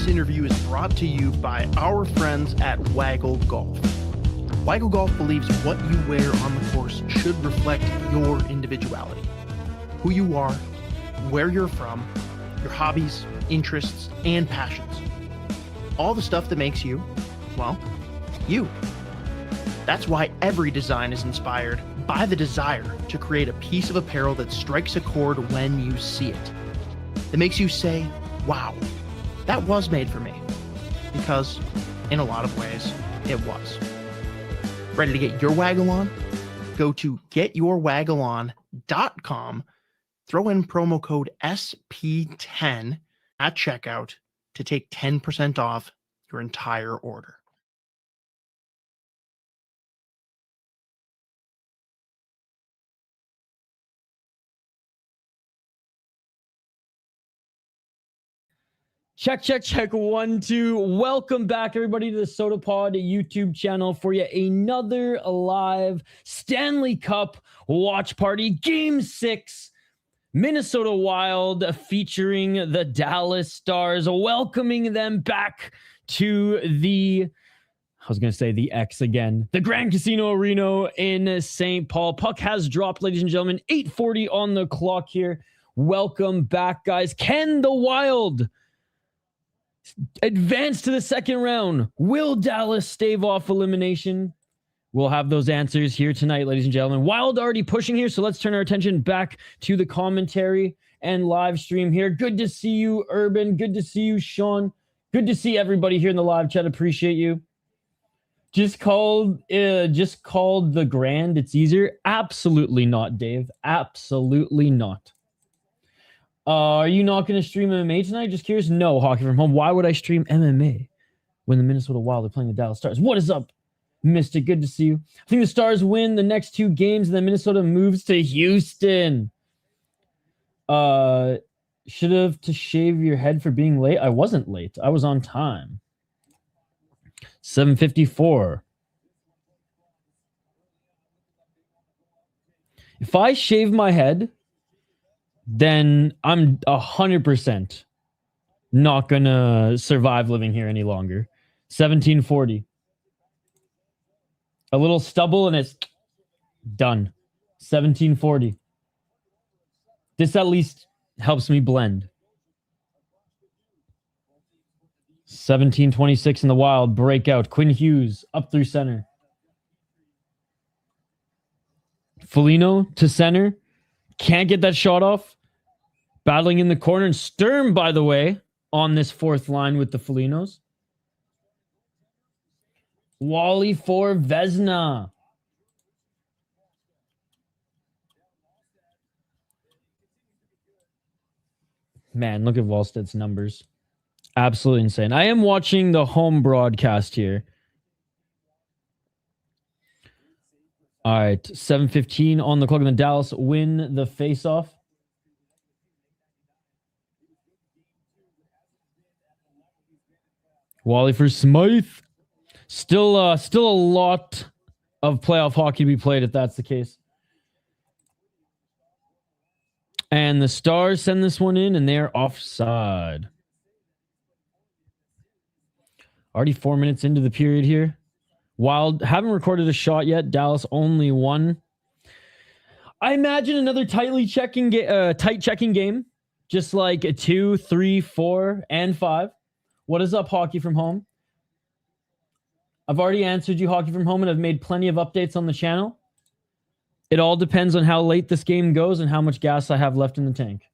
interview is brought to you by our friends at Waggle Golf. Waggle Golf believes what you wear on the course should reflect your individuality, who you are, where you're from, your hobbies, interests, and passions. All the stuff that makes you, well, you. That's why every design is inspired by the desire to create a piece of apparel that strikes a chord when you see it. That makes you say, wow, that was made for me. Because in a lot of ways, it was. Ready to get your waggle on? Go to getyourwaggleon.com, throw in promo code SP10 at checkout to take 10% off your entire order. Check, check, check. 1, 2. Welcome back, everybody, to the Sota Pod YouTube channel for yet another live Stanley Cup watch party. Game 6, Minnesota Wild featuring the Dallas Stars, welcoming them back to the X again, the Grand Casino Arena in St. Paul. Puck has dropped, ladies and gentlemen. 8:40 on the clock here. Welcome back, guys. Can the Wild advance to the second round? Will Dallas stave off elimination? We'll have those answers here tonight, ladies and gentlemen. Wild already pushing here, so let's turn our attention back to the commentary and live stream here. Good to see you, Urban. Good to see you, Sean. Good to see everybody here in the live chat. Appreciate you. Just called the Grand. It's easier. Absolutely not, Dave. Absolutely not. Are you not going to stream MMA tonight? Just curious. No, Hockey from Home. Why would I stream MMA when the Minnesota Wild are playing the Dallas Stars? What is up, Mystic? Good to see you. I think the Stars win the next 2 games, and then Minnesota moves to Houston. Should have to shave your head for being late. I wasn't late. I was on time. 7:54. If I shave my head, then I'm 100% not going to survive living here any longer. 17:40. A little stubble and it's done. 17:40. This at least helps me blend. 17:26 in the Wild. Breakout. Quinn Hughes up through center. Foligno to center. Can't get that shot off. Battling in the corner. And Sturm, by the way, on this fourth line with the Folignos. Wally for Vezina. Man, look at Wallsted's numbers. Absolutely insane. I am watching the home broadcast here. All right, 7:15 on the clock, and the Dallas win the faceoff. Wally for Smythe. Still a lot of playoff hockey to be played if that's the case. And the Stars send this one in, and they're offside. Already 4 minutes into the period here. Wild haven't recorded a shot yet. Dallas only one. I imagine another tight checking game, just like a 2, 3, 4, and 5. What is up, Hockey from Home? I've already answered you, Hockey from Home, and I've made plenty of updates on the channel. It all depends on how late this game goes and how much gas I have left in the tank.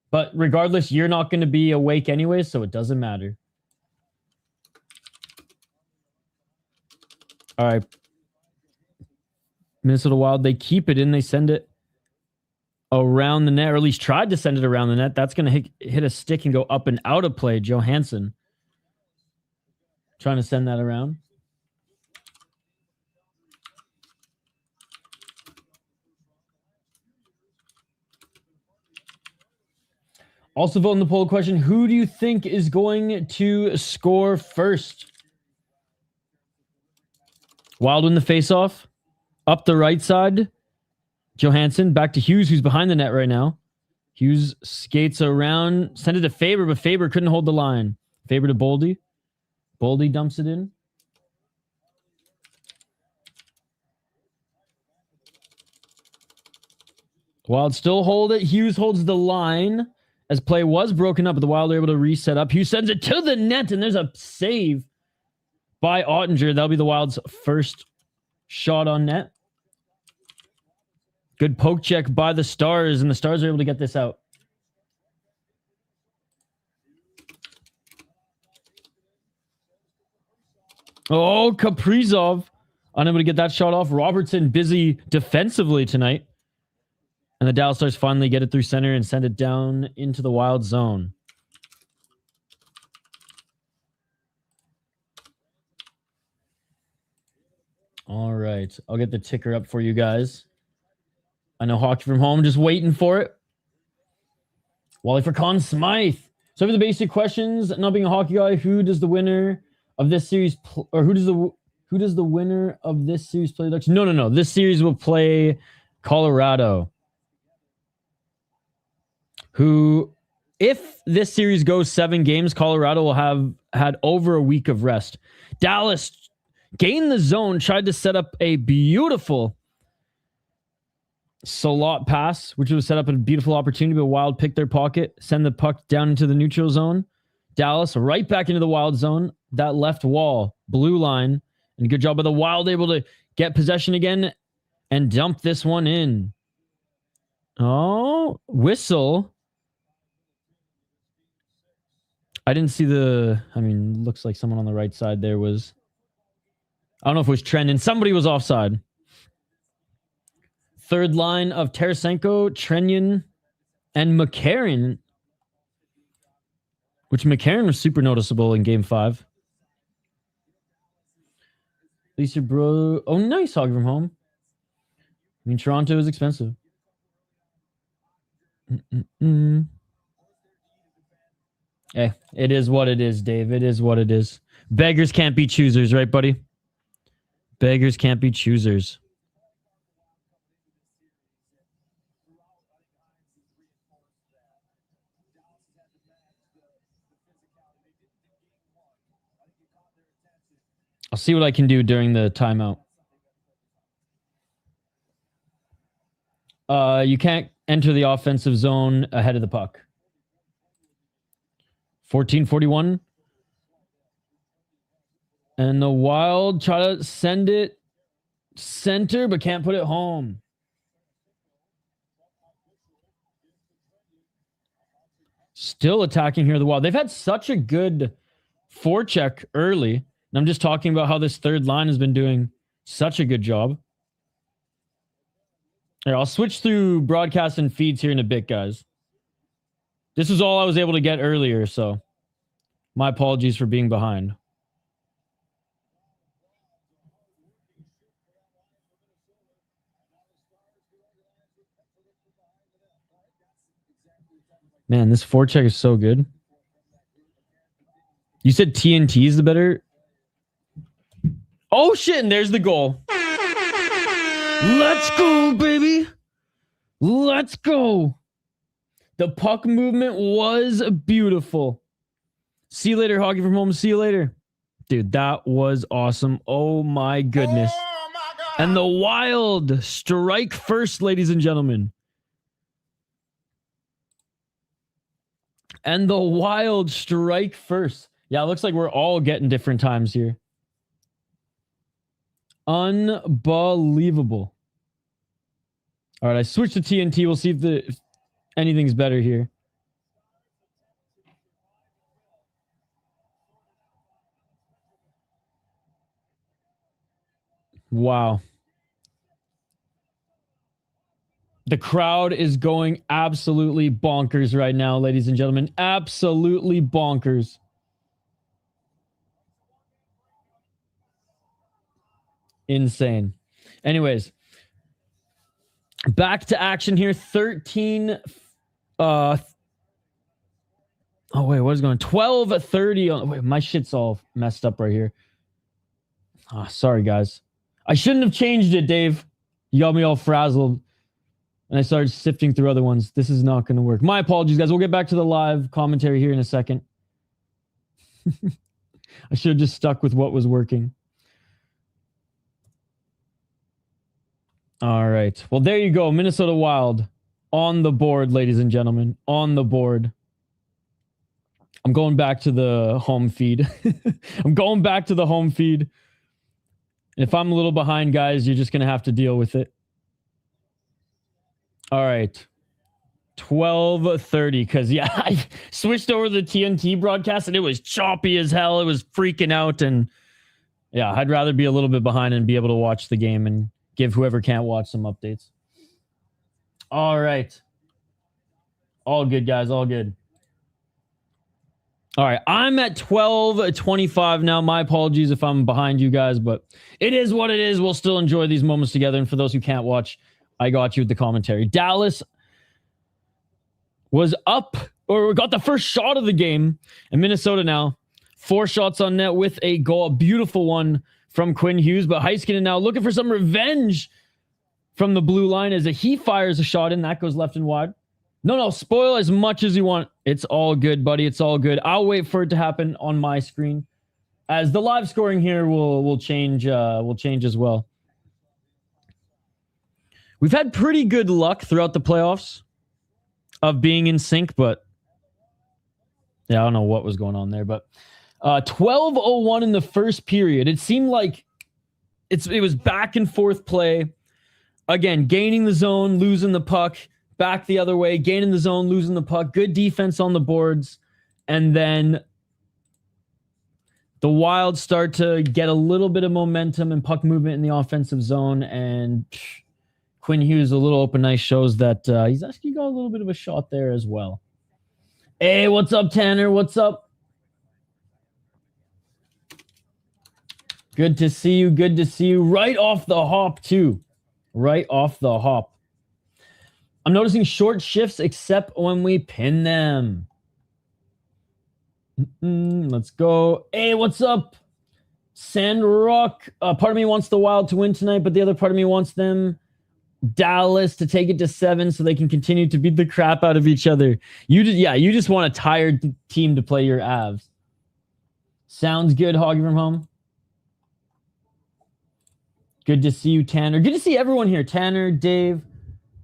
But regardless, you're not going to be awake anyway, so it doesn't matter. All right. Minnesota Wild, they keep it in. They send it around the net, or at least tried to send it around the net. That's going to hit a stick and go up and out of play. Johansson trying to send that around. Also vote in the poll question, who do you think is going to score first? Wild win the faceoff. Up the right side. Johansson back to Hughes, who's behind the net right now. Hughes skates around, sent it to Faber, but Faber couldn't hold the line. Favor to Boldy. Boldy dumps it in. Wild still hold it. Hughes holds the line as play was broken up, but the Wild are able to reset up. Hughes sends it to the net, and there's a save by Ottinger. That'll be the Wild's first shot on net. Good poke check by the Stars, and the Stars are able to get this out. Oh, Kaprizov unable to get that shot off. Robertson busy defensively tonight. And the Dallas Stars finally get it through center and send it down into the Wild zone. All right. I'll get the ticker up for you guys. I know Hockey from Home, just waiting for it. Wally for Conn Smythe. So for the basic questions, not being a hockey guy, who does the winner of this series who does the winner of this series play? No. This series will play Colorado. Who, if this series goes 7 games, Colorado will have had over a week of rest. Dallas gained the zone, tried to set up a beautiful slot pass, which was set up a beautiful opportunity, but Wild picked their pocket, send the puck down into the neutral zone. Dallas right back into the Wild zone. That left wall, blue line, and good job by the Wild, able to get possession again and dump this one in. Oh, whistle. I didn't see looks like someone on the right side there was, I don't know if it was Trenton. Somebody was offside. Third line of Tarasenko, Trenton, and McCarron, which McCarron was super noticeable in Game 5. Lisa Bro. Oh, nice Hockey from Home. I mean, Toronto is expensive. Hey, it is what it is, Dave. It is what it is. Beggars can't be choosers, right, buddy? Beggars can't be choosers. I'll see what I can do during the timeout. You can't enter the offensive zone ahead of the puck. 14:41. And the Wild try to send it center, but can't put it home. Still attacking here, the Wild. They've had such a good forecheck early. And I'm just talking about how this third line has been doing such a good job. Here, I'll switch through broadcast and feeds here in a bit, guys. This is all I was able to get earlier, so my apologies for being behind. Man, this forecheck is so good. You said TNT is the better? Oh, shit, and there's the goal. Let's go, baby. Let's go. The puck movement was beautiful. See you later, Hockey from Home. See you later. Dude, that was awesome. Oh, my goodness. Oh, my God. And the Wild strike first, ladies and gentlemen. And the Wild strike first. Yeah, it looks like we're all getting different times here. Unbelievable. All right, I switched to TNT. We'll see if anything's better here. Wow. The crowd is going absolutely bonkers right now, ladies and gentlemen. Absolutely bonkers. Insane. Anyways, back to action here. 13. Oh, wait, what is going on? 12:30. Wait, my shit's all messed up right here. Oh, sorry, guys. I shouldn't have changed it, Dave. You got me all frazzled. And I started sifting through other ones. This is not going to work. My apologies, guys. We'll get back to the live commentary here in a second. I should have just stuck with what was working. All right. Well, there you go. Minnesota Wild on the board, ladies and gentlemen. On the board. I'm going back to the home feed. I'm going back to the home feed. If I'm a little behind, guys, you're just going to have to deal with it. All right. 12:30, because, yeah, I switched over to the TNT broadcast, and it was choppy as hell. It was freaking out, and, yeah, I'd rather be a little bit behind and be able to watch the game and give whoever can't watch some updates. All right. All good, guys. All good. All right. I'm at 12:25 now. My apologies if I'm behind you guys, but it is what it is. We'll still enjoy these moments together. And for those who can't watch, I got you with the commentary. Dallas was up, or got the first shot of the game. And Minnesota now 4 shots on net with a goal. A beautiful one from Quinn Hughes. But Heiskanen now looking for some revenge from the blue line as he fires a shot in. That goes left and wide. No, spoil as much as you want. It's all good, buddy. It's all good. I'll wait for it to happen on my screen, as the live scoring here will change. Will change as well. We've had pretty good luck throughout the playoffs of being in sync, but yeah, I don't know what was going on there. But 12:01 in the first period. It seemed like it was back and forth play. Again, gaining the zone, losing the puck. Back the other way, gaining the zone, losing the puck. Good defense on the boards. And then the Wild start to get a little bit of momentum and puck movement in the offensive zone. And Quinn Hughes, a little open ice, shows that he's actually got a little bit of a shot there as well. Hey, what's up, Tanner? What's up? Good to see you. Good to see you. Right off the hop, too. Right off the hop. I'm noticing short shifts except when we pin them. Let's go. Hey, what's up? Sandrock. Part of me wants the Wild to win tonight, but the other part of me wants them, Dallas, to take it to 7 so they can continue to beat the crap out of each other. You just want a tired team to play your Avs. Sounds good, Hoggy from home. Good to see you, Tanner. Good to see everyone here. Tanner, Dave,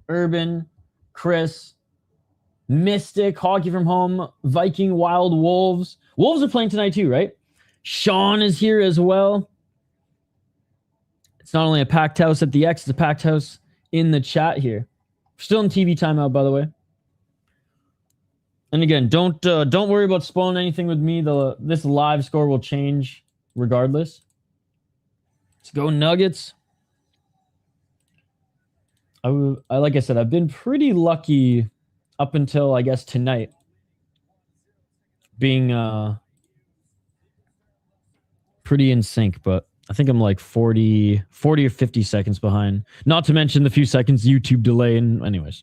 Urban, Chris, Mystic, Hockey from home, Viking, Wild, Wolves. Wolves are playing tonight too, right? Sean is here as well. It's not only a packed house at the X, it's a packed house in the chat here. We're still in TV timeout, by the way. And again, don't worry about spoiling anything with me. This live score will change regardless. Let's go Nuggets. Like I said, I've been pretty lucky up until, I guess, tonight, being pretty in sync, but I think I'm like 40 or 50 seconds behind. Not to mention the few seconds YouTube delay. And anyways,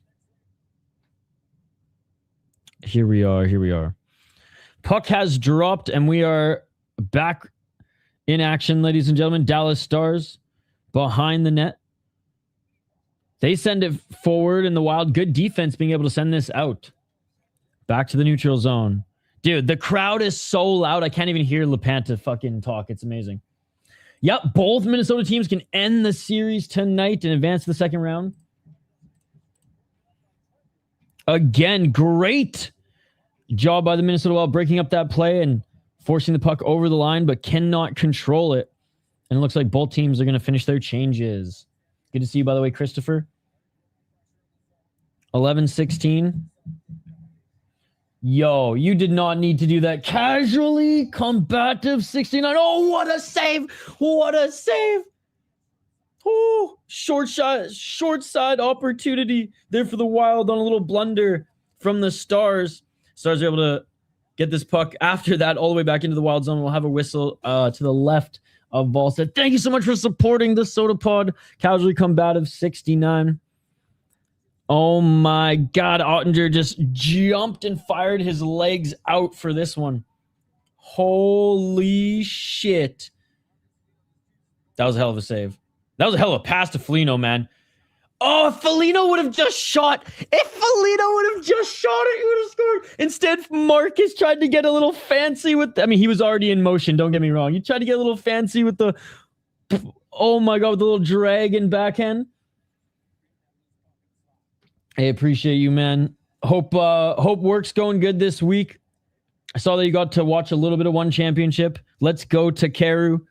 here we are. Puck has dropped, and we are back in action, ladies and gentlemen. Dallas Stars behind the net. They send it forward, and the Wild, good defense being able to send this out. Back to the neutral zone. Dude, the crowd is so loud, I can't even hear LePanta fucking talk. It's amazing. Yep, both Minnesota teams can end the series tonight and advance to the second round. Again, great job by the Minnesota Wild breaking up that play and forcing the puck over the line, but cannot control it. And it looks like both teams are going to finish their changes. Good to see you, by the way, Christopher. 11-16. Yo, you did not need to do that. Casually combative 69. Oh, what a save. What a save. Oh, short side opportunity there for the Wild on a little blunder from the Stars. Stars are able to get this puck after that all the way back into the Wild zone. We'll have a whistle to the left of Volstead. Thank you so much for supporting the Soda Pod. Casually combative 69. Oh my God. Ottinger just jumped and fired his legs out for this one. Holy shit. That was a hell of a save. That was a hell of a pass to Foligno, man. Oh, if Foligno would have just shot. If Foligno would have just shot it, he would have scored. Instead, Marcus tried to get a little fancy with... I mean, he was already in motion, don't get me wrong. He tried to get a little fancy with the... Oh my God, with the little dragon backhand. I appreciate you, man. Hope work's going good this week. I saw that you got to watch a little bit of one championship. Let's go to Karu.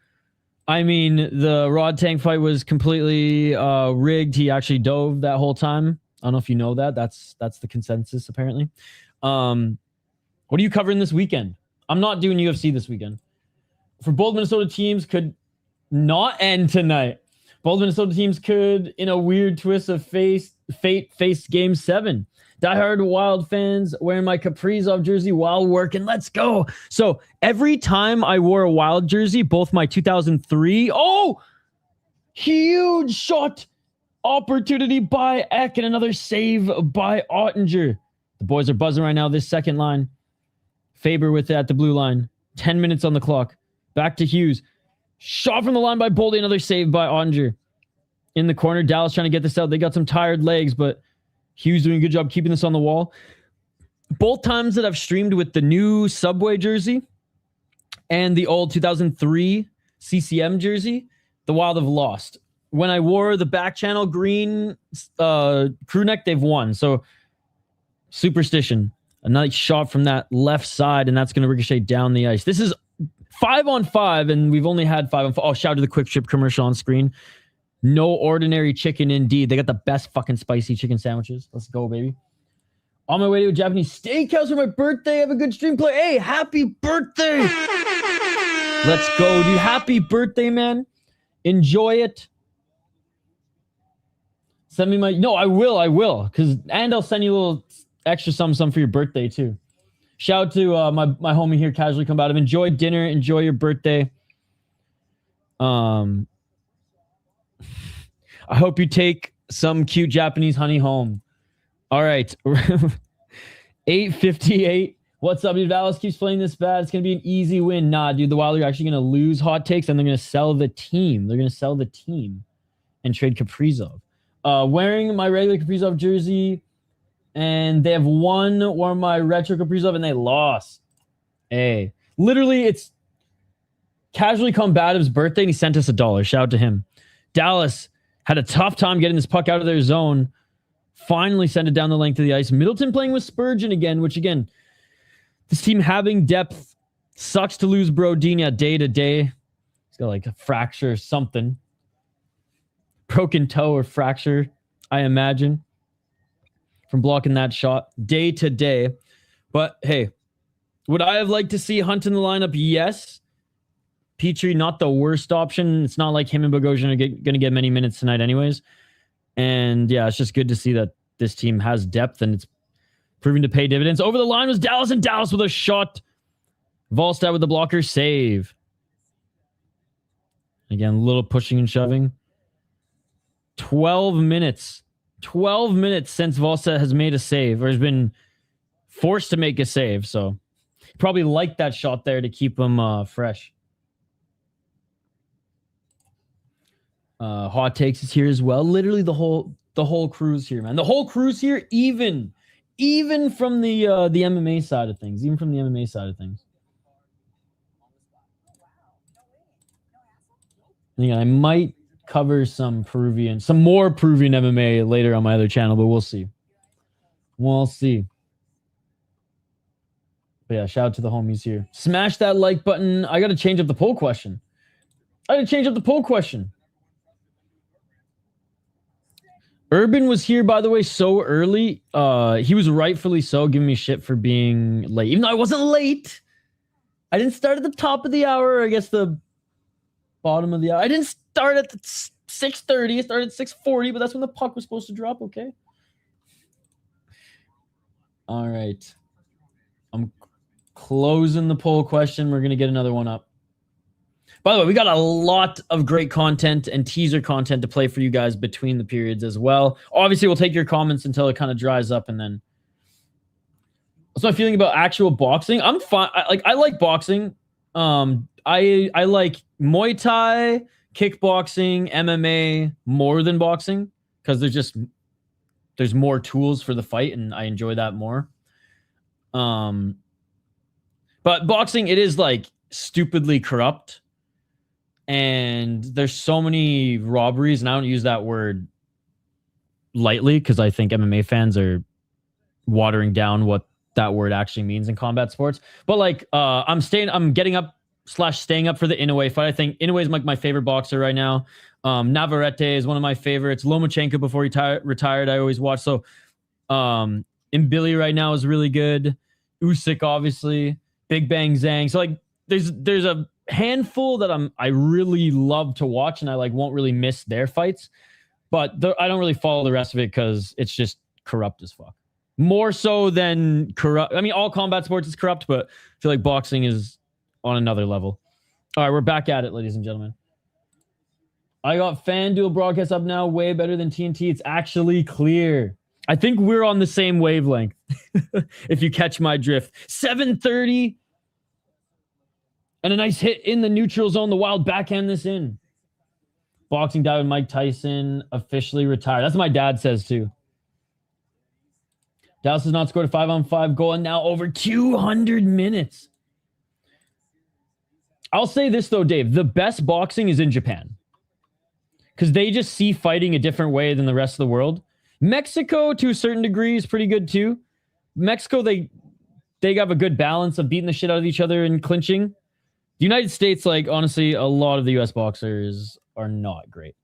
I mean, the Rod Tank fight was completely rigged. He actually dove that whole time. I don't know if you know that. That's the consensus, apparently. What are you covering this weekend? I'm not doing UFC this weekend. For both Minnesota teams could not end tonight. Both Minnesota teams could, in a weird twist of fate, face Game 7. Diehard Wild fans wearing my Kaprizov jersey while working. Let's go. So every time I wore a Wild jersey, both my 2003, huge shot opportunity by Eck and another save by Ottinger. The boys are buzzing right now. This second line. Faber with it at the blue line. 10 minutes on the clock. Back to Hughes. Shot from the line by Boldy. Another save by Ottinger. In the corner, Dallas trying to get this out. They got some tired legs, but Hughes doing a good job keeping this on the wall. Both times that I've streamed with the new Subway jersey and the old 2003 CCM jersey, the Wild have lost. When I wore the back channel green crew neck, they've won. So superstition. A nice shot from that left side, and that's going to ricochet down the ice. This is 5-on-5, and we've only had 5-on-5. Oh, shout out to the Quick Trip commercial on screen. No ordinary chicken indeed. They got the best fucking spicy chicken sandwiches. Let's go, baby. On my way to a Japanese steakhouse for my birthday. Have a good stream play. Hey, happy birthday. Let's go, dude. Happy birthday, man. Enjoy it. Send me my... No, I will. And I'll send you a little extra something for your birthday, too. Shout out to my homie here, Casually Combative. Enjoy dinner. Enjoy your birthday. I hope you take some cute Japanese honey home. All right. 8:58. What's up, dude? Dallas keeps playing this bad. It's going to be an easy win. Nah, dude. The Wild are actually going to lose hot takes, and they're going to sell the team. They're going to sell the team and trade Kaprizov. Wearing my regular Kaprizov jersey, and they have wore my retro Kaprizov, and they lost. Hey. Literally, it's Casually Combative's birthday, and he sent us $1. Shout out to him. Dallas had a tough time getting this puck out of their zone. Finally sent it down the length of the ice. Middleton playing with Spurgeon again, which again, this team having depth sucks to lose Brodin day to day. He's got like a fracture or something. Broken toe or fracture, I imagine, from blocking that shot day to day. But hey, would I have liked to see Hunt in the lineup? Yes. Petrie, not the worst option. It's not like him and Bogosian are going to get many minutes tonight anyways. And yeah, it's just good to see that this team has depth and it's proving to pay dividends. Over the line was Dallas, and Dallas with a shot. Volstad with the blocker save. Again, a little pushing and shoving. 12 minutes. 12 minutes since Volstad has made a save or has been forced to make a save. So probably liked that shot there to keep him fresh. Hot Takes is here as well. Literally the whole crew's here, man. The whole crew's here, even from the MMA side of things. Even from the MMA side of things. I might cover some more Peruvian MMA later on my other channel, but we'll see. We'll see. But yeah, shout out to the homies here. Smash that like button. I got to change up the poll question. Urban was here, by the way, so early. He was rightfully so giving me shit for being late. Even though I wasn't late. I didn't start at the top of the hour. I guess the bottom of the hour. I didn't start at the 6:30. I started at 6:40, but that's when the puck was supposed to drop, okay? All right. I'm closing the poll question. We're going to get another one up. By the way, we got a lot of great content and teaser content to play for you guys between the periods as well. Obviously, we'll take your comments until it kind of dries up, and then. What's my feeling about actual boxing? I'm fine. I like boxing. I like Muay Thai, kickboxing, MMA more than boxing because there's more tools for the fight, and I enjoy that more. But boxing, it is like stupidly corrupt, and there's so many robberies, and I don't use that word lightly because I think MMA fans are watering down what that word actually means in combat sports. But like, I'm getting up / staying up for the Inoue fight. I think Inoue is like my favorite boxer right now. Navarrete is one of my favorites. Lomachenko before he retired, I always watch. So, Mbili right now is really good. Usyk, obviously. Big Bang Zhang. So like, there's a handful that I really love to watch, and I like won't really miss their fights. But I don't really follow the rest of it because it's just corrupt as fuck. More so than corrupt. I mean, all combat sports is corrupt, but I feel like boxing is on another level. All right, we're back at it, ladies and gentlemen. I got FanDuel broadcast up now, way better than TNT. It's actually clear. I think we're on the same wavelength, if you catch my drift. 7:30. And a nice hit in the neutral zone. The Wild backhand this in. Boxing died with Mike Tyson officially retired. That's what my dad says too. Dallas has not scored a 5-on-5 goal in now over 200 minutes. I'll say this though, Dave. The best boxing is in Japan. Because they just see fighting a different way than the rest of the world. Mexico, to a certain degree, is pretty good too. Mexico, they have a good balance of beating the shit out of each other and clinching. The United States, like, honestly, a lot of the U.S. boxers are not great.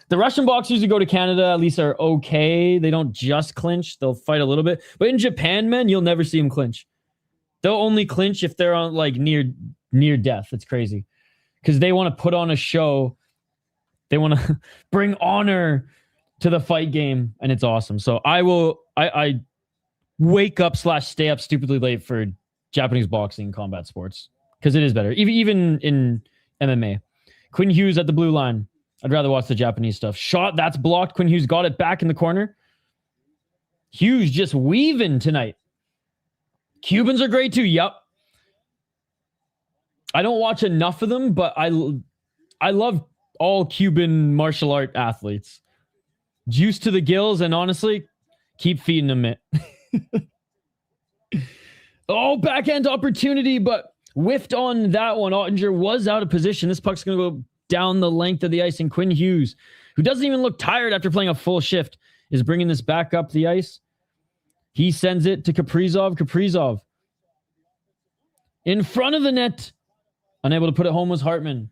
The Russian boxers who go to Canada at least are okay. They don't just clinch. They'll fight a little bit. But in Japan, man, you'll never see them clinch. They'll only clinch if they're on, like, near death. It's crazy. Because they want to put on a show. They want to bring honor to the fight game, and it's awesome. So I wake up / stay up stupidly late for Japanese boxing combat sports. Because it is better. Even in MMA. Quinn Hughes at the blue line. I'd rather watch the Japanese stuff. Shot, that's blocked. Quinn Hughes got it back in the corner. Hughes just weaving tonight. Cubans are great too. Yep. I don't watch enough of them, but I love all Cuban martial art athletes. Juice to the gills, and honestly, keep feeding them it. Oh, backhand opportunity, but whiffed on that one. Ottinger was out of position. This puck's going to go down the length of the ice, and Quinn Hughes, who doesn't even look tired after playing a full shift, is bringing this back up the ice. He sends it to Kaprizov. Kaprizov in front of the net. Unable to put it home was Hartman.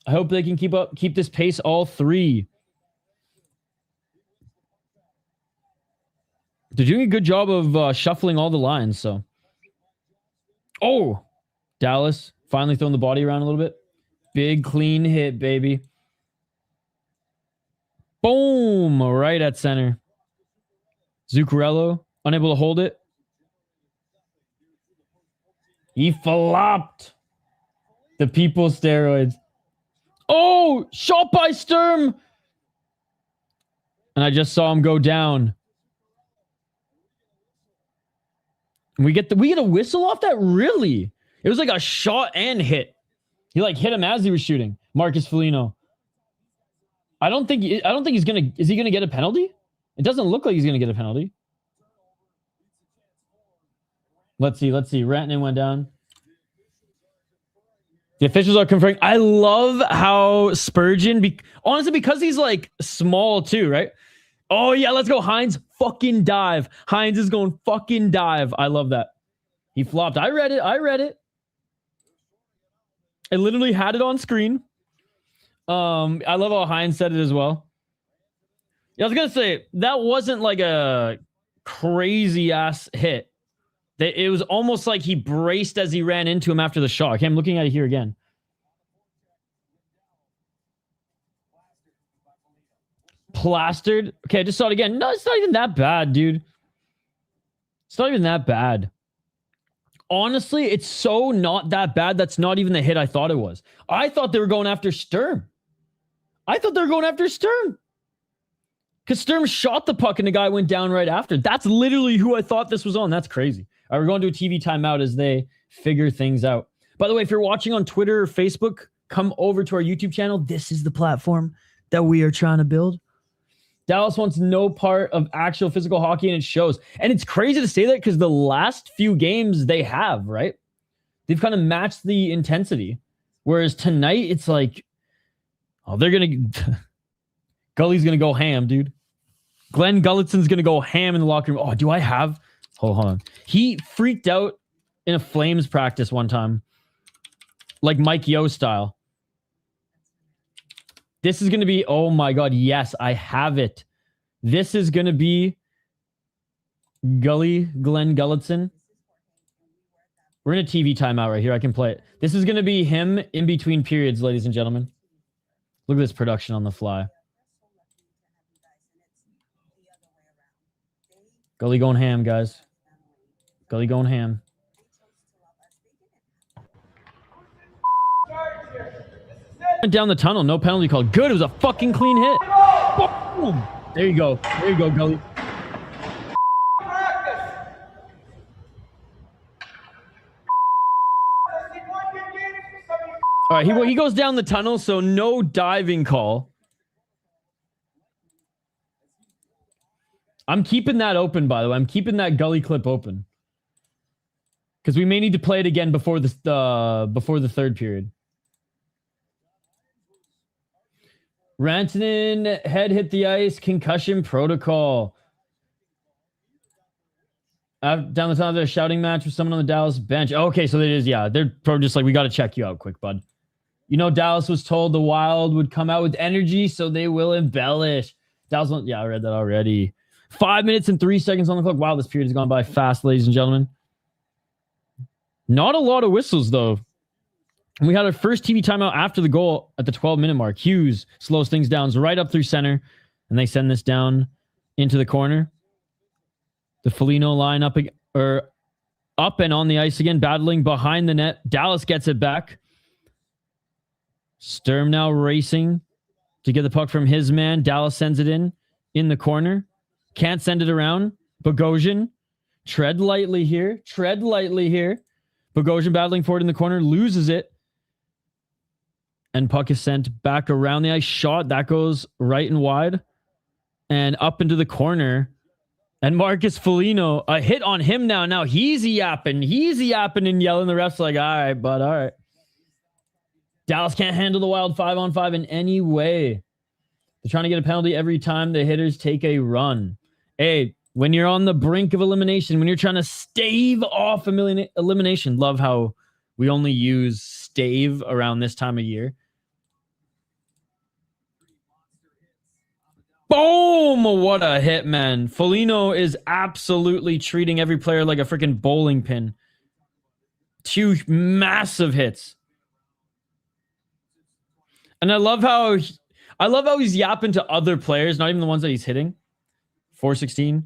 I hope they can keep this pace all three. They're doing a good job of shuffling all the lines, so. Oh! Dallas finally throwing the body around a little bit. Big, clean hit, baby. Boom! Right at center. Zuccarello, unable to hold it. He flopped. The people steroids. Oh! Shot by Sturm! And I just saw him go down. And we get a whistle off that? Really? It was like a shot and hit. He like hit him as he was shooting. Marcus Foligno. I don't think he's gonna. Is he gonna get a penalty? It doesn't look like he's gonna get a penalty. Let's see. Rantanen went down. The officials are confirming. I love how Spurgeon, honestly, because he's like small too, right? Oh yeah, let's go. Hines fucking dive. Hines is going fucking dive. I love that. He flopped. I read it. I literally had it on screen. I love how Hines said it as well. Yeah, I was gonna say that wasn't like a crazy ass hit. It was almost like he braced as he ran into him after the shot. Okay, I'm looking at it here again. Plastered. Okay, I just saw it again. No, it's not even that bad, dude. It's not even that bad. Honestly, it's so not that bad. That's not even the hit I thought it was. I thought they were going after Sturm. Because Sturm shot the puck and the guy went down right after. That's literally who I thought this was on. That's crazy. All right, we're going to a TV timeout as they figure things out. By the way, if you're watching on Twitter or Facebook, come over to our YouTube channel. This is the platform that we are trying to build. Dallas wants no part of actual physical hockey, and it shows. And it's crazy to say that because the last few games they have, right? They've kind of matched the intensity. Whereas tonight, it's like, oh, they're going to... Gully's going to go ham, dude. Glenn Gullitson's going to go ham in the locker room. Oh, do I have... Hold on. He freaked out in a Flames practice one time. Like Mike Yo style. This is going to be... Oh, my God. Yes, I have it. This is going to be Glenn Gullitson. We're in a TV timeout right here. I can play it. This is going to be him in between periods, ladies and gentlemen. Look at this production on the fly. Gully going ham, guys. Gully going ham. Went down the tunnel. No penalty called. Good. It was a fucking clean hit. Boom. There you go. There you go, Gully. All right, he goes down the tunnel, so no diving call. I'm keeping that open, by the way. I'm keeping that Gully clip open. Because we may need to play it again before the third period. Rantanen, head hit the ice, concussion protocol. Down the tunnel, there's a shouting match with someone on the Dallas bench. Okay, so it is, yeah. They're probably just like, we got to check you out quick, bud. You know, Dallas was told the Wild would come out with energy, so they will embellish. Dallas, yeah, I read that already. 5 minutes and 3 seconds on the clock. Wow, this period has gone by fast, ladies and gentlemen. Not a lot of whistles, though. We had our first TV timeout after the goal at the 12-minute mark. Hughes slows things down right up through center, and they send this down into the corner. The Foligno line up and on the ice again, battling behind the net. Dallas gets it back. Sturm now racing to get the puck from his man. Dallas sends it in the corner. Can't send it around. Bogosian, tread lightly here. Tread lightly here. Bogosian battling for it in the corner, loses it. And puck is sent back around the ice. Shot, that goes right and wide. And up into the corner. And Marcus Foligno, a hit on him now. Now he's yapping. He's yapping and yelling. The ref's like, all right, bud, all right. Dallas can't handle the Wild 5-on-5 in any way. They're trying to get a penalty every time the hitters take a run. Hey, when you're on the brink of elimination, when you're trying to stave off elimination, love how we only use stave around this time of year. Boom! What a hit, man. Foligno is absolutely treating every player like a freaking bowling pin. Two massive hits. And I love how he's yapping to other players, not even the ones that he's hitting. 4-16.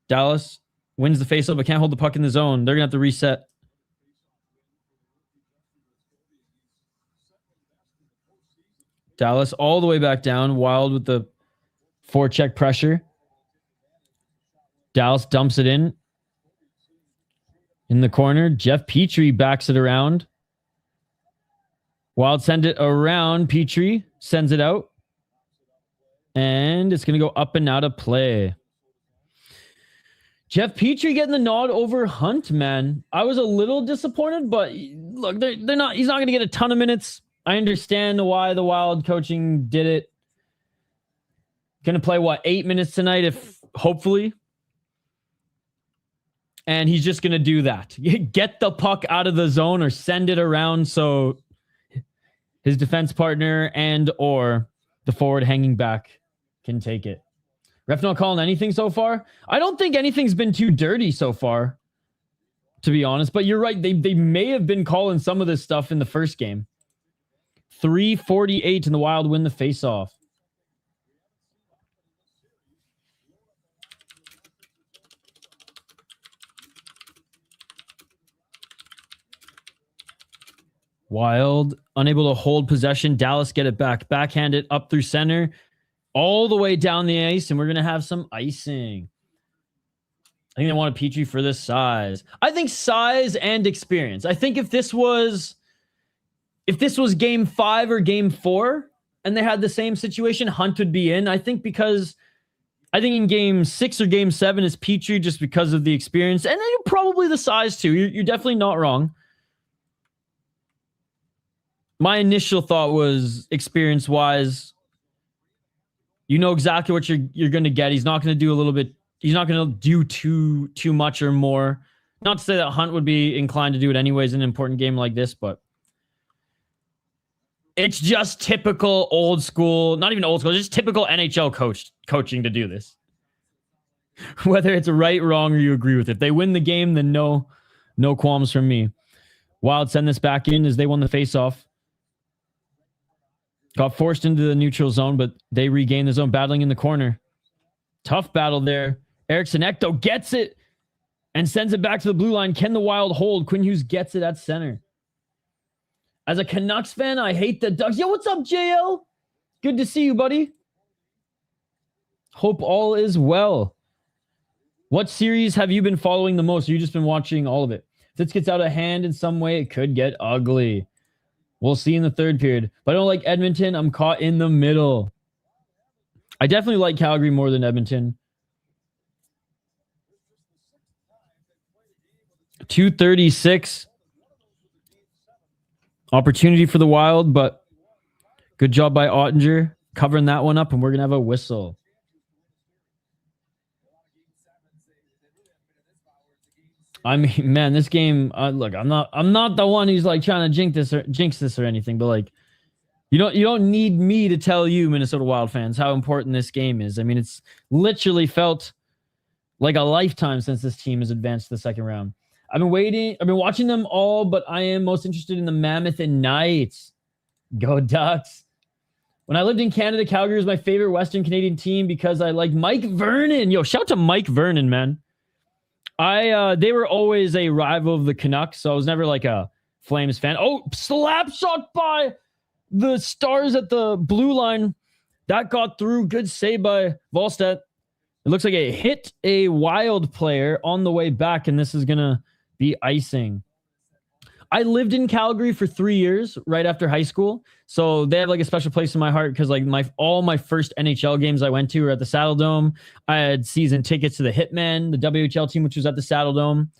Dallas wins the faceoff, but can't hold the puck in the zone. They're going to have to reset. Dallas all the way back down. Wild with the forecheck pressure. Dallas dumps it in the corner. Jeff Petrie backs it around. Wild send it around. Petrie sends it out. And it's going to go up and out of play. Jeff Petrie getting the nod over Hunt, man. I was a little disappointed, but look, he's not going to get a ton of minutes. I understand why the Wild coaching did it. Going to play, 8 minutes tonight, hopefully. And he's just going to do that. Get the puck out of the zone or send it around so his defense partner and or the forward hanging back can take it. Ref not calling anything so far. I don't think anything's been too dirty so far, to be honest. But you're right. They may have been calling some of this stuff in the first game. 3:48 and the Wild win the faceoff. Wild unable to hold possession. Dallas get it back. Backhand it up through center. All the way down the ice. And we're going to have some icing. I think they wanted Petrie for this size. I think size and experience. I think if this was game 5 or game 4 and they had the same situation, Hunt would be in. I think in game 6 or game 7 is Petrie just because of the experience, and then probably the size too. You're definitely not wrong. My initial thought was experience-wise, you know exactly what you're going to get. He's not going to do a little bit. He's not going to do too much or more. Not to say that Hunt would be inclined to do it anyways in an important game like this, but it's just typical old school, not even old school, just typical NHL coaching to do this. Whether it's right, wrong, or you agree with it. If they win the game, then no qualms from me. Wild send this back in as they won the faceoff. Got forced into the neutral zone, but they regained the zone, battling in the corner. Tough battle there. Eriksson Ekto gets it and sends it back to the blue line. Can the Wild hold? Quinn Hughes gets it at center. As a Canucks fan, I hate the Ducks. Yo, what's up, JL? Good to see you, buddy. Hope all is well. What series have you been following the most? You've just been watching all of it. If this gets out of hand in some way, it could get ugly. We'll see in the third period. But I don't like Edmonton. I'm caught in the middle. I definitely like Calgary more than Edmonton. 2:36. Opportunity for the Wild, but good job by Ottinger covering that one up, and we're going to have a whistle. I mean, man, this game, look, I'm not the one who's like trying to jinx this or anything, but like, you don't need me to tell you, Minnesota Wild fans, how important this game is. I mean, it's literally felt like a lifetime since this team has advanced to the second round. I've been watching them all, but I am most interested in the Mammoth and Knights. Go Ducks. When I lived in Canada, Calgary was my favorite Western Canadian team because I like Mike Vernon. Yo, shout out to Mike Vernon, man. They were always a rival of the Canucks, so I was never like a Flames fan. Oh, slap shot by the Stars at the blue line. That got through. Good save by Volstead. It looks like it hit a Wild player on the way back, and this is going to be icing. I lived in Calgary for 3 years right after high school, so they have like a special place in my heart because like all my first NHL games I went to were at the Saddle Dome. I had season tickets to the Hitmen, the WHL team, which was at the Saddle Dome.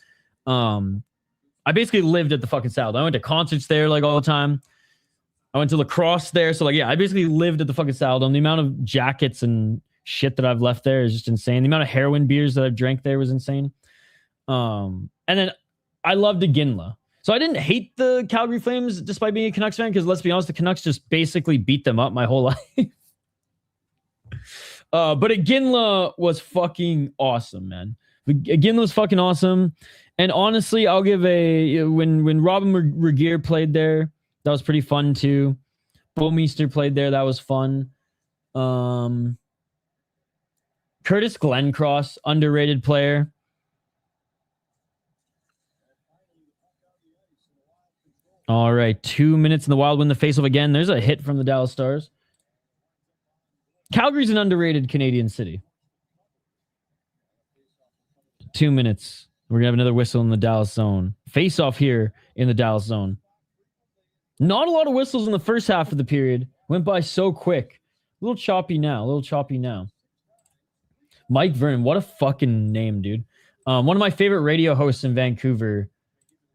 I basically lived at the fucking Saddle Dome. I went to concerts there like all the time. I went to lacrosse there, so like yeah, I basically lived at the fucking Saddle Dome. The amount of jackets and shit that I've left there is just insane. The amount of heroin beers that I've drank there was insane. And then I loved Iginla. So I didn't hate the Calgary Flames despite being a Canucks fan because let's be honest, the Canucks just basically beat them up my whole life. But Iginla was fucking awesome, man. Iginla was fucking awesome. And honestly, I'll give when Robin Regeer played there, that was pretty fun too. Bouwmeester played there, that was fun. Curtis Glencross, underrated player. All right, 2 minutes in the Wild win the faceoff again. There's a hit from the Dallas Stars. Calgary's an underrated Canadian city. 2 minutes. We're going to have another whistle in the Dallas zone. Faceoff here in the Dallas zone. Not a lot of whistles in the first half of the period. Went by so quick. A little choppy now. Mike Vernon, what a fucking name, dude. One of my favorite radio hosts in Vancouver,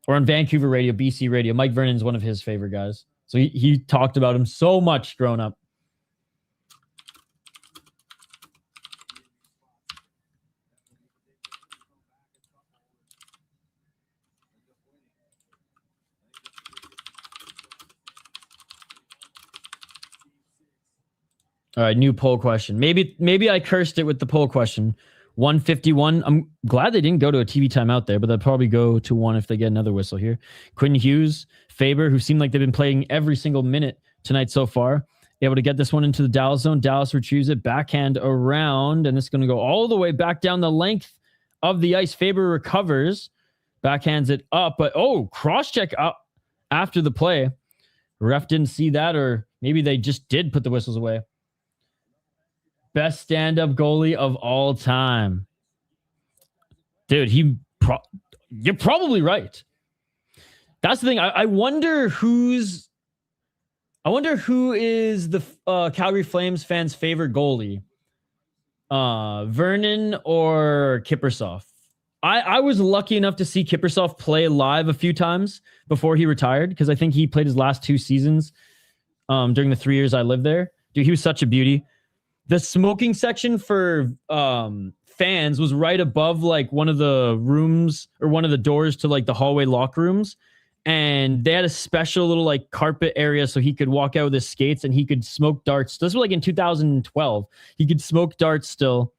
or on Vancouver radio, BC radio. Mike Vernon's one of his favorite guys. So he talked about him so much growing up. All right, new poll question. Maybe I cursed it with the poll question. 151. I'm glad they didn't go to a TV timeout there, but they'll probably go to one if they get another whistle here. Quinn Hughes, Faber, who seemed like they've been playing every single minute tonight so far, able to get this one into the Dallas zone. Dallas retrieves it, backhand around, and it's going to go all the way back down the length of the ice. Faber recovers, backhands it up, but cross-check up after the play. Ref didn't see that, or maybe they just did put the whistles away. Best stand-up goalie of all time. Dude, you're probably right. That's the thing. I wonder who's I wonder who is the Calgary Flames fans' favorite goalie, Vernon or Kiprusoff. I was lucky enough to see Kiprusoff play live a few times before he retired, because I think he played his last 2 seasons during the 3 years I lived there. Dude, he was such a beauty. The smoking section for fans was right above like one of the rooms or one of the doors to like the hallway locker rooms. And they had a special little like carpet area so he could walk out with his skates and he could smoke darts. This was like in 2012. He could smoke darts still.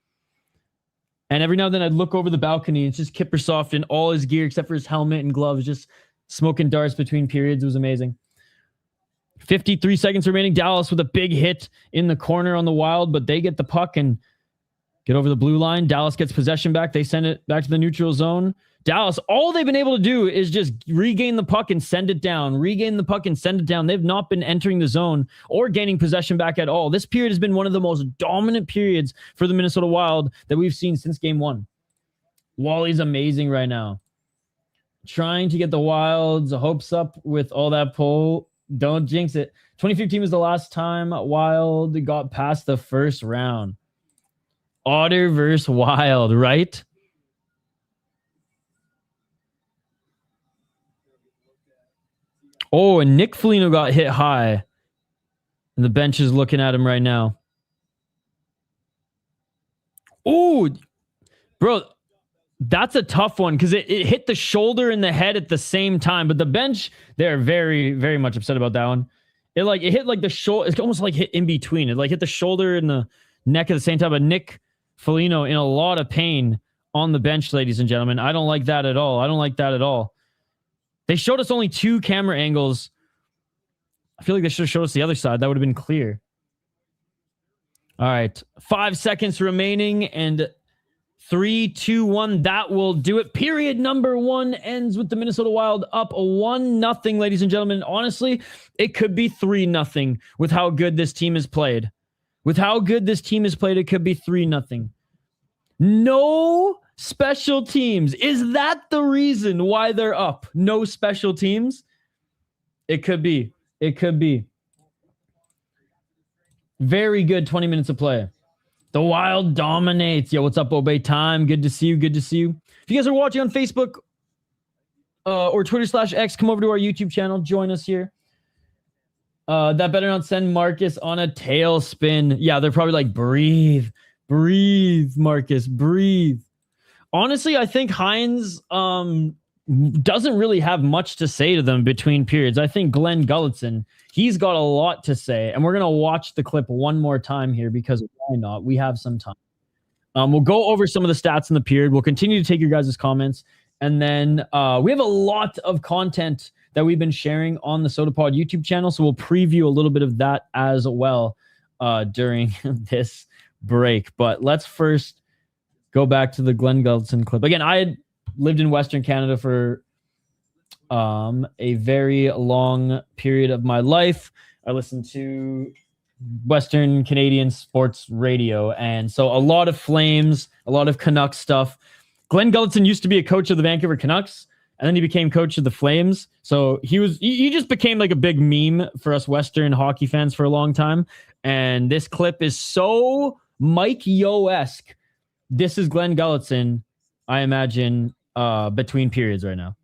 And every now and then I'd look over the balcony. It's just Kiprusoff in all his gear except for his helmet and gloves, just smoking darts between periods. It was amazing. 53 seconds remaining. Dallas with a big hit in the corner on the Wild, but they get the puck and get over the blue line. Dallas gets possession back. They send it back to the neutral zone. Dallas, all they've been able to do is just regain the puck and send it down. Regain the puck and send it down. They've not been entering the zone or gaining possession back at all. This period has been one of the most dominant periods for the Minnesota Wild that we've seen since game 1. Wally's amazing right now. Trying to get the Wild's hopes up with all that pull. Don't jinx it. 2015 was the last time Wild got past the first round. Otter versus Wild, right? Oh, and Nick Foligno got hit high. And the bench is looking at him right now. Oh, bro, that's a tough one because it hit the shoulder and the head at the same time. But the bench, they're very, very much upset about that one. It hit like the shoulder. It's almost like hit in between. It like hit the shoulder and the neck at the same time. But Nick Foligno in a lot of pain on the bench, ladies and gentlemen. I don't like that at all. I don't like that at all. They showed us only 2 camera angles. I feel like they should have showed us the other side. That would have been clear. All right. 5 seconds remaining and 3, 2, 1. That will do it. Period number 1 ends with the Minnesota Wild up 1-0, ladies and gentlemen. Honestly, it could be 3-0 with how good this team has played. With how good this team has played, it could be 3-0. No special teams. Is that the reason why they're up? No special teams? It could be. It could be. Very good 20 minutes of play. The Wild dominates. Yo, what's up, Obey Time? Good to see you. Good to see you. If you guys are watching on Facebook or Twitter/X, come over to our YouTube channel. Join us here. That better not send Marcus on a tailspin. Yeah, they're probably like, breathe. Breathe, Marcus. Breathe. Honestly, I think Hines doesn't really have much to say to them between periods. I think Glenn Gulletson, he's got a lot to say. And we're going to watch the clip one more time here because why not? We have some time. We'll go over some of the stats in the period. We'll continue to take your guys' comments. And then we have a lot of content that we've been sharing on the SotaPod YouTube channel. So we'll preview a little bit of that as well during this break. But let's first go back to the Glenn Gulletson clip. Again, I had lived in Western Canada for a very long period of my life. I listened to Western Canadian sports radio. And so a lot of Flames, a lot of Canucks stuff. Glenn Gulletson used to be a coach of the Vancouver Canucks, and then he became coach of the Flames. So he just became like a big meme for us Western hockey fans for a long time. And this clip is so Mike Yo-esque. This is Glenn Gulletson, I imagine, between periods right now.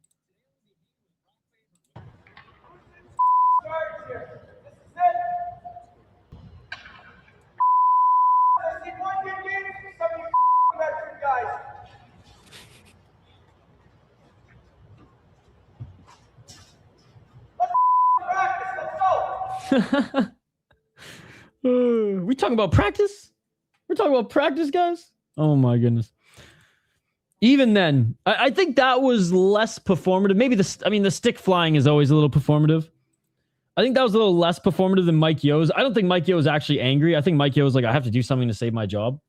We talking about practice? We're talking about practice, guys? Oh my goodness. Even then, I think that was less performative. Maybe the stick flying is always a little performative. I think that was a little less performative than Mike Yo's. I don't think Mike Yo was actually angry. I think Mike Yo was like, I have to do something to save my job.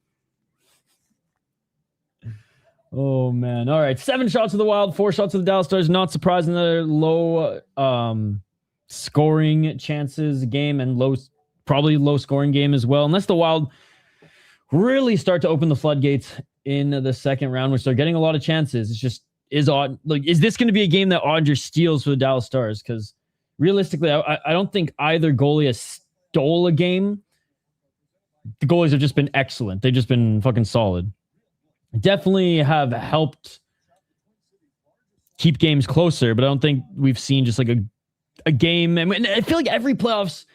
Oh man. All right. 7 shots of the Wild, 4 shots of the Dallas Stars. Not surprising that they're low scoring chances game and probably low scoring game as well. Unless the Wild really start to open the floodgates in the second round, which they're getting a lot of chances. It's just is this going to be a game that Odger steals for the Dallas Stars? Because realistically, I don't think either goalie has stole a game. The goalies have just been excellent. They've just been fucking solid. Definitely have helped keep games closer, but I don't think we've seen just like a game. And I feel like every playoffs,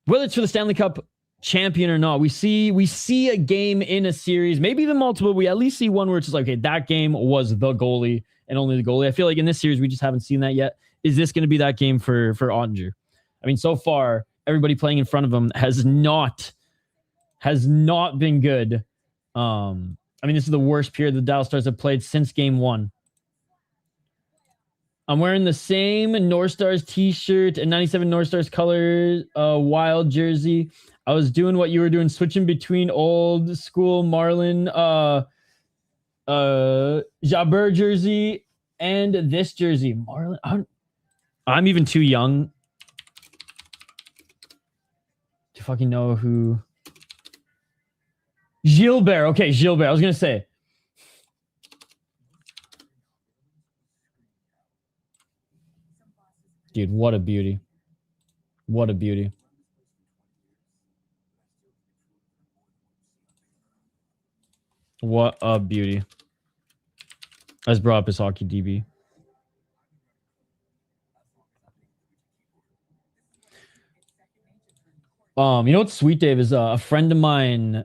whether it's for the Stanley Cup champion or not, we see a game in a series, maybe even multiple. We at least see one where it's just like, okay, that game was the goalie and only the goalie. I feel like in this series, we just haven't seen that yet. Is this going to be that game for Ottinger? I mean, so far, everybody playing in front of him has not been good. I mean, this is the worst period the Dallas Stars have played since game 1. I'm wearing the same North Stars t-shirt and 97 North Stars colors, wild jersey. I was doing what you were doing, switching between old school Marlin, Jabber jersey and this jersey. Marlin, I'm even too young to fucking know who. Gilbert. Okay, Gilbert. I was going to say. Dude, what a beauty. What a beauty. What a beauty. I just brought up his hockey DB. You know what's sweet, Dave, is a friend of mine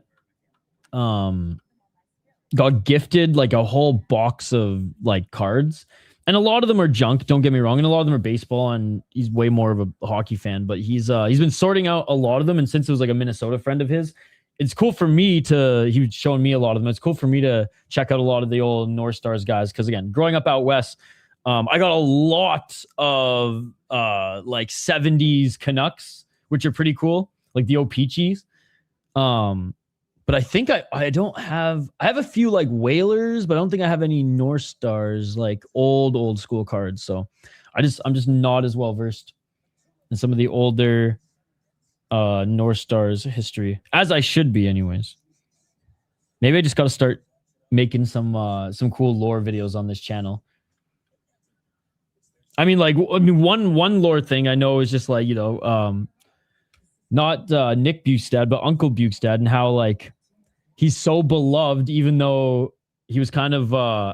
got gifted like a whole box of like cards, and a lot of them are junk, don't get me wrong, and a lot of them are baseball, and he's way more of a hockey fan, but he's been sorting out a lot of them, and since it was like a Minnesota friend of his, it's cool for me he was showing me a lot of them. It's cool for me to check out a lot of the old North Stars guys, because again, growing up out west, I got a lot of like 70s Canucks, which are pretty cool, like the O-Peachies. But I think I don't have... I have a few like Whalers, but I don't think I have any North Stars, like old school cards. So I'm just not as well versed in some of the older North Stars history, as I should be anyways. Maybe I just got to start making some cool lore videos on this channel. I mean, one lore thing I know is just like, you know, not Nick Bukestad, but Uncle Bukestad, and how like he's so beloved, even though he was kind of, I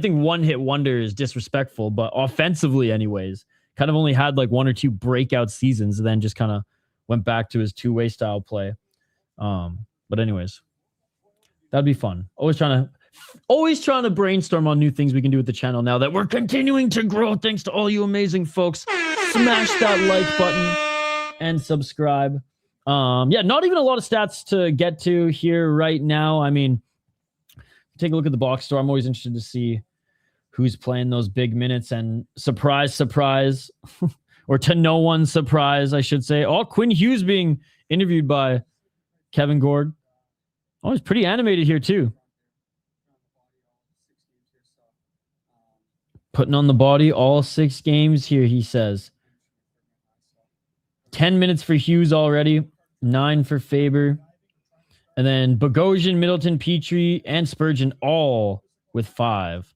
think one-hit wonder is disrespectful, but offensively anyways, kind of only had like 1 or 2 breakout seasons, and then just kind of went back to his two-way style play. But anyways, that'd be fun. Always trying to brainstorm on new things we can do with the channel now that we're continuing to grow. Thanks to all you amazing folks. Smash that like button and subscribe. Yeah, not even a lot of stats to get to here right now. I mean, take a look at the box score. I'm always interested to see who's playing those big minutes, and surprise, or to no one's surprise, I should say. Oh, Quinn Hughes being interviewed by Kevin Gord. Oh, he's pretty animated here too. Putting on the body all 6 games here, he says. 10 minutes for Hughes already. 9 for Faber. And then Bogosian, Middleton, Petrie, and Spurgeon all with 5.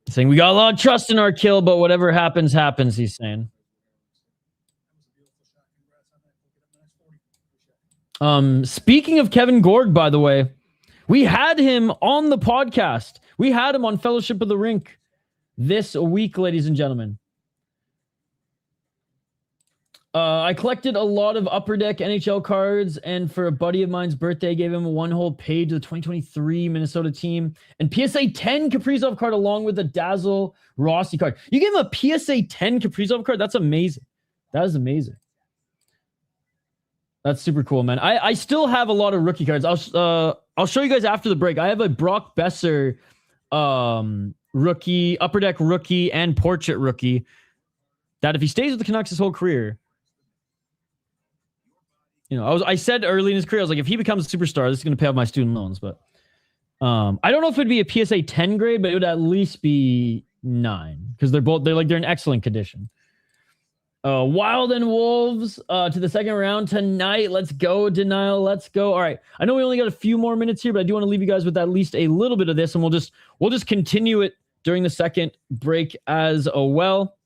Saying we got a lot of trust in our kill, but whatever happens, happens, he's saying. Speaking of Kevin Gord, by the way, we had him on the podcast. We had him on Fellowship of the Rink this week, ladies and gentlemen. I collected a lot of Upper Deck NHL cards, and for a buddy of mine's birthday, I gave him one whole page of the 2023 Minnesota team and PSA 10 Kaprizov card along with a Dazzle Rossi card. You gave him a PSA 10 Kaprizov card? That's amazing. That is amazing. That's super cool, man. I still have a lot of rookie cards. I'll show you guys after the break. I have a Brock Besser rookie, Upper Deck rookie, and portrait rookie that if he stays with the Canucks his whole career, you know, I said early in his career, I was like, if he becomes a superstar, this is going to pay off my student loans. But I don't know if it'd be a PSA 10 grade, but it would at least be 9 because they're in excellent condition. Wild and Wolves to the second round tonight. Let's go, Denial. Let's go. All right. I know we only got a few more minutes here, but I do want to leave you guys with at least a little bit of this, and we'll just continue it during the second break as well.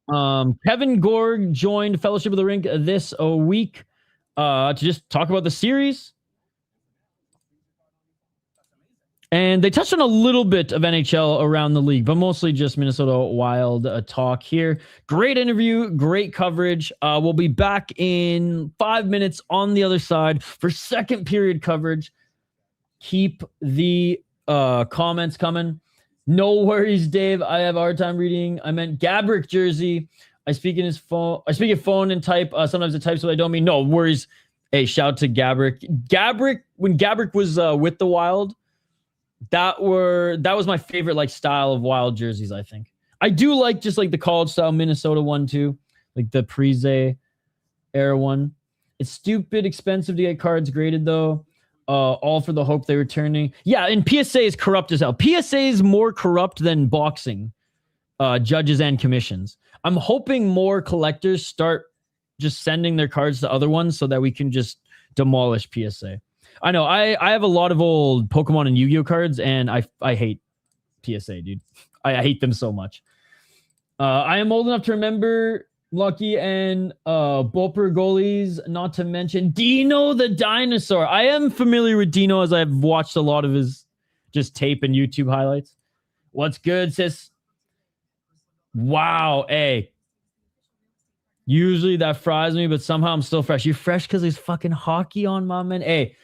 Kevin Gorg joined Fellowship of the Rink this week to just talk about the series. And they touched on a little bit of NHL around the league, but mostly just Minnesota Wild talk here. Great interview, great coverage. We'll be back in 5 minutes on the other side for second period coverage. Keep the comments coming. No worries, Dave. I have a hard time reading. I meant Gabrick jersey. I speak in phone and type. Sometimes I type, so I don't mean. No worries. Hey, shout to Gabrick. When Gabrick was with the Wild, that was my favorite like style of Wild jerseys. I think I do like just like the college style Minnesota one too, like the Prize era one. It's stupid expensive to get cards graded though. All for the hope they returning. Yeah, and PSA is corrupt as hell. PSA is more corrupt than boxing judges and commissions. I'm hoping more collectors start just sending their cards to other ones so that we can just demolish PSA. I know I have a lot of old Pokemon and Yu-Gi-Oh cards, and I hate PSA, dude. I hate them so much. I am old enough to remember Lucky and Boper goalies, not to mention Dino the Dinosaur. I am familiar with Dino as I've watched a lot of his just tape and YouTube highlights. What's good, sis? Wow, hey. Usually that fries me, but somehow I'm still fresh. You're fresh because there's fucking hockey on, my man. Hey,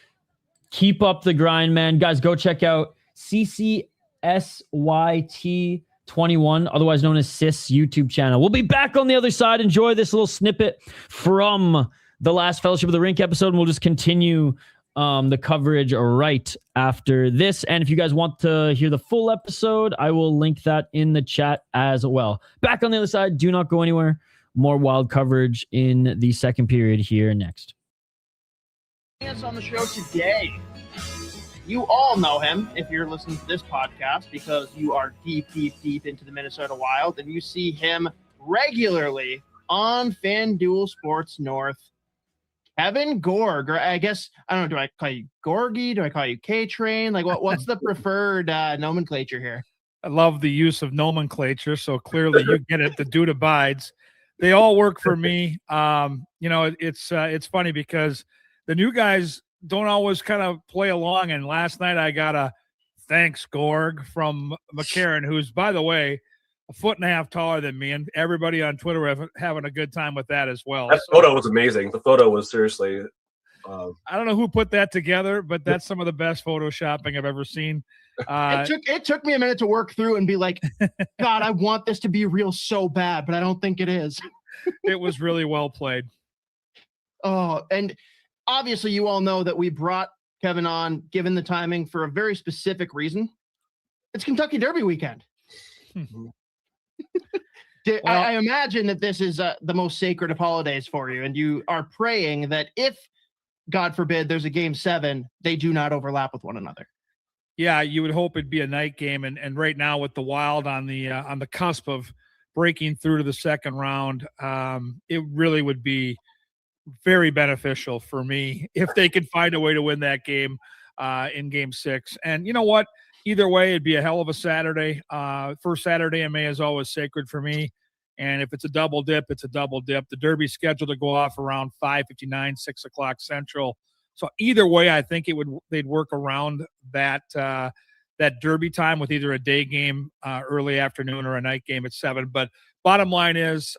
keep up the grind, man. Guys, go check out CCSYT21, otherwise known as Sis YouTube channel. We'll be back on the other side. Enjoy this little snippet from the last Fellowship of the Rink episode, and we'll just continue the coverage right after this. And if you guys want to hear the full episode, I will link that in the chat as well. Back on the other side. Do not go anywhere. More Wild coverage in the second period here next. Us on the show today. You all know him if you're listening to this podcast because you are deep into the Minnesota Wild, and you see him regularly on FanDuel Sports North. Kevin Gorg, or I guess, I don't know, do I call you Gorgie? Do I call you K-Train? Like, what's the preferred nomenclature here? I love the use of nomenclature, so clearly you get it. The dude abides. They all work for me. It's funny because the new guys don't always kind of play along. And last night I got a thanks, Gorg, from McCarron, who's, by the way, 1.5 feet taller than me. And everybody on Twitter having a good time with that as well. That photo was amazing. The photo was seriously. I don't know who put that together, but that's some of the best photoshopping I've ever seen. It took me a minute to work through and be like, God, I want this to be real so bad, but I don't think it is. It was really well played. Oh, and obviously you all know that we brought Kevin on, given the timing, for a very specific reason. It's Kentucky Derby weekend. I imagine that this is the most sacred of holidays for you, and you are praying that if, God forbid, there's a game 7, they do not overlap with one another. Yeah, you would hope it'd be a night game, and right now with the Wild on the cusp of breaking through to the second round, it really would be very beneficial for me if they could find a way to win that game in Game 6. And you know what? Either way, it'd be a hell of a Saturday. First Saturday in May is always sacred for me. And if it's a double dip, it's a double dip. The Derby's scheduled to go off around 5:59, 6 o'clock Central. So either way, I think they'd work around that Derby time with either a day game early afternoon or a night game at 7. But bottom line is,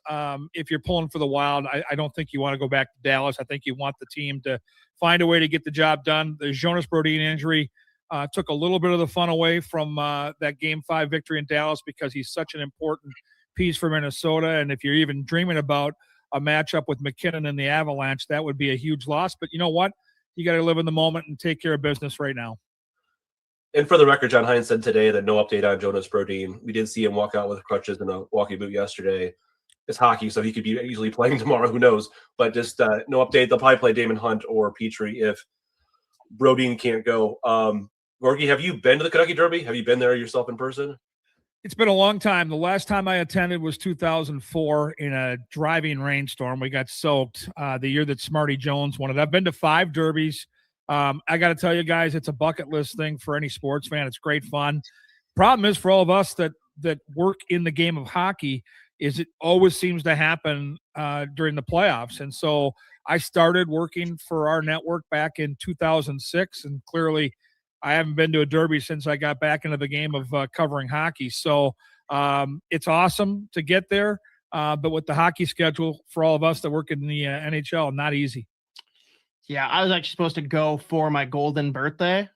if you're pulling for the Wild, I don't think you want to go back to Dallas. I think you want the team to find a way to get the job done. The Jonas Brodin injury took a little bit of the fun away from that Game 5 victory in Dallas because he's such an important piece for Minnesota. And if you're even dreaming about a matchup with McKinnon and the Avalanche, that would be a huge loss. But you know what? You got to live in the moment and take care of business right now. And for the record, John Hines said today that no update on Jonas Brodin. We did see him walk out with crutches and a walkie boot yesterday. It's hockey, so he could be easily playing tomorrow. Who knows? But just no update. They'll probably play Damon Hunt or Petrie if Brodin can't go. Gorgie, have you been to the Kentucky Derby? Have you been there yourself in person? It's been a long time. The last time I attended was 2004 in a driving rainstorm. We got soaked the year that Smarty Jones won it. I've been to 5 derbies. I got to tell you guys, it's a bucket list thing for any sports fan. It's great fun. Problem is for all of us that work in the game of hockey is it always seems to happen during the playoffs. And so I started working for our network back in 2006, and clearly I haven't been to a derby since I got back into the game of covering hockey. So it's awesome to get there, but with the hockey schedule for all of us that work in the NHL, not easy. Yeah, I was actually supposed to go for my golden birthday,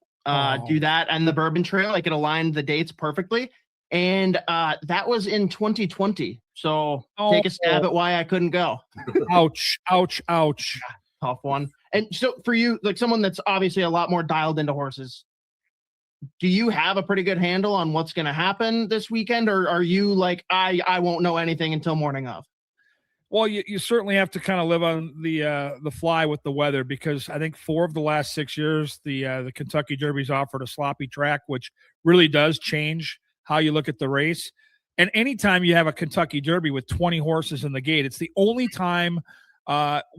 do that and the Bourbon Trail. Like, it aligned the dates perfectly. And that was in 2020. So take a stab at why I couldn't go. Ouch, ouch, ouch. Tough one. And so for you, like someone that's obviously a lot more dialed into horses, do you have a pretty good handle on what's going to happen this weekend? Or are you like, I won't know anything until morning of? Well, you certainly have to kind of live on the fly with the weather, because I think 4 of the last 6 years, the Kentucky Derby's offered a sloppy track, which really does change how you look at the race. And anytime you have a Kentucky Derby with 20 horses in the gate, it's the only time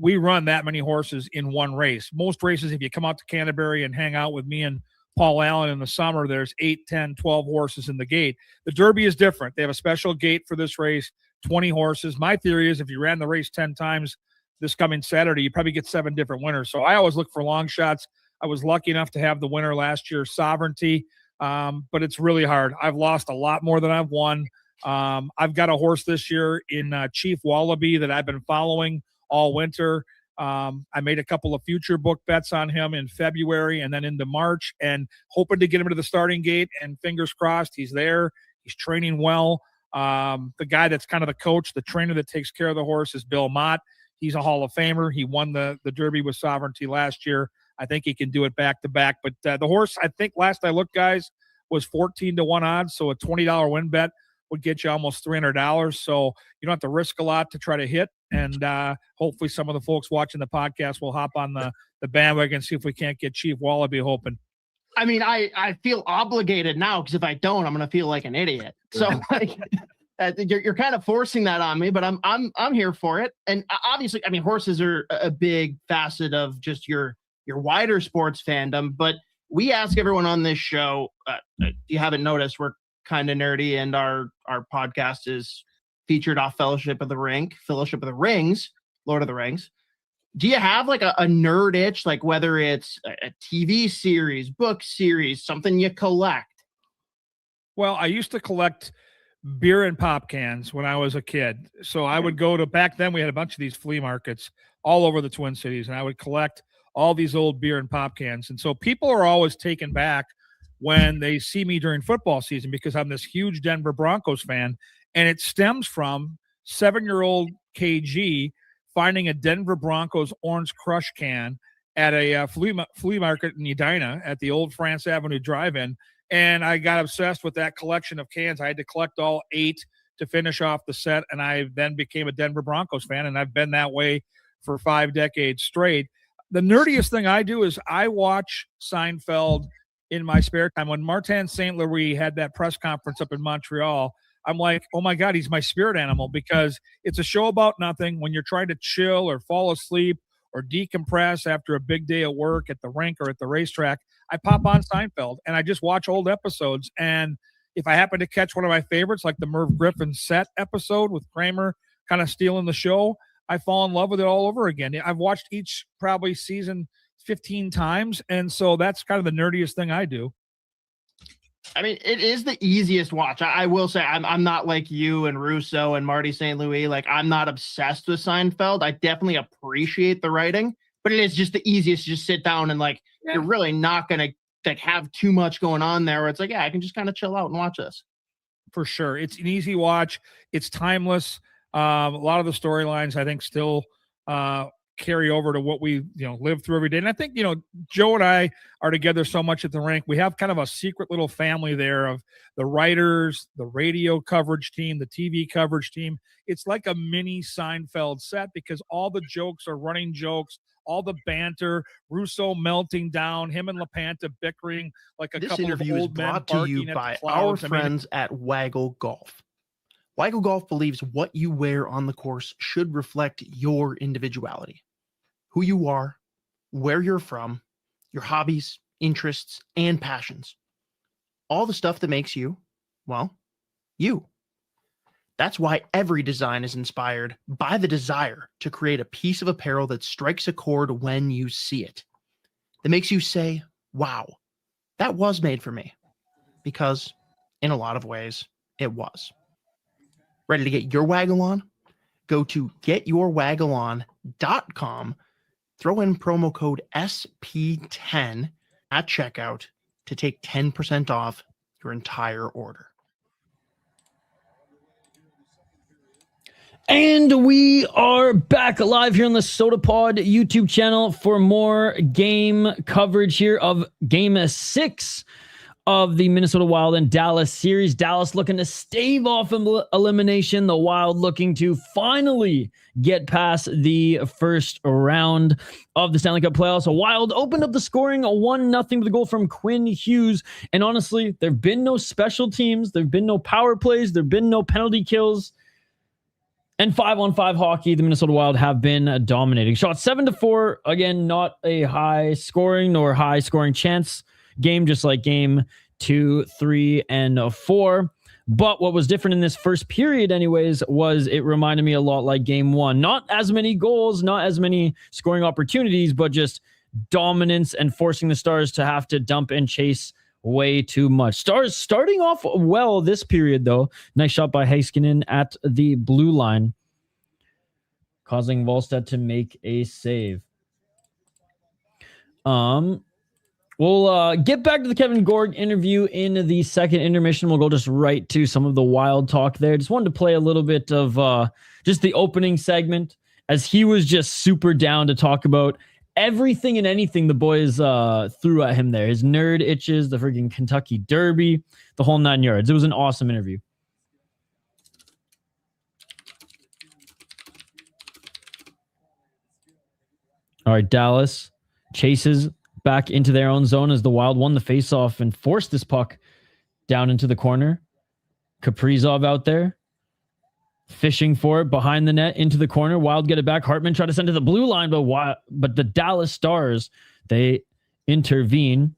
we run that many horses in one race. Most races, if you come out to Canterbury and hang out with me and Paul Allen in the summer, there's 8, 10, 12 horses in the gate. The Derby is different. They have a special gate for this race, 20 horses. My theory is if you ran the race 10 times this coming Saturday, you probably get 7 different winners. So I always look for long shots. I was lucky enough to have the winner last year, Sovereignty, but it's really hard. I've lost a lot more than I've won. I've got a horse this year in Chief Wallaby that I've been following all winter. I made a couple of future book bets on him in February and then into March, and hoping to get him to the starting gate, and fingers crossed he's there. He's training well. The guy that's kind of the coach, the trainer that takes care of the horse, is Bill Mott. He's a Hall of Famer. He won the Derby with Sovereignty last year. I think he can do it back to back. But the horse, I think last I looked, guys, was 14-1 odds. So a $20 win bet would get you almost $300. So you don't have to risk a lot to try to hit. And hopefully some of the folks watching the podcast will hop on the bandwagon and see if we can't get Chief Wallaby hoping. I mean, I feel obligated now, because if I don't, I'm going to feel like an idiot. So like, you're kind of forcing that on me, but I'm here for it. And obviously, I mean, horses are a big facet of just your wider sports fandom. But we ask everyone on this show, if you haven't noticed, we're kind of nerdy, and our podcast is featured off Fellowship of the Rings, Lord of the Rings. Do you have like a nerd itch, like whether it's a TV series, book series, something you collect? Well, I used to collect beer and pop cans when I was a kid. So I would go to, back then we had a bunch of these flea markets all over the Twin Cities, and I would collect all these old beer and pop cans. And so people are always taken back when they see me during football season, because I'm this huge Denver Broncos fan. And it stems from 7-year-old KG finding a Denver Broncos Orange Crush can at a flea market in Edina at the old France Avenue Drive-In. And I got obsessed with that collection of cans. I had to collect all 8 to finish off the set. And I then became a Denver Broncos fan. And I've been that way for 5 decades straight. The nerdiest thing I do is I watch Seinfeld in my spare time. When Martin St. Louis had that press conference up in Montreal, I'm like, oh my God, he's my spirit animal, because it's a show about nothing. When you're trying to chill or fall asleep or decompress after a big day at work, at the rink, or at the racetrack, I pop on Seinfeld and I just watch old episodes. And if I happen to catch one of my favorites, like the Merv Griffin set episode with Kramer kind of stealing the show, I fall in love with it all over again. I've watched each probably season 15 times. And so that's kind of the nerdiest thing I do. I mean, it is the easiest watch. I will say I'm not like you and Russo and Marty St. Louis. Like, I'm not obsessed with Seinfeld. I definitely appreciate the writing, but it is just the easiest to just sit down and like, you're really not going to like have too much going on there where it's like, yeah, I can just kind of chill out and watch this. For sure. It's an easy watch. It's timeless. A lot of the storylines I think still carry over to what we live through every day. And I think Joe and I are together so much at the rink. We have kind of a secret little family there of the writers, the radio coverage team, the TV coverage team. It's like a mini Seinfeld set because all the jokes are running jokes, all the banter, Russo melting down, him and LaPanta bickering like a This couple of interview is old men brought to barking you at by the our clouds. friends at Waggle Golf. Waggle Golf believes what you wear on the course should reflect your individuality, who you are, where you're from, your hobbies, interests, and passions. All the stuff that makes you, well, you. That's why every design is inspired by the desire to create a piece of apparel that strikes a chord when you see it, that makes you say, wow, that was made for me. Because in a lot of ways, it was. Ready to get your waggle on? Go to getyourwaggleon.com, throw in promo code SP10 at checkout to take 10% off your entire order. And we are back live here on the Sota Pod YouTube channel for more game coverage here of Game 6 of the Minnesota Wild and Dallas series. Dallas looking to stave off elimination. The Wild looking to finally get past the first round of the Stanley Cup playoffs. The Wild opened up the scoring 1-0 with a goal from Quinn Hughes. And honestly, there have been no special teams. There have been no power plays. There have been no penalty kills. And 5-on-5 hockey, the Minnesota Wild have been dominating. Shot 7-4. Again, not a high scoring nor high scoring chance game, just like game 2, 3, and 4. But what was different in this first period anyways was it reminded me a lot like game 1. Not as many goals, not as many scoring opportunities, but just dominance and forcing the Stars to have to dump and chase way too much. Stars starting off well this period, though. Nice shot by Heiskanen at the blue line, causing Wallstedt to make a save. We'll get back to the Kevin Gorg interview in the second intermission. We'll go just right to some of the Wild talk there. Just wanted to play a little bit of just the opening segment as he was just super down to talk about everything and anything the boys threw at him there. His nerd itches, the freaking Kentucky Derby, the whole 9 yards. It was an awesome interview. All right, Dallas chases back into their own zone as the Wild won the faceoff and forced this puck down into the corner. Kaprizov out there fishing for it behind the net into the corner. Wild get it back. Hartman tried to send to the blue line, but the Dallas Stars, they intervene.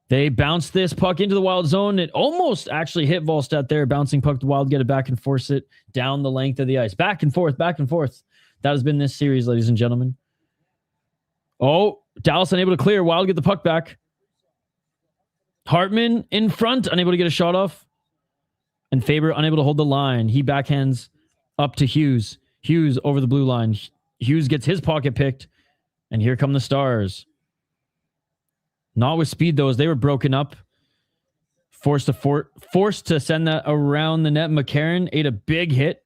They bounce this puck into the Wild zone. It almost actually hit Wallstedt there. Bouncing puck. The Wild get it back and force it down the length of the ice. Back and forth, back and forth. That has been this series, ladies and gentlemen. Oh, Dallas unable to clear. Wild get the puck back. Hartman in front, unable to get a shot off. And Faber unable to hold the line. He backhands up to Hughes. Hughes over the blue line. Hughes gets his pocket picked. And here come the Stars. Not with speed, though, as they were broken up. Forced to send that around the net. McCarron ate a big hit.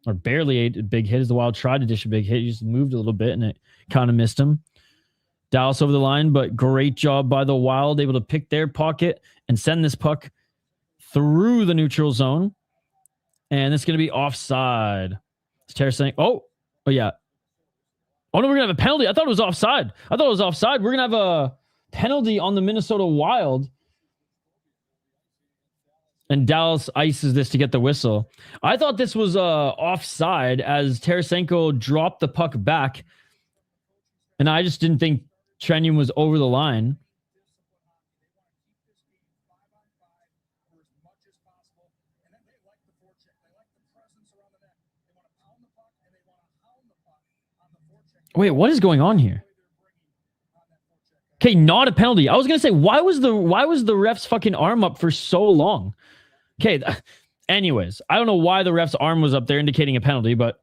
Or barely ate a big hit as the Wild tried to dish a big hit. He just moved a little bit and it kind of missed him. Dallas over the line, but great job by the Wild. Able to pick their pocket and send this puck through the neutral zone. And it's going to be offside. It's Tarasenko. Oh, yeah. Oh, no, we're going to have a penalty. I thought it was offside. We're going to have a penalty on the Minnesota Wild. And Dallas ices this to get the whistle. I thought this was offside as Tarasenko dropped the puck back. And I just didn't think Trenyon was over the line. Wait, what is going on here? Okay, not a penalty. I was gonna say, why was the ref's fucking arm up for so long? Okay, anyways, I don't know why the ref's arm was up there indicating a penalty, but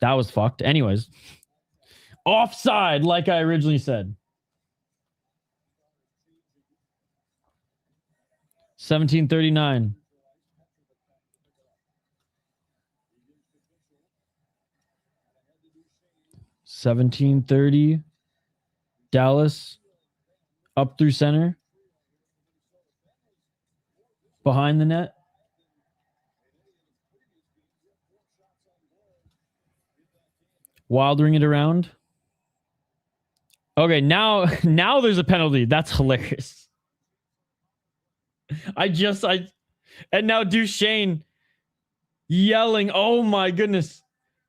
that was fucked. Anyways, offside, like I originally said. 17:39. 17:30. Dallas up through center. Behind the net. Wilding it around. Okay, now there's a penalty. That's hilarious. And now Duchesne yelling, oh my goodness.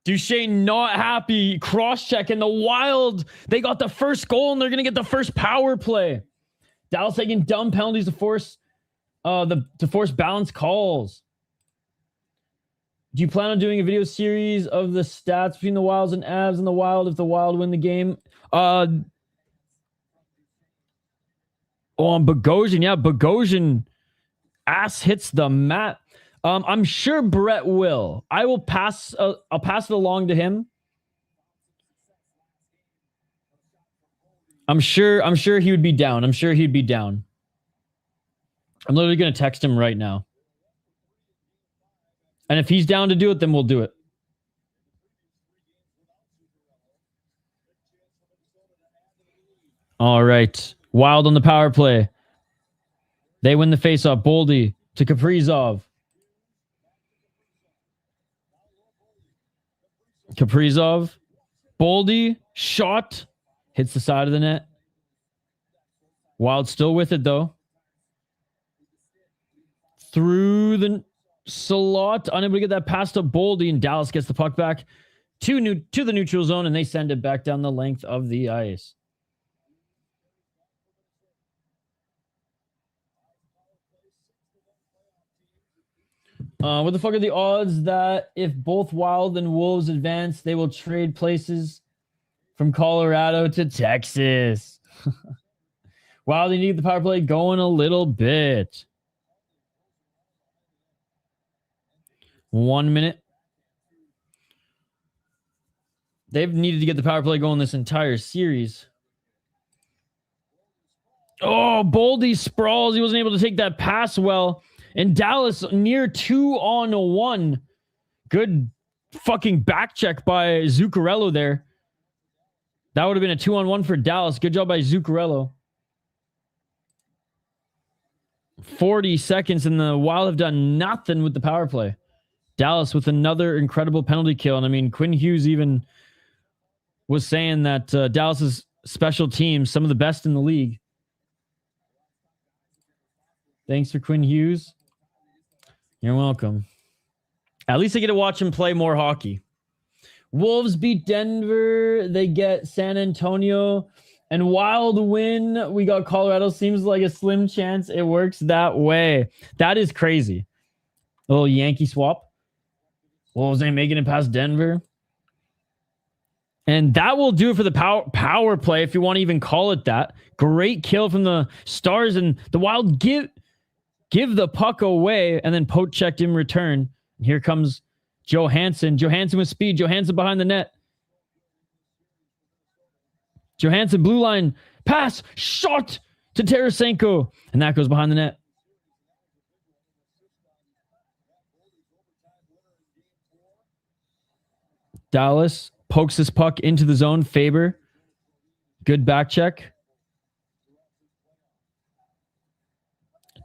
Duchesne not happy, cross-check, and the Wild, they got the first goal, and they're going to get the first power play. Dallas taking dumb penalties to force balance calls. Do you plan on doing a video series of the stats between the Wilds and Avs and the Wild if the Wild win the game? On Bogosian, yeah, Bogosian ass hits the mat. I'm sure Brett will. I'll pass it along to him. I'm sure he would be down. I'm literally going to text him right now. And if he's down to do it, then we'll do it. All right. Wild on the power play. They win the faceoff. Boldy to Kaprizov. Boldy, shot, hits the side of the net. Wild still with it, though. Through the slot, unable to get that pass to Boldy, and Dallas gets the puck back to the neutral zone, and they send it back down the length of the ice. What the fuck are the odds that if both Wild and Wolves advance, they will trade places from Colorado to Texas? Wild, they need the power play going a little bit. 1 minute. They've needed to get the power play going this entire series. Oh, Boldy sprawls. He wasn't able to take that pass well. And Dallas near 2-on-1. Good fucking back check by Zuccarello there. That would have been a 2-on-1 for Dallas. Good job by Zuccarello. 40 seconds, and the Wild have done nothing with the power play. Dallas with another incredible penalty kill. And I mean, Quinn Hughes even was saying that Dallas's special teams, some of the best in the league. Thanks for Quinn Hughes. You're welcome. At least I get to watch him play more hockey. Wolves beat Denver. They get San Antonio. And Wild win. We got Colorado. Seems like a slim chance it works that way. That is crazy. A little Yankee swap. Wolves ain't making it past Denver. And that will do it for the power play, if you want to even call it that. Great kill from the Stars, and the Wild give the puck away, and then poke checked in return. And here comes Johansson. Johansson with speed. Johansson behind the net. Johansson, blue line, pass, shot to Tarasenko. And that goes behind the net. Dallas pokes this puck into the zone. Faber. Good back check.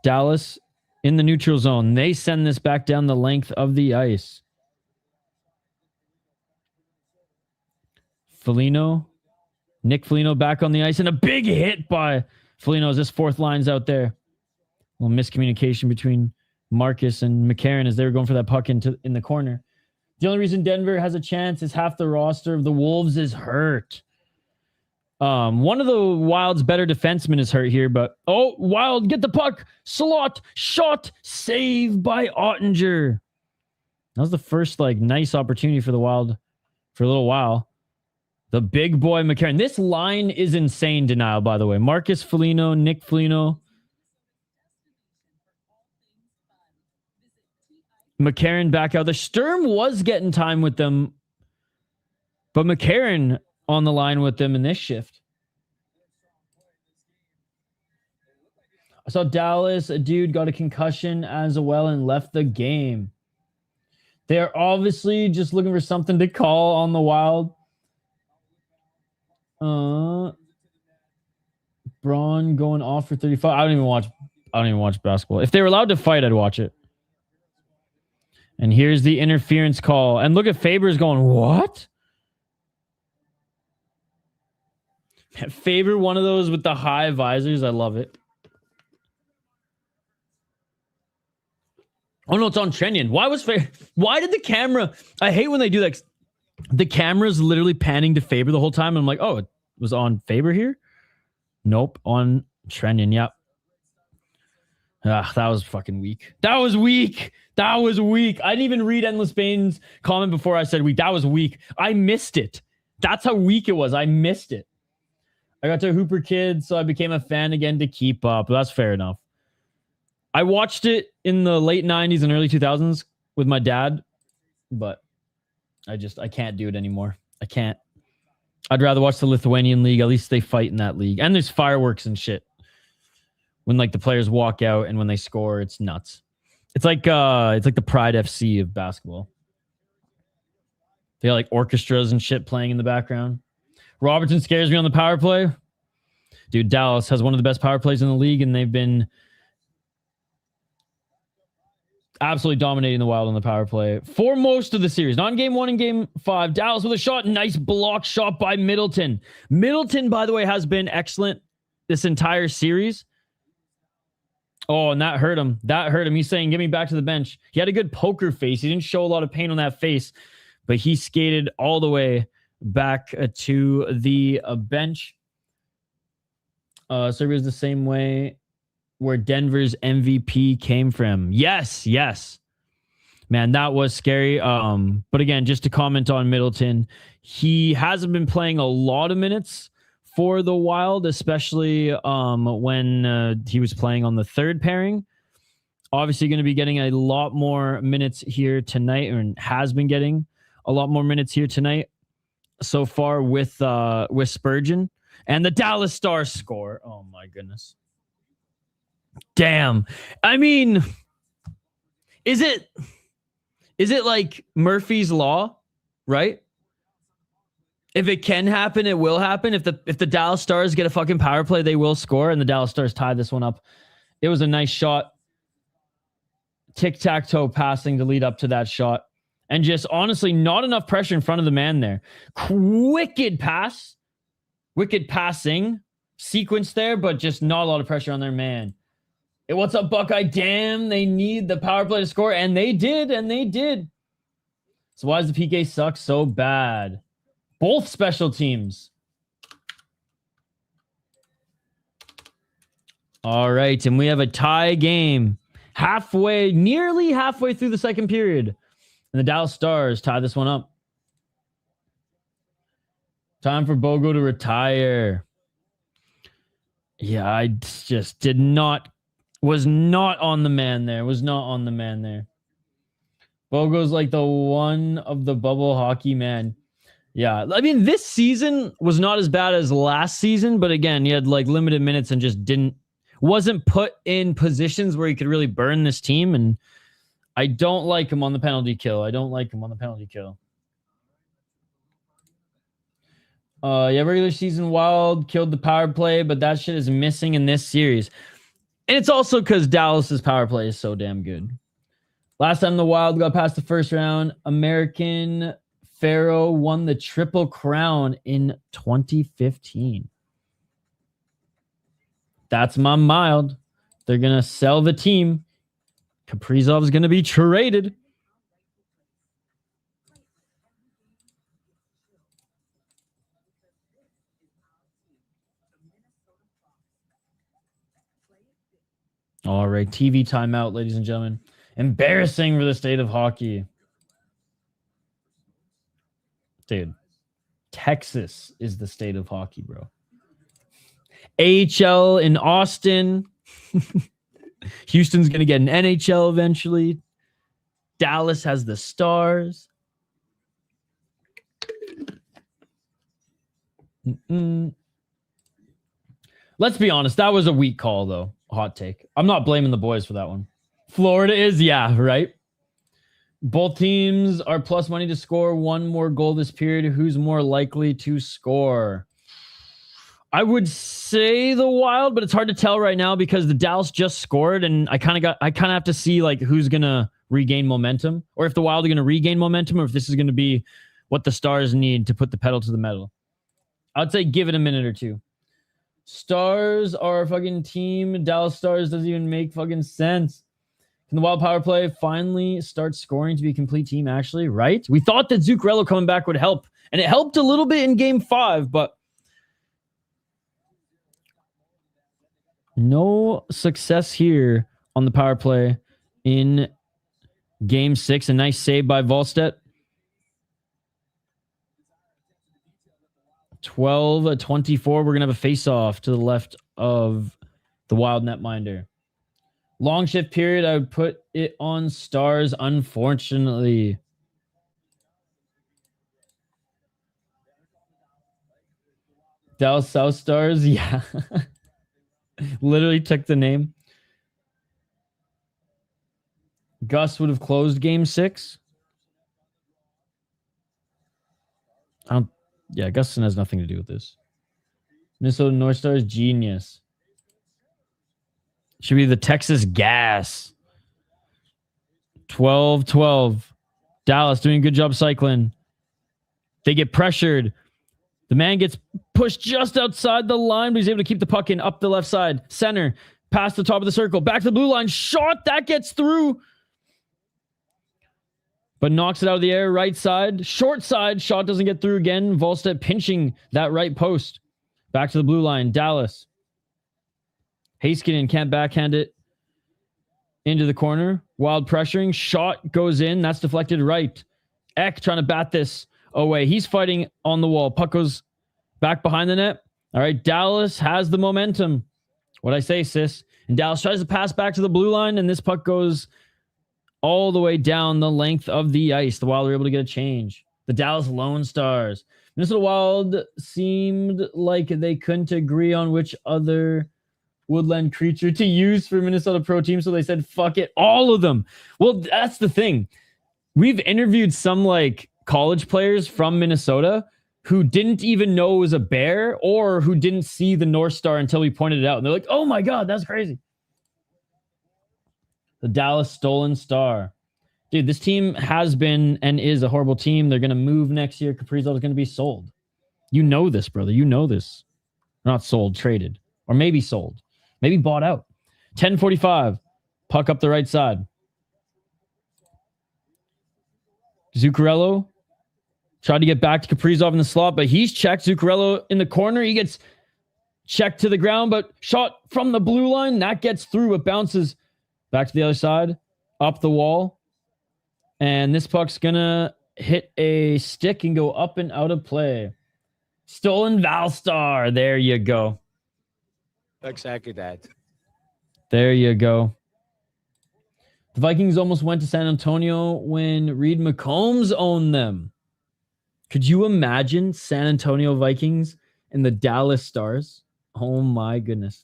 Dallas in the neutral zone. They send this back down the length of the ice. Nick Foligno back on the ice, and a big hit by Foligno as this fourth line's out there. A little miscommunication between Marcus and McCarron as they were going for that puck in the corner. The only reason Denver has a chance is half the roster of the Wolves is hurt. One of the Wild's better defensemen is hurt here, but Wild get the puck, slot, shot, save by Ottinger. That was the first nice opportunity for the Wild for a little while. The big boy McCarron. This line is insane denial, by the way. Marcus Foligno, Nick Foligno. McCarron back out. The Sturm was getting time with them, but McCarron on the line with them in this shift. I saw Dallas, a dude got a concussion as well and left the game. They're obviously just looking for something to call on the Wild. Braun going off for 35. I don't even watch basketball. If they were allowed to fight, I'd watch it. And here's the interference call. And look at Faber's going, what? Faber, one of those with the high visors. I love it. Oh, no, it's on Trenyon. Why did the camera... I hate when they do that. The camera's literally panning to Faber the whole time. And I'm like, oh, it was on Faber here? Nope, on Trenyon. Yep. That was fucking weak. That was weak. I didn't even read Endless Bane's comment before I said weak. That was weak. I missed it. That's how weak it was. I missed it. I got to Hooper Kids, so I became a fan again to keep up. That's fair enough. I watched it in the late 90s and early 2000s with my dad, but I can't do it anymore. I can't. I'd rather watch the Lithuanian league. At least they fight in that league. And there's fireworks and shit. When like the players walk out and when they score, it's nuts. It's like the Pride FC of basketball. They got like orchestras and shit playing in the background. Robertson scares me on the power play. Dude, Dallas has one of the best power plays in the league, and they've been absolutely dominating the Wild on the power play for most of the series. Not in game 1 and game 5. Dallas with a shot. Nice block shot by Middleton. Middleton, by the way, has been excellent this entire series. Oh, and that hurt him. He's saying, get me back to the bench. He had a good poker face. He didn't show a lot of pain on that face, but he skated all the way back to the bench. Serbia's the same way where Denver's MVP came from. Yes. Man, that was scary. But again, just to comment on Middleton, he hasn't been playing a lot of minutes for the Wild, especially when he was playing on the third pairing. Obviously going to be getting a lot more minutes here tonight, and has been getting a lot more minutes here tonight so far with Spurgeon. And the Dallas Stars score. Oh my goodness. Damn. I mean, is it like Murphy's Law, right? If it can happen, it will happen. If the Dallas Stars get a fucking power play, they will score, and the Dallas Stars tie this one up. It was a nice shot. Tic-tac-toe passing to lead up to that shot. And just honestly, not enough pressure in front of the man there. Wicked passing sequence there, but just not a lot of pressure on their man. Hey, what's up, Buckeye? Damn, they need the power play to score, and they did. So why does the PK suck so bad? Both special teams. All right, and we have a tie game. Nearly halfway through the second period. And the Dallas Stars tie this one up. Time for Bogo to retire. Yeah, I just was not on the man there. Bogo's like the one of the bubble hockey man. Yeah, I mean, this season was not as bad as last season, but again, he had like limited minutes and just wasn't put in positions where he could really burn this team. And I don't like him on the penalty kill. Regular season Wild killed the power play, but that shit is missing in this series. And it's also because Dallas's power play is so damn good. Last time the Wild got past the first round, American Pharaoh won the Triple Crown in 2015. That's my Mild. They're going to sell the team. Kaprizov's going to be traded. All right, TV timeout, ladies and gentlemen. Embarrassing for the state of hockey. Dude, Texas is the state of hockey, bro. AHL in Austin. Houston's going to get an NHL eventually. Dallas has the Stars. Let's be honest. That was a weak call, though. Hot take. I'm not blaming the boys for that one. Florida is, yeah, right? Both teams are plus money to score one more goal this period. Who's more likely to score? I would say the Wild, but it's hard to tell right now because the Dallas just scored, and I kind of have to see like who's gonna regain momentum, or if the Wild are gonna regain momentum, or if this is gonna be what the Stars need to put the pedal to the metal. I'd say give it a minute or two. Stars are a fucking team. Dallas Stars doesn't even make fucking sense. Can the Wild power play finally start scoring to be a complete team? Actually, right? We thought that Zuccarello coming back would help, and it helped a little bit in Game 5, but no success here on the power play in Game 6. A nice save by Wallstedt. 12-24. We're going to have a face-off to the left of the Wild netminder. Long shift period. I would put it on Stars, unfortunately. Dallas South Stars. Yeah. Literally took the name. Gus would have closed Game 6. Yeah, Gustin has nothing to do with this. Minnesota North Stars, genius. Should be the Texas Gas. 12-12. Dallas doing a good job cycling. They get pressured. The man gets pushed just outside the line, but he's able to keep the puck in up the left side. Center, past the top of the circle, back to the blue line. Shot, that gets through. But knocks it out of the air, right side. Short side, shot doesn't get through again. Wallstedt pinching that right post. Back to the blue line, Dallas. Heiskanen can't backhand it into the corner. Wild pressuring, shot goes in. That's deflected right. Eck trying to bat this away. He's fighting on the wall. Puck goes back behind the net. All right, Dallas has the momentum. What'd I say, sis? And Dallas tries to pass back to the blue line, and this puck goes all the way down the length of the ice. The Wild were able to get a change. The Dallas Lone Stars. Minnesota Wild seemed like they couldn't agree on which other woodland creature to use for Minnesota Pro Team, so they said, fuck it, all of them. Well, that's the thing. We've interviewed some like college players from Minnesota who didn't even know it was a bear or who didn't see the North Star until we pointed it out. And they're like, oh my God, that's crazy. The Dallas Stolen Star. Dude, this team has been and is a horrible team. They're going to move next year. Kaprizov is going to be sold. You know this, brother. You know this. Not sold, traded. Or maybe sold. Maybe bought out. 10:45. Puck up the right side. Zuccarello tried to get back to Kaprizov in the slot, but he's checked. Zuccarello in the corner. He gets checked to the ground, but shot from the blue line. That gets through. It bounces back to the other side. Up the wall. And this puck's going to hit a stick and go up and out of play. Stolen Valstar. There you go. Exactly that. There you go. The Vikings almost went to San Antonio when Reed McCombs owned them. Could you imagine San Antonio Vikings and the Dallas Stars? Oh my goodness.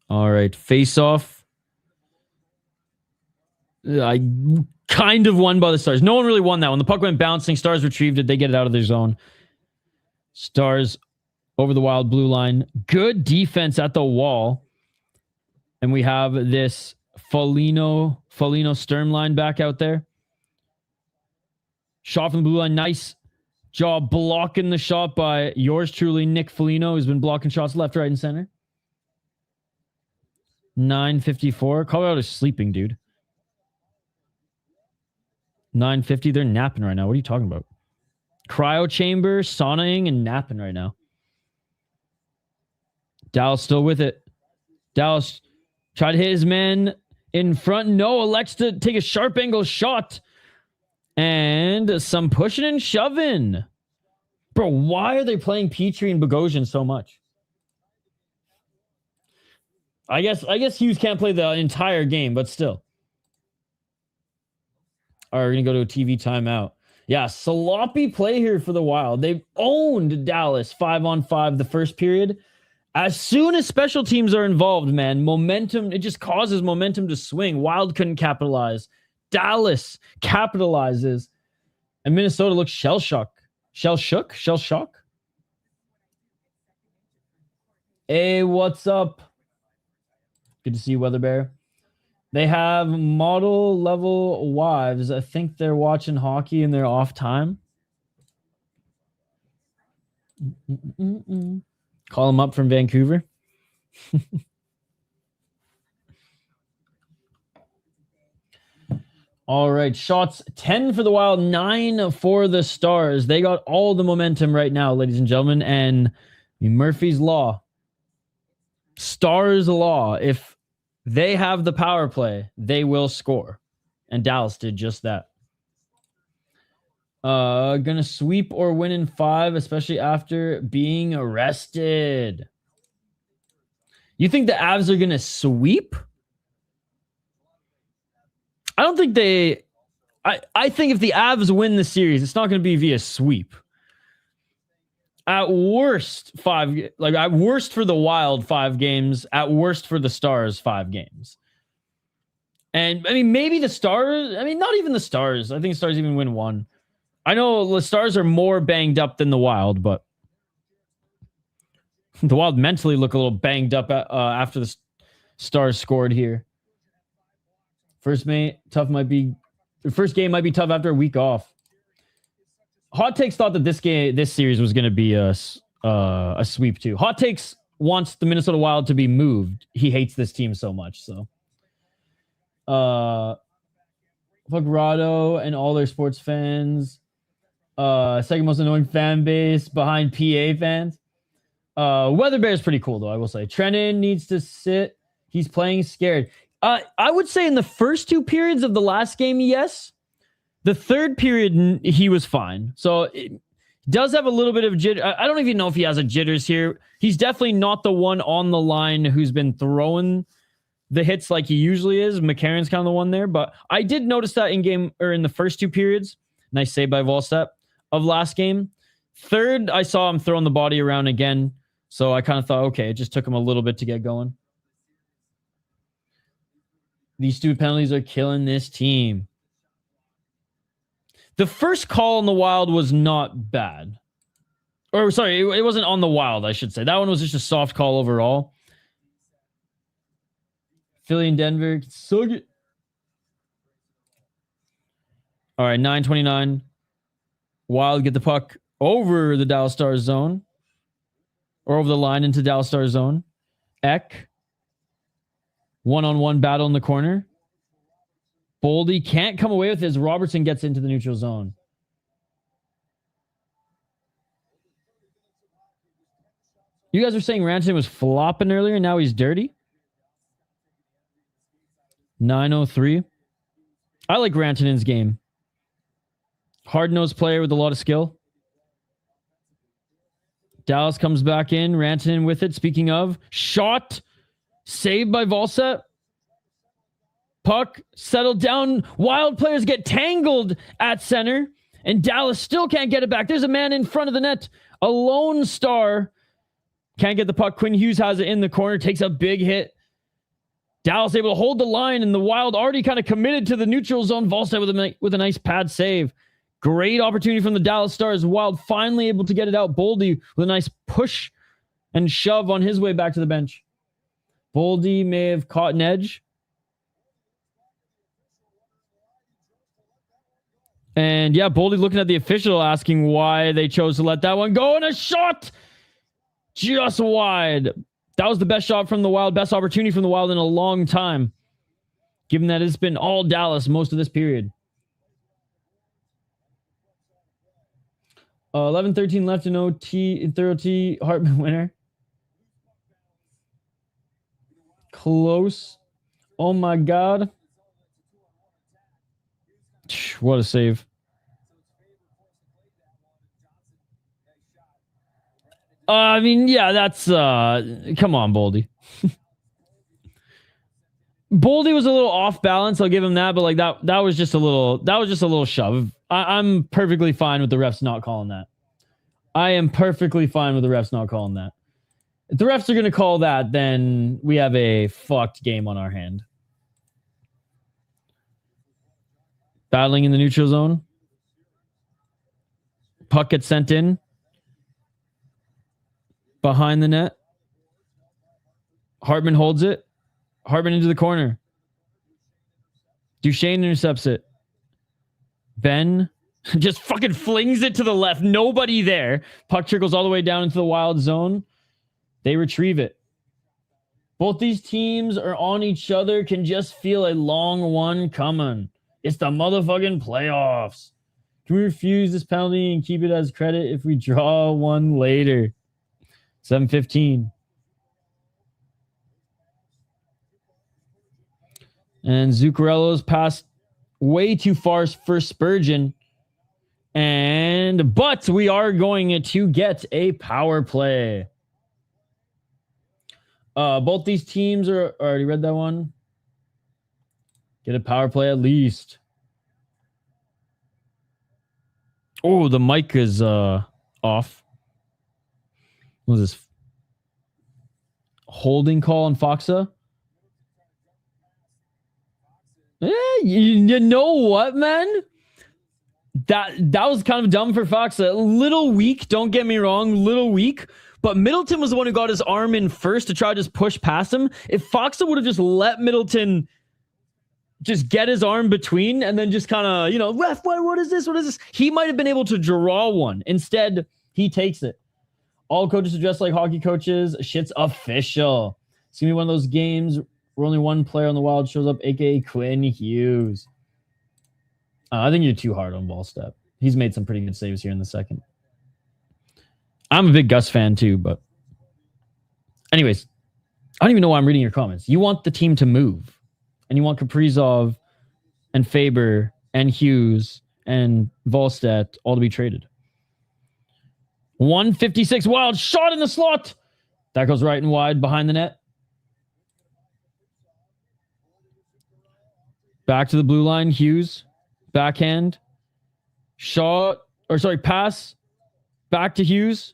All right, face off. I kind of won by the Stars. No one really won that one. The puck went bouncing. Stars retrieved it. They get it out of their zone. Stars over the Wild blue line. Good defense at the wall. And we have this Foligno Sturm line back out there. Shot from the blue line. Nice job blocking the shot by yours truly, Nick Foligno, who's been blocking shots left, right, and center. 9:54. Colorado's sleeping, dude. 9:50. They're napping right now. What are you talking about? Cryo chamber, saunaing, and napping right now. Dallas still with it. Dallas tried to hit his man in front. No, elects to take a sharp angle shot. And some pushing and shoving. Bro, why are they playing Petrie and Bogosian so much? I guess Hughes can't play the entire game, but still. All right, we're going to go to a TV timeout. Yeah, sloppy play here for the Wild. They've owned Dallas 5-on-5 the first period. As soon as special teams are involved, man, momentum, it just causes momentum to swing. Wild couldn't capitalize. Dallas capitalizes. And Minnesota looks shell shock. Shell shook? Shell shock? Hey, what's up? Good to see you, Weather Bear. They have model level wives. I think they're watching hockey in their off time. Call them up from Vancouver. All right, shots 10 for the Wild, 9 for the Stars. They got all the momentum right now, ladies and gentlemen. And Murphy's Law, Stars Law, if they have the power play, they will score. And Dallas did just that. Gonna sweep or win in 5, especially after being arrested. You think the Avs are gonna sweep? I don't think they... I think if the Avs win the series, it's not going to be via sweep. At worst, at worst for the Wild, 5 games. At worst for the Stars, 5 games. And, I mean, maybe the Stars... I mean, not even the Stars. I think the Stars even win 1. I know the Stars are more banged up than the Wild, but... the Wild mentally look a little banged up after the Stars scored here. First game might be tough after a week off. Hot Takes thought that this series was going to be a sweep too. Hot Takes wants the Minnesota Wild to be moved. He hates this team so much. So, fuck Rado and all their sports fans. Second most annoying fan base behind PA fans. Weather Bear is pretty cool though. I will say Trennan needs to sit. He's playing scared. I would say in the first 2 periods of the last game, yes. The third period, he was fine. So it does have a little bit of jitter. I don't even know if he has a jitters here. He's definitely not the one on the line who's been throwing the hits like he usually is. McCarron's kind of the one there. But I did notice that in the first 2 periods. Nice save by Volstep of last game. Third, I saw him throwing the body around again. So I kind of thought, okay, it just took him a little bit to get going. These stupid penalties are killing this team. The first call on the Wild was not bad. Or, sorry, it wasn't on the Wild, I should say. That one was just a soft call overall. Philly and Denver. So good. All right, 9:29. Wild get the puck over the Dallas Stars zone. Or over the line into Dallas Stars zone. Eck. One-on-one battle in the corner. Boldy can't come away with his. Robertson gets into the neutral zone. You guys were saying Rantanen was flopping earlier. Now he's dirty. 9:03. I like Rantanen's game. Hard-nosed player with a lot of skill. Dallas comes back in. Rantanen with it. Speaking of, shot. Saved by Volstep. Puck settled down. Wild players get tangled at center. And Dallas still can't get it back. There's a man in front of the net. A lone star. Can't get the puck. Quinn Hughes has it in the corner. Takes a big hit. Dallas able to hold the line. And the Wild already kind of committed to the neutral zone. Volstep with a nice pad save. Great opportunity from the Dallas Stars. Wild finally able to get it out. Boldy with a nice push and shove on his way back to the bench. Boldy may have caught an edge. And yeah, Boldy looking at the official asking why they chose to let that one go. And a shot just wide. That was the best shot from the Wild. Best opportunity from the Wild in a long time. Given that it's been all Dallas most of this period. 11:13 left in OT. In third OT. Hartman winner. Close. Oh my God. What a save. I mean, yeah, that's come on, Boldy. Boldy was a little off balance, I'll give him that, but like that was just a little shove. I'm perfectly fine with the refs not calling that. I am perfectly fine with the refs not calling that. If the refs are going to call that, then we have a fucked game on our hand. Battling in the neutral zone. Puck gets sent in. Behind the net. Hartman holds it. Hartman into the corner. Duchesne intercepts it. Ben just fucking flings it to the left. Nobody there. Puck trickles all the way down into the Wild zone. They retrieve it. Both these teams are on each other. Can just feel a long one coming. It's the motherfucking playoffs. Can we refuse this penalty and keep it as credit if we draw one later? 7:15. And Zuccarello's passed way too far for Spurgeon. But we are going to get a power play. Both these teams are already read that one. Get a power play at least. Oh, the mic is off. What was this? Holding call on Foxa? You know what, man? That was kind of dumb for Foxa. Little weak, don't get me wrong, little weak. But Middleton was the one who got his arm in first to try to just push past him. If Foxa would have just let Middleton just get his arm between and then just kind of, ref, what is this? What is this? He might have been able to draw one. Instead, he takes it. All coaches are dressed like hockey coaches. Shit's official. It's going to be one of those games where only one player on the Wild shows up, a.k.a. Quinn Hughes. I think you're too hard on Wallstep. He's made some pretty good saves here in the second. I'm a big Gus fan too, but anyways, I don't even know why I'm reading your comments. You want the team to move, and you want Kaprizov and Faber and Hughes and Volstedt all to be traded. 156 Wild shot in the slot. That goes right and wide behind the net. Back to the blue line. Hughes. Backhand. Pass. Back to Hughes.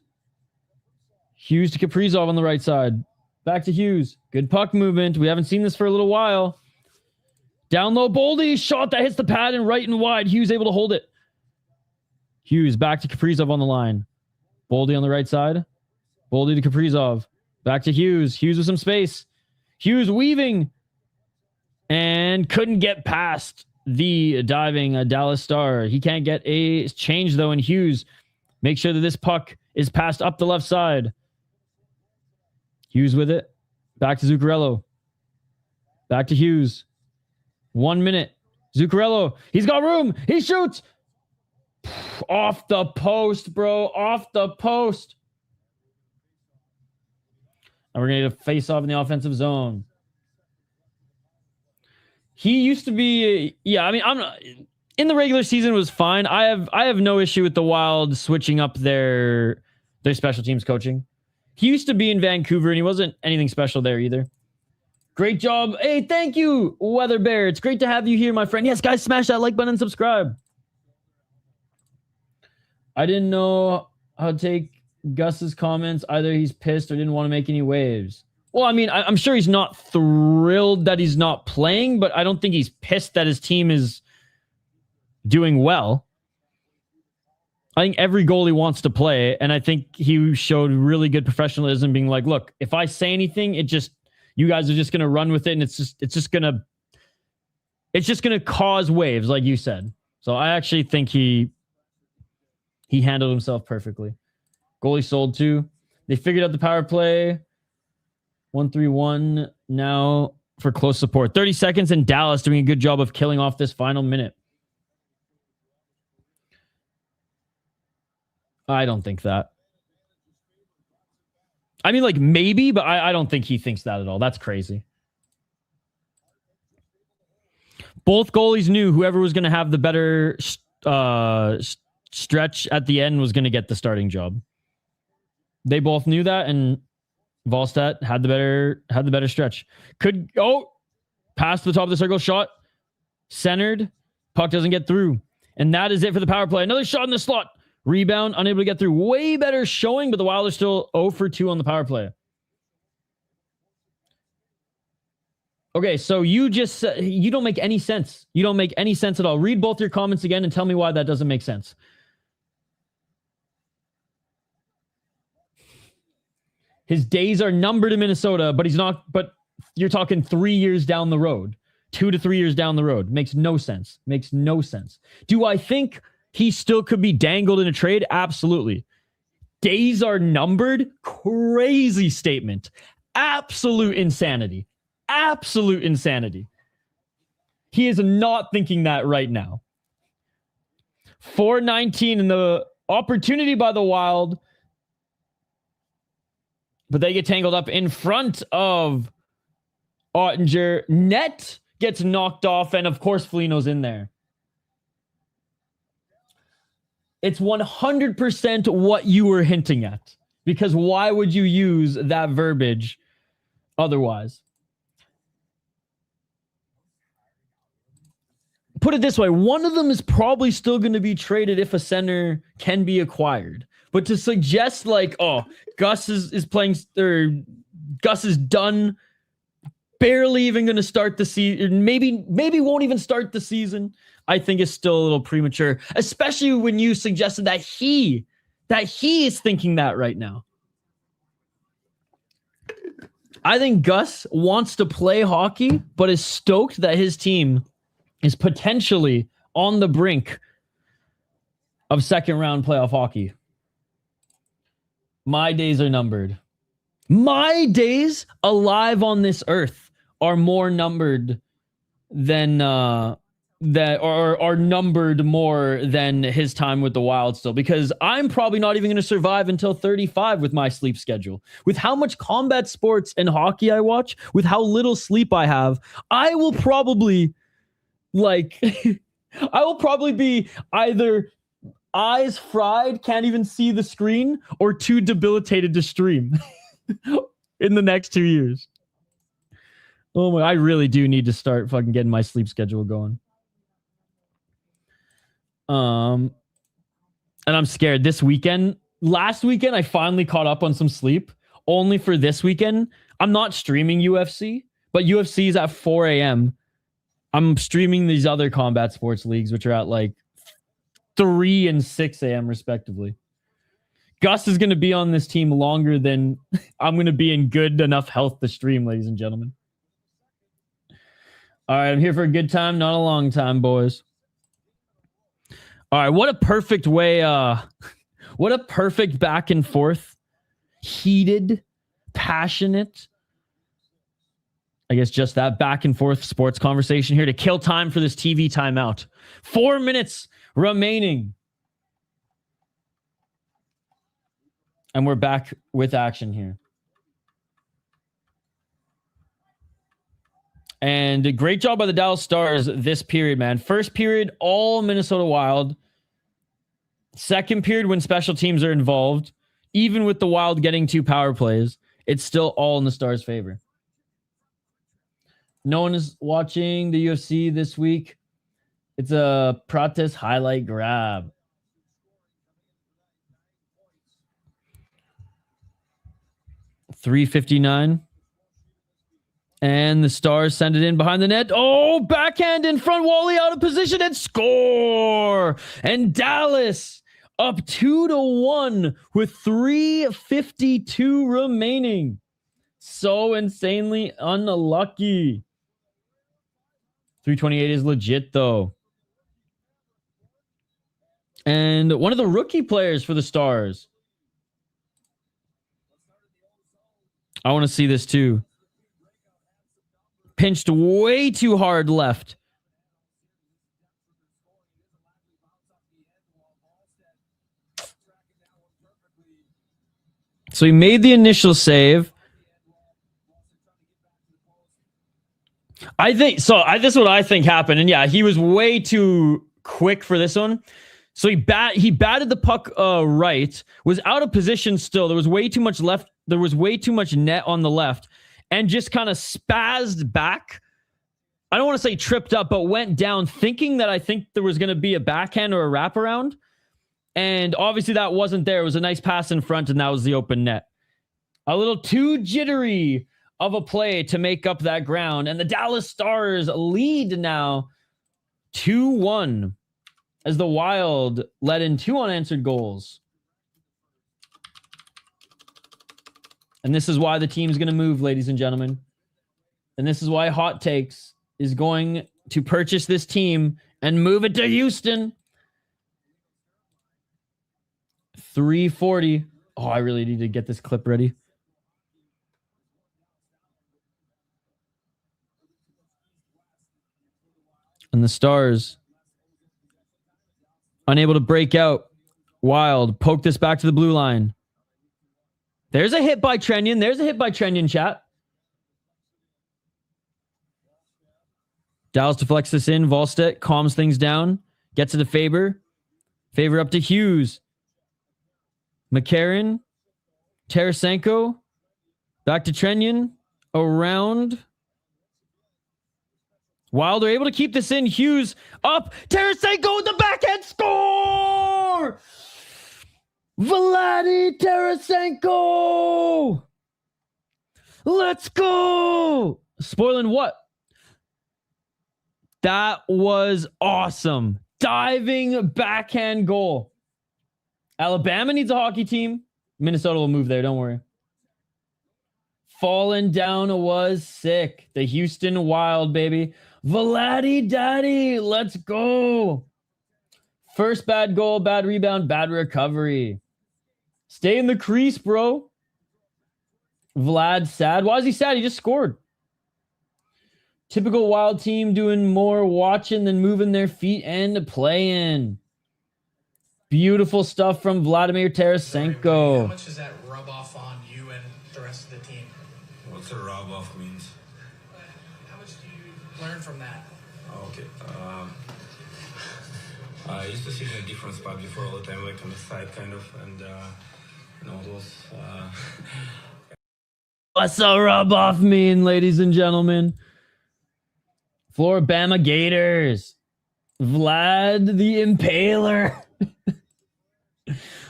Hughes to Kaprizov on the right side. Back to Hughes. Good puck movement. We haven't seen this for a little while. Down low, Boldy. Shot that hits the pad and right and wide. Hughes able to hold it. Hughes back to Kaprizov on the line. Boldy on the right side. Boldy to Kaprizov. Back to Hughes. Hughes with some space. Hughes weaving. And couldn't get past the diving Dallas Star. He can't get a change, though, and Hughes makes sure that this puck is passed up the left side. Hughes with it. Back to Zuccarello. Back to Hughes. 1 minute. Zuccarello. He's got room. He shoots. Off the post, bro. Off the post. And we're going to get a face-off in the offensive zone. He used to be, I'm not, in the regular season was fine. I have no issue with the Wild switching up their special teams coaching. He used to be in Vancouver and he wasn't anything special there either. Great job. Hey, thank you, Weather Bear. It's great to have you here, my friend. Yes, guys, smash that like button and subscribe. I didn't know how to take Gus's comments. Either he's pissed or didn't want to make any waves. Well, I mean, I'm sure he's not thrilled that he's not playing, but I don't think he's pissed that his team is doing well. I think every goalie wants to play, and I think he showed really good professionalism, being like, "Look, if I say anything, you guys are just going to run with it, and it's just going to cause waves, like you said." So I actually think he handled himself perfectly. Goalie sold too. They figured out the power play. 1-3-1 now for close support. 30 seconds and Dallas doing a good job of killing off this final minute. I don't think that. I mean, like, maybe, but I don't think he thinks that at all. That's crazy. Both goalies knew whoever was going to have the better stretch at the end was going to get the starting job. They both knew that, and Volstedt had the better stretch. Pass to the top of the circle, shot, centered, puck doesn't get through. And that is it for the power play. Another shot in the slot. Rebound, unable to get through. Way better showing, but the Wild are still 0 for 2 on the power play. Okay, so you just said you don't make any sense. You don't make any sense at all. Read both your comments again and tell me why that doesn't make sense. His days are numbered in Minnesota, but he's not. But you're talking 3 years down the road, 2 to 3 years down the road. Makes no sense. Makes no sense. Do I think he still could be dangled in a trade? Absolutely. Days are numbered. Crazy statement. Absolute insanity. Absolute insanity. He is not thinking that right now. 419 in the opportunity by the Wild. But they get tangled up in front of Ottinger. Net gets knocked off, and of course, Foligno's in there. It's 100% what you were hinting at. Because why would you use that verbiage otherwise? Put it this way, one of them is probably still going to be traded if a center can be acquired. But to suggest like, oh, Gus is playing, or Gus is done, barely even going to start the season, maybe won't even start the season, I think is still a little premature, especially when you suggested that he is thinking that right now. I think Gus wants to play hockey, but is stoked that his team is potentially on the brink of second round playoff hockey. My days are numbered. My days alive on this earth are more numbered than are numbered more than his time with the Wild still, because I'm probably not even going to survive until 35 with my sleep schedule. With how much combat sports and hockey I watch, with how little sleep I have, I will probably be either eyes fried, can't even see the screen, or too debilitated to stream in the next 2 years. Oh my, I really do need to start fucking getting my sleep schedule going. And I'm scared this weekend. Last weekend, I finally caught up on some sleep. Only for this weekend, I'm not streaming UFC, but UFC is at 4 a.m. I'm streaming these other combat sports leagues, which are at like 3 and 6 a.m. respectively. Gus is going to be on this team longer than I'm going to be in good enough health to stream, ladies and gentlemen. All right, I'm here for a good time, not a long time, boys. All right, what a perfect way, what a perfect back and forth, heated, passionate, I guess just that back and forth sports conversation here to kill time for this TV timeout. 4 minutes remaining. And we're back with action here. And a great job by the Dallas Stars this period, man. First period, all Minnesota Wild. Second period, when special teams are involved, even with the Wild getting 2 power plays, it's still all in the Stars' favor. No one is watching the UFC this week. It's a Prates highlight grab. .359. And the Stars send it in behind the net. Oh, backhand in front. Wally out of position and score. And Dallas up 2-1 with 3:52 remaining. So insanely unlucky. 328 is legit, though. And one of the rookie players for the Stars. I want to see this too. Pinched way too hard left. So he made the initial save. This is what I think happened. And yeah, he was way too quick for this one. So he batted the puck right, was out of position still. There was way too much left. There was way too much net on the left, and just kind of spazzed back. I don't want to say tripped up, but went down thinking that I think there was going to be a backhand or a wraparound. And obviously that wasn't there. It was a nice pass in front, and that was the open net. A little too jittery of a play to make up that ground. And the Dallas Stars lead now 2-1 as the Wild let in 2 unanswered goals. And this is why the team's going to move, ladies and gentlemen. And this is why Hot Takes is going to purchase this team and move it to Houston. 340. Oh, I really need to get this clip ready. And the Stars, unable to break out. Wild, poke this back to the blue line. There's a hit by Trenyon. There's a hit by Trenyon, chat. Dallas deflects this in. Volstedt calms things down. Gets it to Faber. Faber up to Hughes. McCarron. Tarasenko. Back to Trenyon. Around. Wild are able to keep this in. Hughes up. Tarasenko with the backhand score! Vladi Tarasenko! Let's go! Spoiling what? That was awesome. Diving backhand goal. Alabama needs a hockey team. Minnesota will move there, don't worry. Falling down was sick. The Houston Wild, baby. Vladi Daddy, let's go. First bad goal, bad rebound, bad recovery. Stay in the crease, bro. Vlad sad. Why is he sad? He just scored. Typical Wild team doing more watching than moving their feet and playing. Beautiful stuff from Vladimir Tarasenko. How much does that rub off on you and the rest of the team? What's a rub off means? How much do you learn from that? Okay. I used to sit in a different spot before all the time, like on the side kind of, and those. What's a rub off mean, ladies and gentlemen? Floribama Gators. Vlad the Impaler.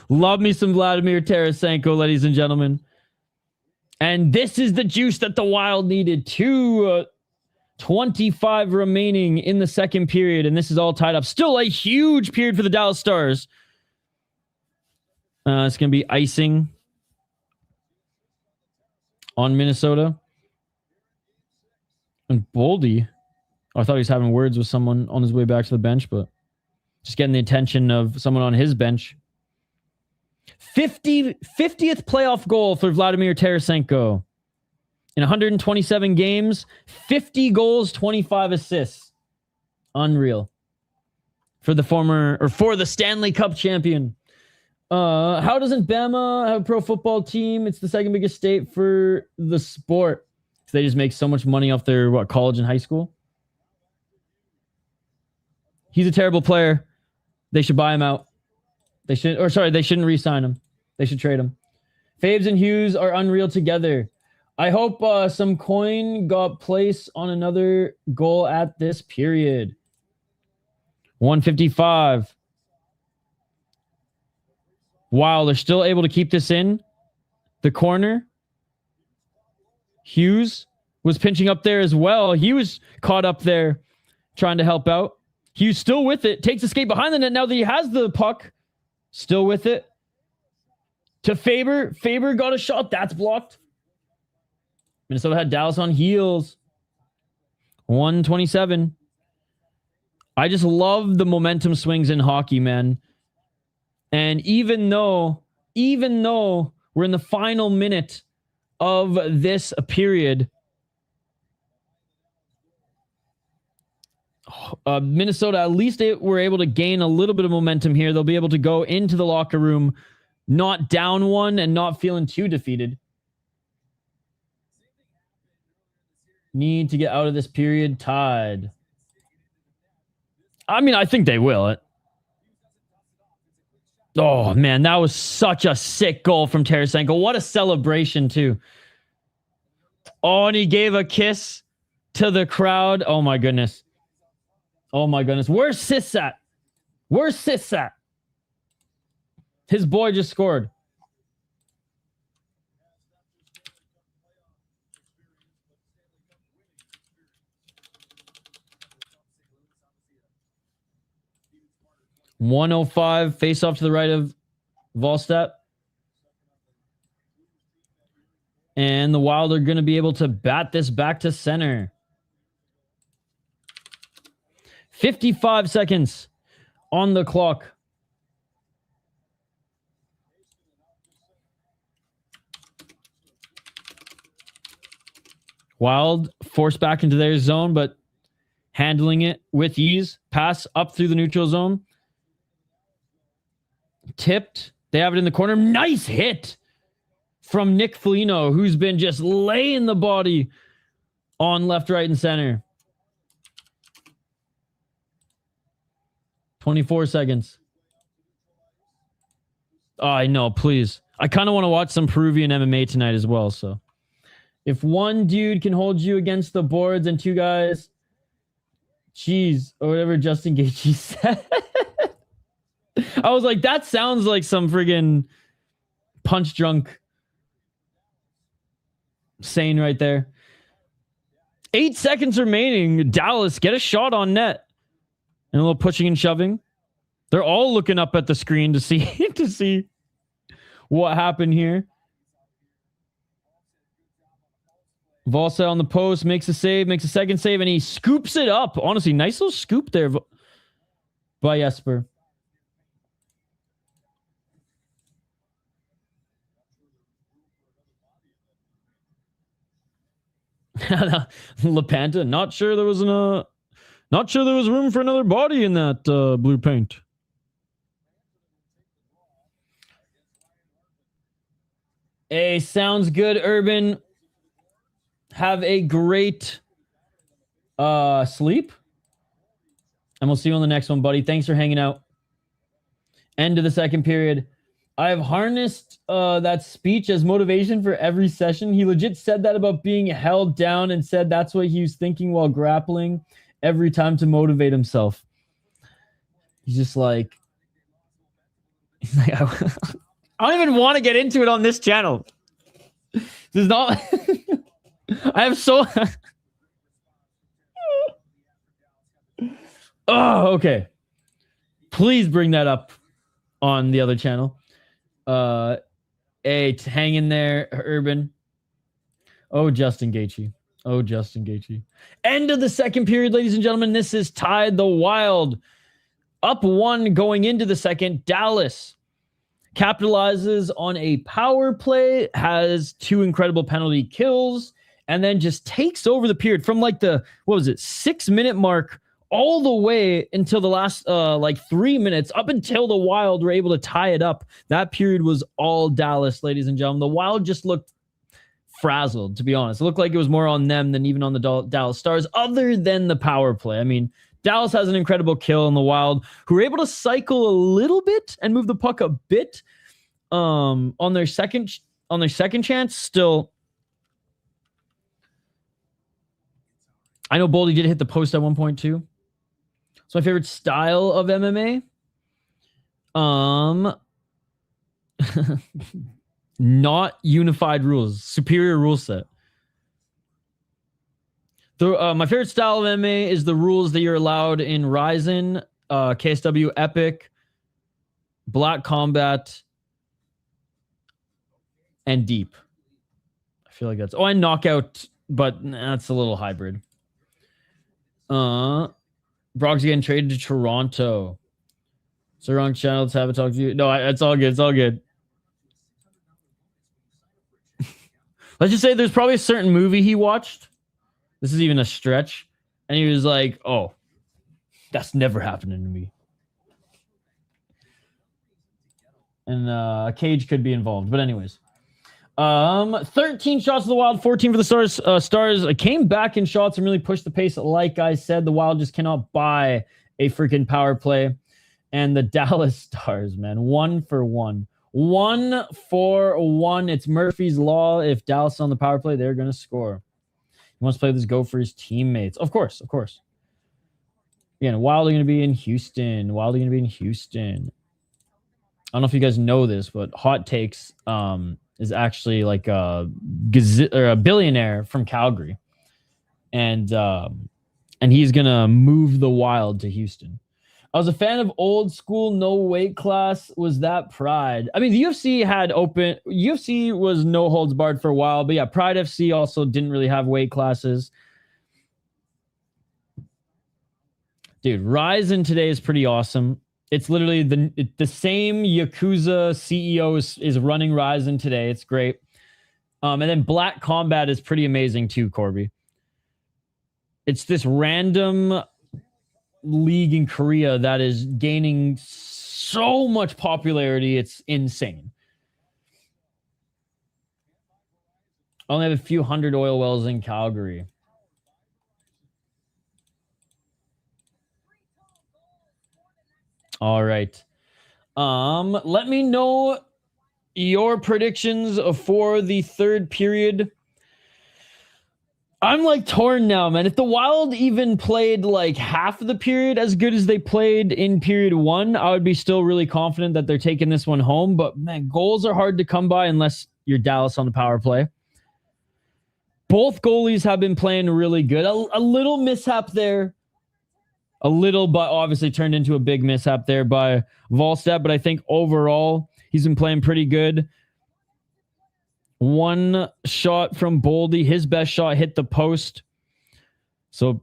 Love me some Vladimir Tarasenko, ladies and gentlemen. And this is the juice that the Wild needed. 2:25 remaining in the second period, and this is all tied up. Still a huge period for the Dallas Stars. It's going to be icing on Minnesota. And Boldy. Oh, I thought he was having words with someone on his way back to the bench, but just getting the attention of someone on his bench. 50th playoff goal for Vladimir Tarasenko. In 127 games, 50 goals, 25 assists. Unreal. For the Stanley Cup champion. How doesn't Bama have a pro football team? It's the second biggest state for the sport. They just make so much money off their college and high school. He's a terrible player. They should buy him out. They shouldn't re-sign him. They should trade him. Fabes and Hughes are unreal together. I hope some coin got placed on another goal at this period. 155. Wow, they're still able to keep this in. The corner. Hughes was pinching up there as well. He was caught up there trying to help out. Hughes still with it. Takes a skate behind the net now that he has the puck. Still with it. To Faber. Faber got a shot. That's blocked. Minnesota had Dallas on heels. 127. I just love the momentum swings in hockey, man. And even though we're in the final minute of this period, Minnesota, at least they were able to gain a little bit of momentum here. They'll be able to go into the locker room not down one and not feeling too defeated. Need to get out of this period tied. I mean, I think they will. Oh, man, that was such a sick goal from Tarasenko. What a celebration, too. Oh, and he gave a kiss to the crowd. Oh, my goodness. Oh, my goodness. Where's Sis at? Where's Sis at? His boy just scored. .105 face off to the right of Volstedt. And the Wild are going to be able to bat this back to center. 55 seconds on the clock. Wild forced back into their zone, but handling it with ease. Pass up through the neutral zone. Tipped. They have it in the corner. Nice hit from Nick Foligno, who's been just laying the body on left, right, and center. 24 seconds. Oh, I know, please. I kind of want to watch some Peruvian MMA tonight as well, so. If one dude can hold you against the boards and two guys, jeez, or whatever Justin Gaethje said. I was like, that sounds like some friggin' punch drunk saying right there. 8 seconds remaining. Dallas, get a shot on net. And a little pushing and shoving. They're all looking up at the screen to see to see what happened here. Valsa on the post, makes a save, makes a second save, and he scoops it up. Honestly, nice little scoop there by Jesper. Lepanta, not sure there was room for another body in that blue paint. Hey, sounds good, Urban. Have a great sleep. And we'll see you on the next one, buddy. Thanks for hanging out. End of the second period. I've harnessed that speech as motivation for every session. He legit said that about being held down and said that's what he was thinking while grappling every time to motivate himself. He's just like, I don't even want to get into it on this channel. This is not... I have so... Oh, okay. Please bring that up on the other channel. Hey, hang in there, Urban. Oh, Justin Gaethje. Oh, Justin Gaethje. End of the second period, ladies and gentlemen. This is tied. The Wild up 1 going into the second. Dallas capitalizes on a power play, has 2 incredible penalty kills, and then just takes over the period from like the, 6-minute mark all the way until the last 3 minutes, up until the Wild were able to tie it up. That period was all Dallas, ladies and gentlemen. The Wild just looked frazzled, to be honest. It looked like it was more on them than even on the Dallas Stars, other than the power play. I mean, Dallas has an incredible kill in the Wild, who were able to cycle a little bit and move the puck a bit on their second chance. Still, I know Boldy did hit the post at one point too. It's my favorite style of MMA. Not unified rules, superior rule set. My favorite style of MMA is the rules that you're allowed in Ryzen, KSW, Epic, Black Combat, and Deep. I feel like that's... Oh, and Knockout, but that's a little hybrid. Brock's getting traded to Toronto. It's the wrong channel. Let's have a talk to you. No, it's all good. It's all good. Let's just say there's probably a certain movie he watched. This is even a stretch. And he was like, oh, that's never happening to me. And a cage could be involved. But anyways. 13 shots of the Wild, 14 for the Stars. Stars came back in shots and really pushed the pace. Like I said, the Wild just cannot buy a freaking power play. And the Dallas Stars, man, 1 for 1. 1 for 1. It's Murphy's Law. If Dallas is on the power play, they're going to score. He wants to play this go for his teammates. Of course, of course. Again, Wild are going to be in Houston. Wild are going to be in Houston. I don't know if you guys know this, but Hot Takes is actually like a billionaire from Calgary. And he's going to move the Wild to Houston. I was a fan of old school, no weight class. Was that Pride? I mean, the UFC was no holds barred for a while, but yeah, Pride FC also didn't really have weight classes. Dude, Ryzen today is pretty awesome. It's literally the same Yakuza CEO is running Ryzen today. It's great. And then Black Combat is pretty amazing too, Corby. It's this random league in Korea that is gaining so much popularity. It's insane. I only have a few hundred oil wells in Calgary. All right. Let me know your predictions for the third period. I'm like torn now, man. If the Wild even played like half of the period as good as they played in period 1, I would be still really confident that they're taking this one home. But man, goals are hard to come by unless you're Dallas on the power play. Both goalies have been playing really good. A little mishap there. A little, but obviously turned into a big mishap there by Wallstedt. But I think overall, he's been playing pretty good. One shot from Boldy. His best shot hit the post. So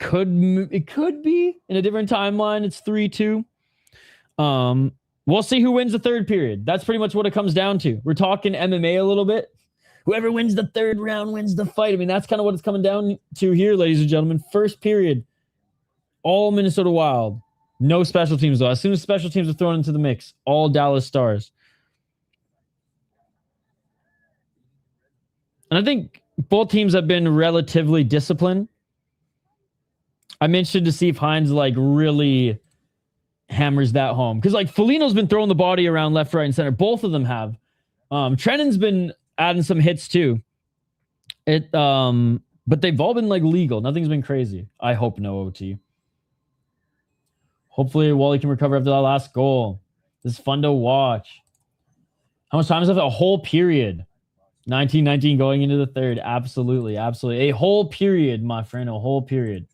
it could be in a different timeline. It's 3-2. We'll see who wins the third period. That's pretty much what it comes down to. We're talking MMA a little bit. Whoever wins the third round wins the fight. I mean, that's kind of what it's coming down to here, ladies and gentlemen. First period. All Minnesota Wild. No special teams, though. As soon as special teams are thrown into the mix, all Dallas Stars. And I think both teams have been relatively disciplined. I'm interested to see if Hines like really hammers that home. Because like Foligno's been throwing the body around left, right, and center. Both of them have. Trennan's been adding some hits too. But they've all been like legal. Nothing's been crazy. I hope no OT. Hopefully Wally can recover after that last goal. This is fun to watch. How much time is left? A whole period. 19-19 going into the third. Absolutely. Absolutely. A whole period, my friend. A whole period.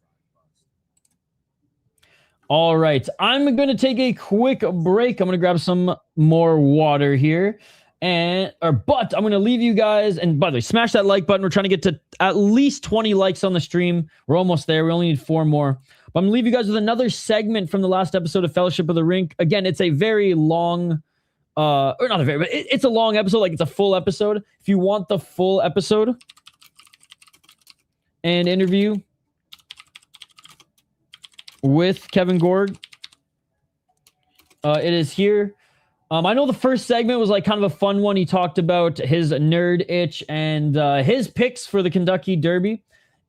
All right. I'm going to take a quick break. I'm going to grab some more water here. But I'm going to leave you guys. And by the way, smash that like button. We're trying to get to at least 20 likes on the stream. We're almost there. We only need 4 more. But I'm going to leave you guys with another segment from the last episode of Fellowship of the Rink. Again, it's a very long, or not a very, but it's a long episode. Like it's a full episode. If you want the full episode and interview with Kevin Gorg, it is here. I know the first segment was like kind of a fun one. He talked about his nerd itch and his picks for the Kentucky Derby.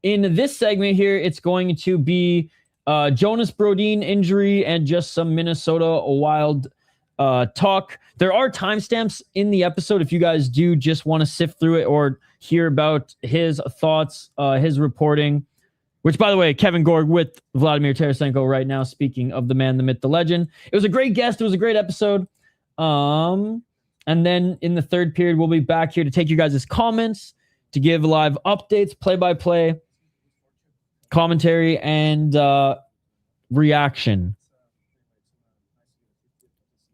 In this segment here, it's going to be Jonas Brodin injury and just some Minnesota Wild talk. There are timestamps in the episode if you guys do just want to sift through it or hear about his thoughts, his reporting, which, by the way, Kevin Gorg with Vladimir Tarasenko right now, speaking of the man, the myth, the legend. It was a great guest. It was a great episode. And then in the third period, we'll be back here to take you guys' comments, to give live updates, play-by-play, commentary, and reaction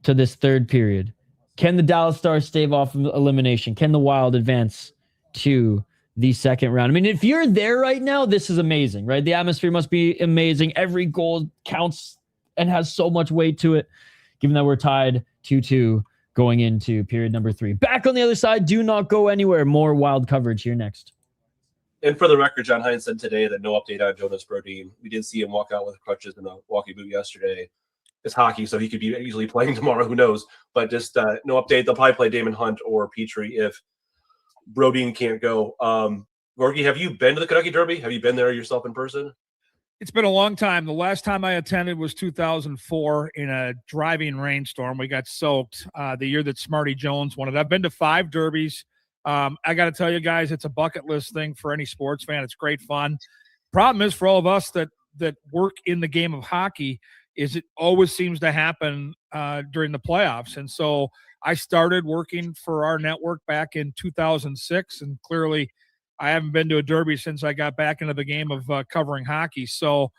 to this third period. Can the Dallas Stars stave off elimination? Can the Wild advance to the second round? I mean, if you're there right now, this is amazing, right? The atmosphere must be amazing. Every goal counts and has so much weight to it, given that we're tied 2-2 going into period number 3. Back on the other side, do not go anywhere. More Wild coverage here next. And for the record, John Hines said today that no update on Jonas Brodin. We did see him walk out with crutches and a walkie boot yesterday. It's hockey, so he could be easily playing tomorrow. Who knows? But just no update. They'll probably play Damon Hunt or Petrie if Brodin can't go. Gorgie, have you been to the Kentucky Derby? Have you been there yourself in person? It's been a long time. The last time I attended was 2004 in a driving rainstorm. We got soaked the year that Smarty Jones won it. I've been to 5 derbies. I got to tell you guys, it's a bucket list thing for any sports fan. It's great fun. Problem is for all of us that work in the game of hockey is it always seems to happen during the playoffs. And so I started working for our network back in 2006, and clearly I haven't been to a derby since I got back into the game of covering hockey. So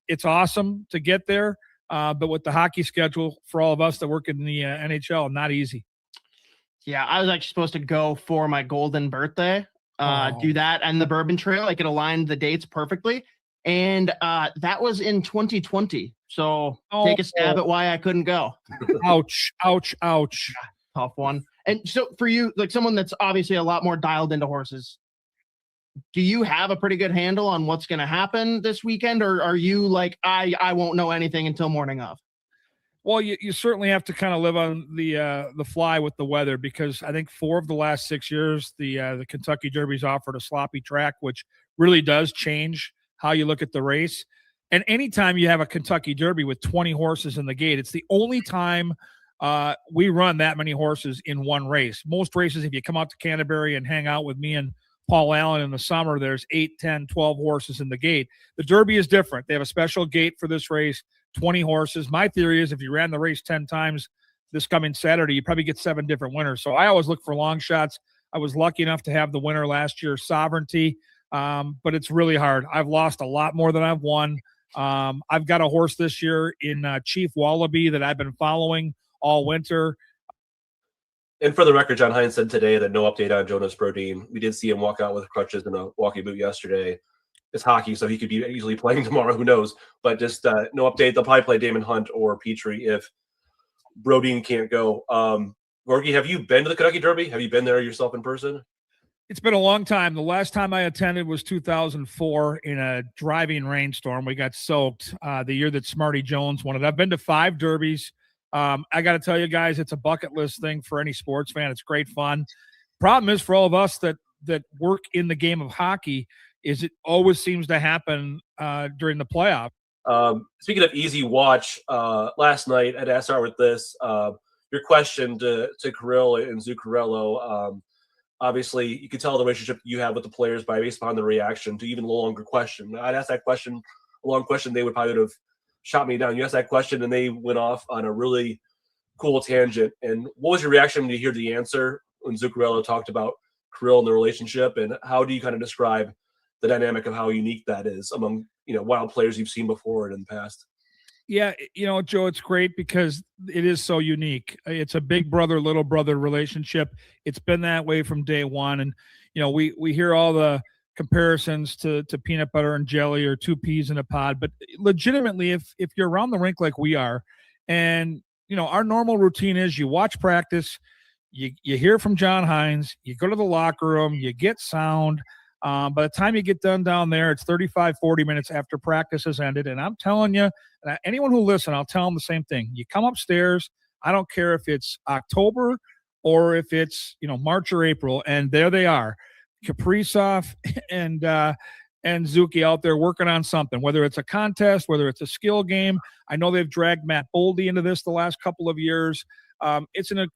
it's awesome to get there. But with the hockey schedule for all of us that work in the NHL, not easy. Yeah, I was actually supposed to go for my golden birthday, do that and the Bourbon Trail. Like it aligned the dates perfectly. And that was in 2020. So take a stab at why I couldn't go. Ouch, ouch, ouch. Tough one. And so for you, like someone that's obviously a lot more dialed into horses, do you have a pretty good handle on what's going to happen this weekend? Or are you like, I won't know anything until morning of? Well, you certainly have to kind of live on the fly with the weather, because I think 4 of the last 6 years, the Kentucky Derby's offered a sloppy track, which really does change how you look at the race. And anytime you have a Kentucky Derby with 20 horses in the gate, it's the only time we run that many horses in one race. Most races, if you come out to Canterbury and hang out with me and Paul Allen in the summer, there's 8, 10, 12 horses in the gate. The Derby is different. They have a special gate for this race, 20 horses. My theory is if you ran the race 10 times this coming Saturday, you probably get 7 different winners. So I always look for long shots. I was lucky enough to have the winner last year, Sovereignty, but it's really hard. I've lost a lot more than I've won. I've got a horse this year in Chief Wallaby that I've been following all winter. And for the record, John Hines said today that no update on Jonas Brodin. We did see him walk out with crutches and a walking boot yesterday. It's hockey, so he could be easily playing tomorrow. Who knows? But just no update. They'll probably play Damon Hunt or Petrie if Brodin can't go. Gorgie, have you been to the Kentucky Derby? Have you been there yourself in person? It's been a long time. The last time I attended was 2004 in a driving rainstorm. We got soaked the year that Smarty Jones won it. I've been to 5 derbies. I got to tell you guys, it's a bucket list thing for any sports fan. It's great fun. Problem is for all of us that work in the game of hockey is it always seems to happen during the playoff. Speaking of easy watch, last night I'd start with this. Your question to Kirill and Zuccarello. Obviously, you can tell the relationship you have with the players based upon the reaction to even a longer question. I'd ask that question, a long question, they would have shot me down. You asked that question, and they went off on a really cool tangent. And what was your reaction when you hear the answer when Zuccarello talked about Kirill and the relationship, and how do you kind of describe the dynamic of how unique that is among wild players you've seen before and in the past? Yeah, Joe, it's great because it is so unique. It's a big brother, little brother relationship. It's been that way from day one. And, we hear all the comparisons to peanut butter and jelly or 2 peas in a pod. But legitimately, if you're around the rink like we are, and, our normal routine is you watch practice, you hear from John Hines, you go to the locker room, you get sound. By the time you get done down there, it's 35, 40 minutes after practice has ended. And I'm telling you, anyone who listens, I'll tell them the same thing. You come upstairs, I don't care if it's October or if it's, March or April, and there they are, Kaprizov and Zuki out there working on something, whether it's a contest, whether it's a skill game. I know they've dragged Matt Boldy into this the last couple of years. It's an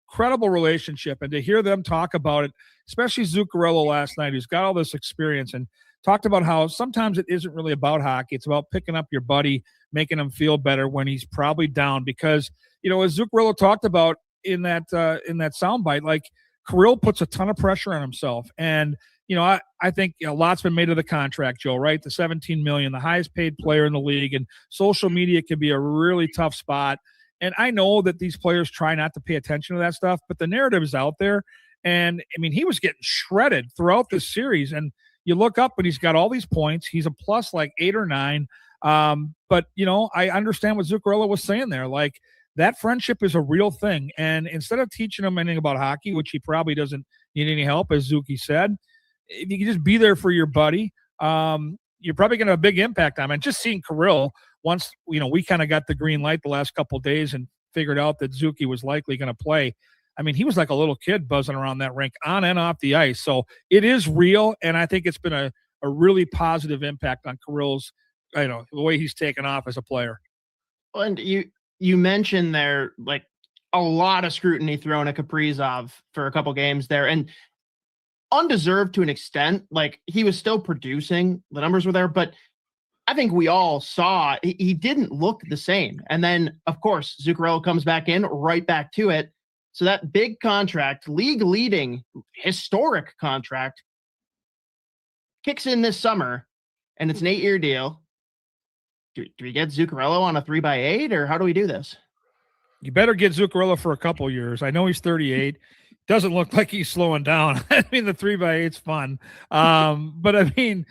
incredible relationship, and to hear them talk about it, especially Zuccarello last night, who's got all this experience and talked about how sometimes it isn't really about hockey. It's about picking up your buddy, making him feel better when he's probably down. Because, as Zuccarello talked about in that soundbite, like Kirill puts a ton of pressure on himself. And, I think a lot's been made of the contract, Joe, right? The $17 million, the highest paid player in the league, and social media can be a really tough spot. And I know that these players try not to pay attention to that stuff, but the narrative is out there. And, he was getting shredded throughout this series. And you look up and he's got all these points. He's a plus like 8 or 9. But, I understand what Zuccarello was saying there. Like, that friendship is a real thing. And instead of teaching him anything about hockey, which he probably doesn't need any help, as Zuki said, if you can just be there for your buddy, you're probably going to have a big impact on him. And just seeing Kirill, once, we kind of got the green light the last couple of days and figured out that Zuki was likely going to play. He was like a little kid buzzing around that rink on and off the ice. So it is real, and I think it's been a really positive impact on Kirill's, the way he's taken off as a player. And you mentioned there, like, a lot of scrutiny thrown at Kaprizov for a couple games there, and undeserved to an extent. Like, he was still producing, the numbers were there, but I think we all saw he didn't look the same. And then, of course, Zuccarello comes back in, right back to it. So that big contract, league-leading, historic contract, kicks in this summer, and it's an 8-year deal. Do we get Zuccarello on a 3x8, or how do we do this? You better get Zuccarello for a couple years. I know he's 38. Doesn't look like he's slowing down. I mean, the 3x8's fun. But I mean,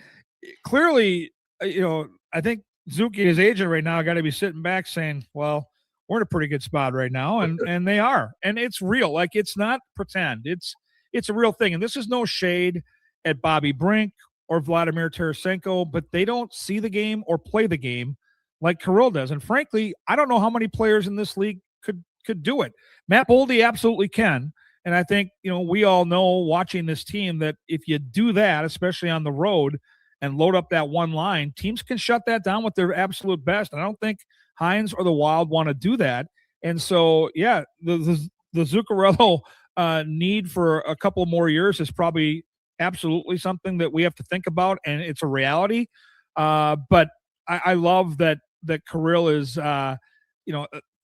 clearly, I think Zuki and his agent right now got to be sitting back saying, well, we're in a pretty good spot right now. And they are. And it's real. Like, it's not pretend. It's a real thing. And this is no shade at Bobby Brink or Vladimir Tarasenko, but they don't see the game or play the game like Kirill does. And frankly, I don't know how many players in this league could do it. Matt Boldy absolutely can. And I think, we all know watching this team that if you do that, especially on the road, and load up that one line, teams can shut that down with their absolute best. And I don't think Hines or the Wild want to do that. And so, yeah, the Zuccarello need for a couple more years is probably absolutely something that we have to think about, and it's a reality. But I love that Kirill is,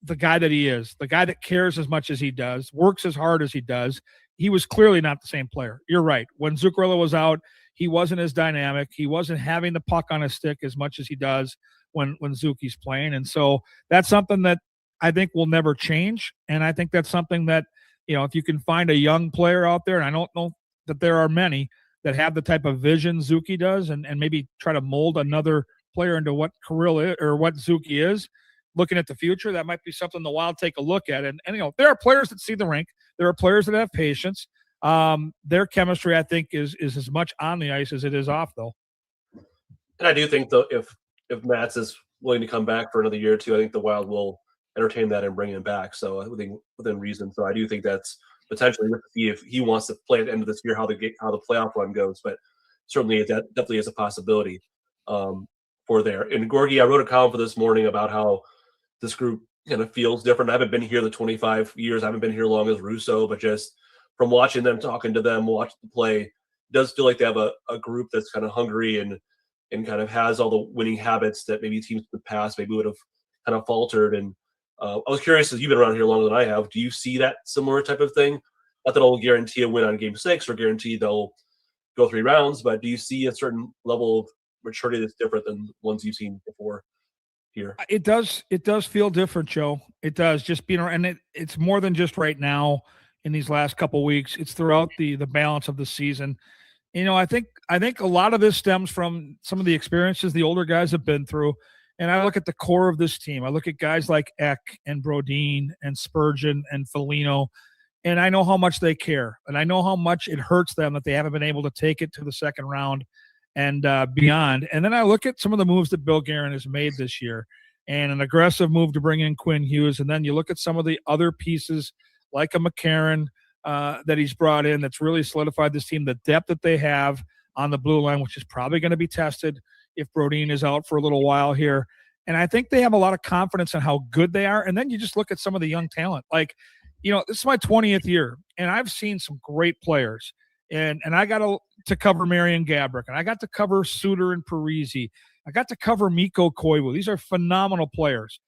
the guy that he is, the guy that cares as much as he does, works as hard as he does. He was clearly not the same player. You're right. When Zuccarello was out, he wasn't as dynamic. He wasn't having the puck on his stick as much as he does when Zuki's playing. And so that's something that I think will never change. And I think that's something that, if you can find a young player out there, and I don't know that there are many that have the type of vision Zuki does, and maybe try to mold another player into what Kirill is or what Zuki is, looking at the future, that might be something the Wild take a look at. And there are players that see the rink. There are players that have patience. Their chemistry, I think, is as much on the ice as it is off, though. And I do think, though, if Mats is willing to come back for another year or two, I think the Wild will entertain that and bring him back. So I think within reason. So I do think that's potentially to see if he wants to play at the end of this year, how the playoff run goes. But certainly that definitely is a possibility for there. And Gorgie, I wrote a column for this morning about how this group kind of feels different. I haven't been here the 25 years. I haven't been here long as Russo, but just from watching them, talking to them, watching them play, it does feel like they have a group that's kind of hungry and kind of has all the winning habits that maybe teams in the past maybe would have kind of faltered. And I was curious, as you've been around here longer than I have, do you see that similar type of thing? Not that it'll guarantee a win on Game 6 or guarantee they'll go 3 rounds, but do you see a certain level of maturity that's different than ones you've seen before here? It does feel different, Joe. It does, just being around, and it's more than just right now in these last couple of weeks. It's throughout the balance of the season. I think a lot of this stems from some of the experiences the older guys have been through. And I look at the core of this team. I look at guys like Eck and Brodin and Spurgeon and Foligno, and I know how much they care. And I know how much it hurts them that they haven't been able to take it to the second round and beyond. And then I look at some of the moves that Bill Guerin has made this year, and an aggressive move to bring in Quinn Hughes. And then you look at some of the other pieces like a McCarron that he's brought in that's really solidified this team, the depth that they have on the blue line, which is probably going to be tested if Brodin is out for a little while here. And I think they have a lot of confidence in how good they are. And then you just look at some of the young talent. Like, this is my 20th year, and I've seen some great players. And I got to cover Marian Gaborik, and I got to cover Suter and Parise. I got to cover Mikko Koivu. These are phenomenal players.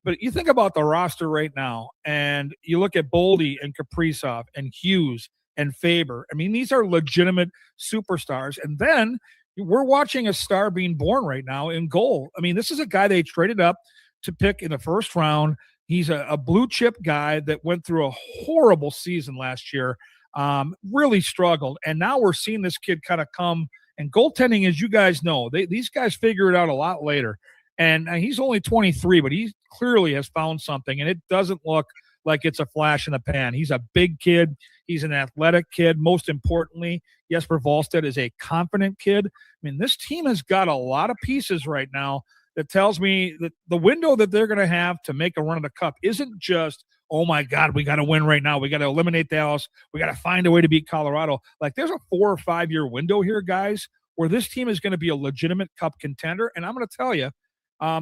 But you think about the roster right now, and you look at Boldy and Kaprizov and Hughes and Faber. I mean, these are legitimate superstars. And then we're watching a star being born right now in goal. I mean, this is a guy they traded up to pick in the first round. He's a blue chip guy that went through a horrible season last year, really struggled. And now we're seeing this kid kind of come. And goaltending, as you guys know, these guys figure it out a lot later. And he's only 23, but he clearly has found something. And it doesn't look like it's a flash in the pan. He's a big kid. He's an athletic kid. Most importantly, Jesper Wallstedt is a confident kid. I mean, this team has got a lot of pieces right now that tells me that the window that they're going to have to make a run of the cup isn't just, oh my God, we got to win right now. We got to eliminate Dallas. We got to find a way to beat Colorado. Like, there's a 4 or 5 year window here, guys, where this team is going to be a legitimate cup contender. And I'm going to tell you,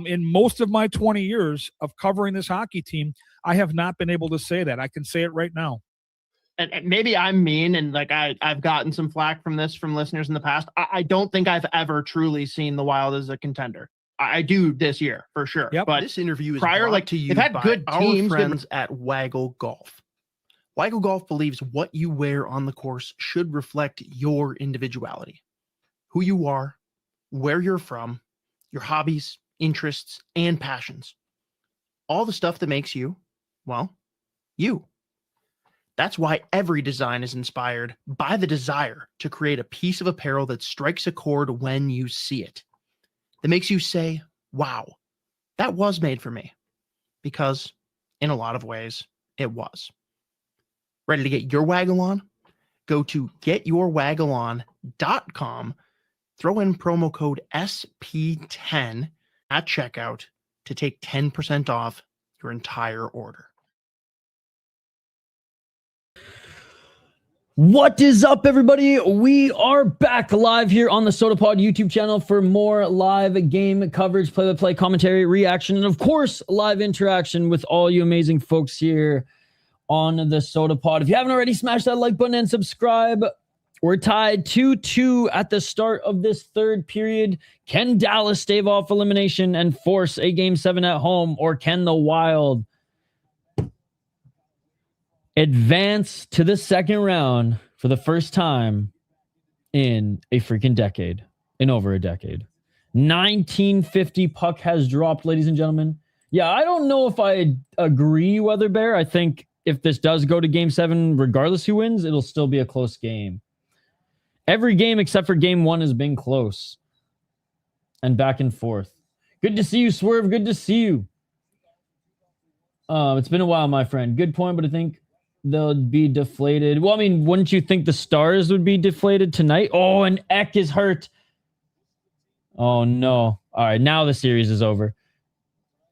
in most of my 20 years of covering this hockey team, I have not been able to say that. I can say it right now. And maybe I'm mean, and like I've gotten some flack from listeners in the past. I don't think I've ever truly seen the Wild as a contender. I do this year for sure. Yep. But this interview is prior, like to you. They've had good teams, friends at Waggle Golf. Waggle Golf believes what you wear on the course should reflect your individuality, who you are, where you're from, your hobbies, interests, and passions. All the stuff that makes you, well, you. That's why every design is inspired by the desire to create a piece of apparel that strikes a chord when you see it. That makes you say, wow, that was made for me. Because in a lot of ways, it was. Ready to get your waggle on? Go to getyourwaggleon.com, throw in promo code SP10 at checkout to take 10% off your entire order. What is up, everybody? We are back live here on the Sota Pod YouTube channel for more live game coverage, play-by-play commentary, reaction, and of course, live interaction with all you amazing folks here on the Sota Pod. If you haven't already, smash that like button and subscribe. We're tied 2-2 at the start of this third period. Can Dallas stave off elimination and force a Game 7 at home, or can the Wild advance to the second round for the first time in a freaking decade, in over a decade? 1950 puck has dropped, ladies and gentlemen. Yeah, I don't know if I agree, Weather Bear. I think if this does go to Game 7, regardless who wins, it'll still be a close game. Every game except for Game 1 has been close and back and forth. Good to see you, Swerve. Good to see you. It's been a while, my friend. Good point, but I think they'll be deflated. Well, I mean, wouldn't you think the Stars would be deflated tonight? Oh, and Ek is hurt. Oh, no. All right, now the series is over.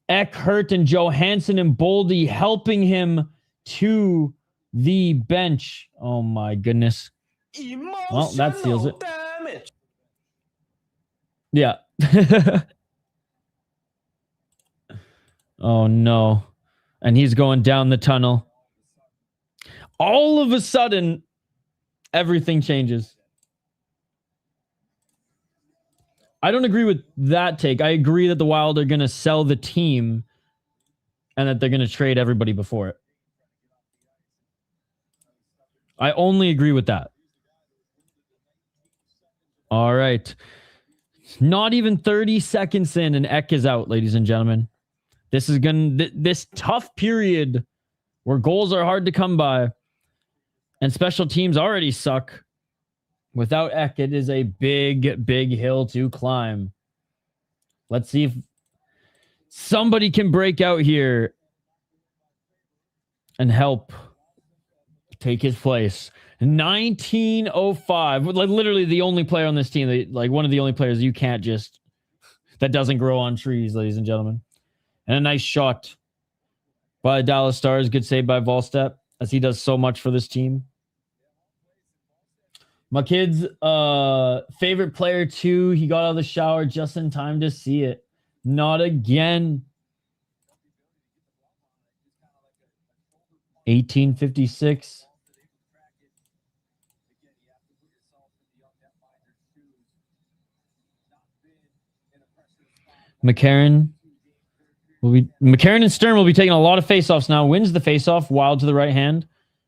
Ek hurt and Johansson and Boldy helping him to the bench. Oh, my goodness. Well, that seals it. Damage. Yeah. Oh, no. And he's going down the tunnel. All of a sudden, everything changes. I don't agree with that take. I agree that the Wild are going to sell the team and that they're going to trade everybody before it. I only agree with that. All right. Not even 30 seconds in and Ek is out, ladies and gentlemen. This is this tough period where goals are hard to come by and special teams already suck. Without Ek, it is a big, big hill to climb. Let's see if somebody can break out here and help take his place. 1905. Like literally the only player on this team, like one of the only players you can't just, that doesn't grow on trees, ladies and gentlemen. And a nice shot by the Dallas Stars. Good save by Volstep, as he does so much for this team. My kid's favorite player too. He got out of the shower just in time to see it. Not again. 1856. McCarron and Stern will be taking a lot of faceoffs now. Wins the faceoff. Wild to the right hand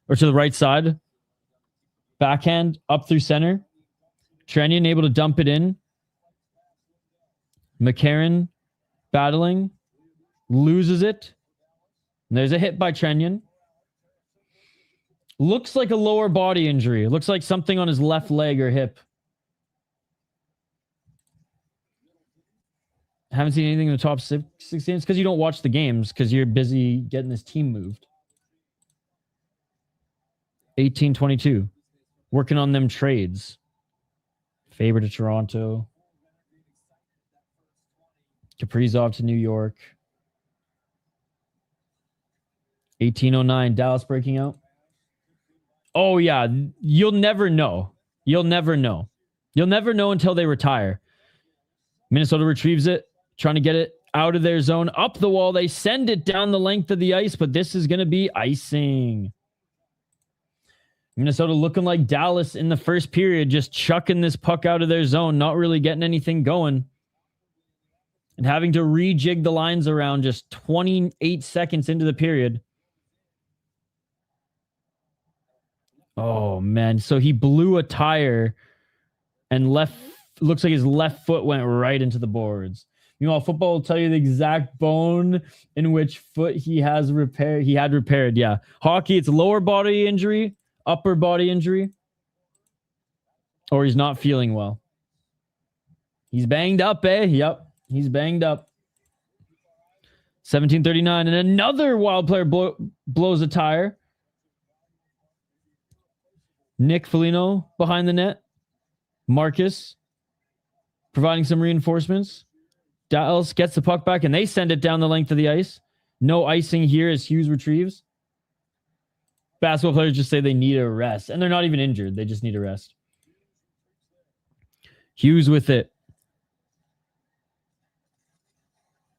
or to the right side. Backhand up through center. Trenyon able to dump it in. McCarron battling. Loses it. And there's a hit by Trenyon. Looks like a lower body injury. It looks like something on his left leg or hip. Haven't seen anything in the top 6 games because you don't watch the games because you're busy getting this team moved. 1822. Working on them trades. Faber to Toronto. Kaprizov to New York. 1809. Dallas breaking out. Oh, yeah. You'll never know. You'll never know. You'll never know until they retire. Minnesota retrieves it. Trying to get it out of their zone. Up the wall. They send it down the length of the ice, but this is going to be icing. Minnesota looking like Dallas in the first period, just chucking this puck out of their zone, not really getting anything going. And having to rejig the lines around just 28 seconds into the period. Oh, man. So he blew a tire and looks like his left foot went right into the boards. Meanwhile, football will tell you the exact bone in which foot he had repaired. Yeah. Hockey, it's lower body injury, upper body injury, or he's not feeling well. He's banged up, eh? Yep. He's banged up. 17:39, and another Wild player blows a tire. Nick Foligno behind the net. Marcus providing some reinforcements. Dallas gets the puck back, and they send it down the length of the ice. No icing here as Hughes retrieves. Basketball players just say they need a rest, and they're not even injured. They just need a rest. Hughes with it.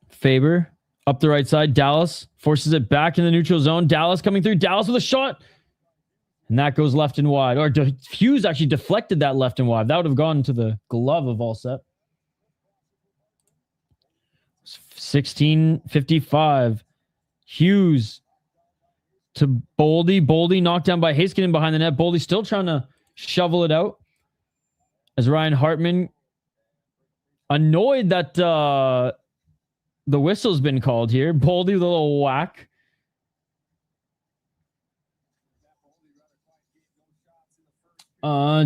Faber up the right side. Dallas forces it back in the neutral zone. Dallas coming through. Dallas with a shot. And that goes left and wide. Or Hughes actually deflected that left and wide. That would have gone to the glove of Allset. 16:55. Hughes to Boldy. Boldy knocked down by Heiskanen behind the net. Boldy still trying to shovel it out. As Ryan Hartman, annoyed that the whistle's been called here. Boldy with a little whack.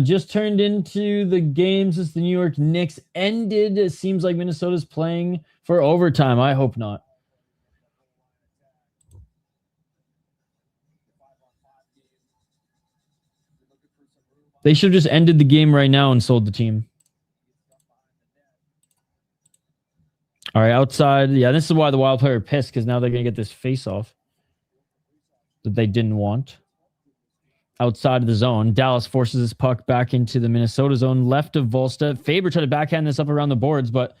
Just turned into the game since the New York Knicks ended. It seems like Minnesota's playing for overtime. I hope not. They should have just ended the game right now and sold the team. All right, outside. Yeah, this is why the Wild player are pissed, because now they're going to get this face-off that they didn't want. Outside of the zone, Dallas forces his puck back into the Minnesota zone, left of Volstead. Faber tried to backhand this up around the boards, but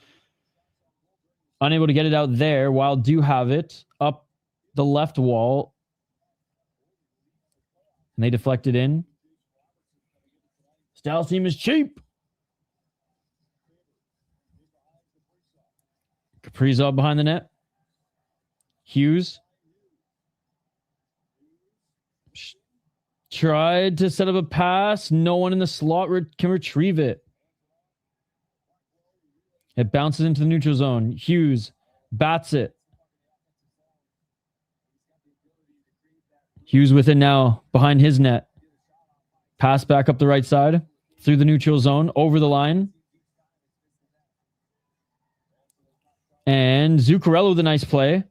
unable to get it out there. Wild do have it up the left wall. And they deflect it in. This Dallas team is cheap. Kaprizov behind the net. Hughes tried to set up a pass. No one in the slot can retrieve it. It bounces into the neutral zone. Hughes bats it. Hughes with it now behind his net. Pass back up the right side through the neutral zone, over the line. And Zuccarello with a nice play.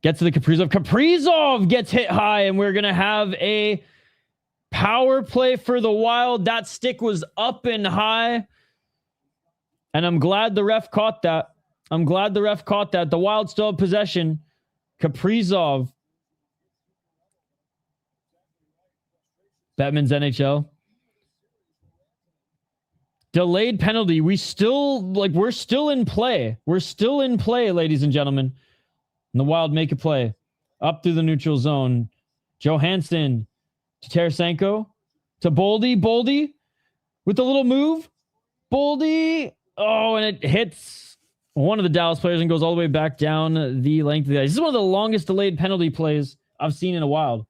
Gets to the Kaprizov. Kaprizov gets hit high, and we're going to have a power play for the Wild. That stick was up and high. And I'm glad the ref caught that. The Wild still have possession. Kaprizov. Bettman's NHL. Delayed penalty. We're still in play. We're still in play, ladies and gentlemen. And the Wild make a play. Up through the neutral zone. Johansson to Tarasenko. To Boldy. Boldy with the little move. Boldy. Oh, and it hits one of the Dallas players and goes all the way back down the length of the ice. This is one of the longest delayed penalty plays I've seen in a while.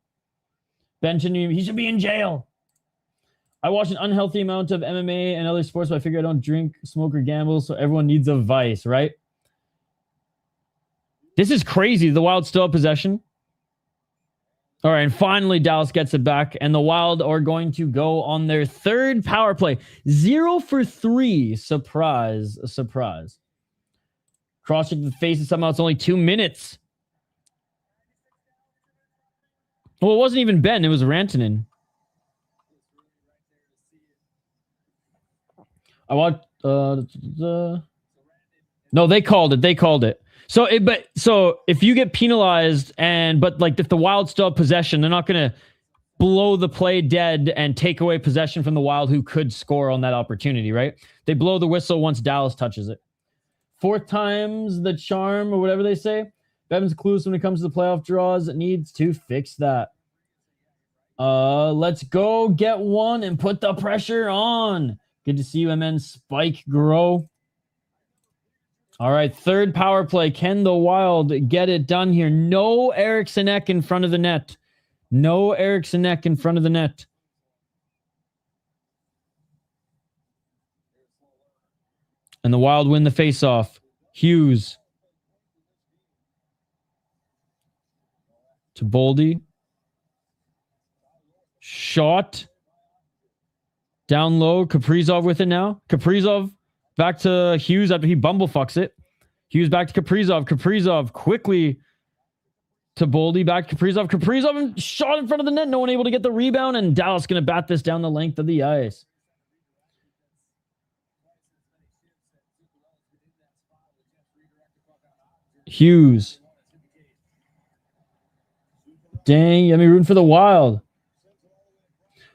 Benjamin, he should be in jail. I watch an unhealthy amount of MMA and other sports, but I figure I don't drink, smoke, or gamble, so everyone needs a vice, right? This is crazy. The Wild still have possession. All right, and finally Dallas gets it back, and the Wild are going to go on their third power play. 0 for 3. Surprise. A surprise. Cross-check to the face, and somehow it's only 2 minutes. Well, it wasn't even Ben. It was Rantanen. I watched. No, they called it. So if you get penalized but if the Wild still have possession, they're not going to blow the play dead and take away possession from the Wild, who could score on that opportunity, right? They blow the whistle once Dallas touches it. 4th time's the charm, or whatever they say. Bevan's clueless when it comes to the playoff draws. It needs to fix that. Let's go get one and put the pressure on. Good to see you, MN Spike Grow. All right, third power play. Can the Wild get it done here? No Eriksson Ek in front of the net. And the Wild win the faceoff. Hughes. To Boldy. Shot. Down low. Kaprizov with it now. Kaprizov back to Hughes after he bumblefucks it. Hughes back to Kaprizov. Kaprizov quickly to Boldy. Back to Kaprizov. Kaprizov shot in front of the net. No one able to get the rebound. And Dallas going to bat this down the length of the ice. Hughes. Dang, I mean, rooting for the Wild.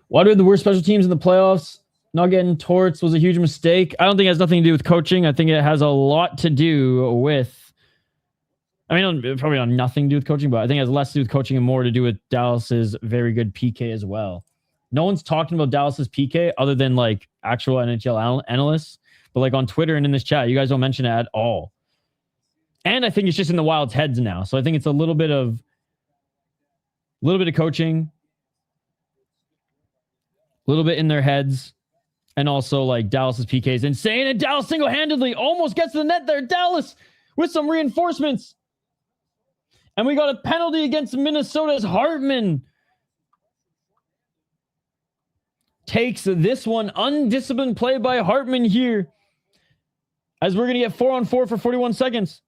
Why do we have the worst special teams in the playoffs? Not getting torts was a huge mistake. I don't think it has nothing to do with coaching. I think it has a lot to do with, I mean, probably not nothing to do with coaching, but I think it has less to do with coaching and more to do with Dallas's very good PK as well. No one's talking about Dallas's PK other than like actual NHL analysts, but like on Twitter and in this chat, you guys don't mention it at all. And I think it's just in the Wild's heads now. So I think it's a little bit of coaching, a little bit in their heads, and also like Dallas's PK is insane. And Dallas single-handedly almost gets to the net there. Dallas with some reinforcements. And we got a penalty against Minnesota's Hartman. Takes this one. Undisciplined play by Hartman here. As we're going to get 4-on-4 for 41 seconds.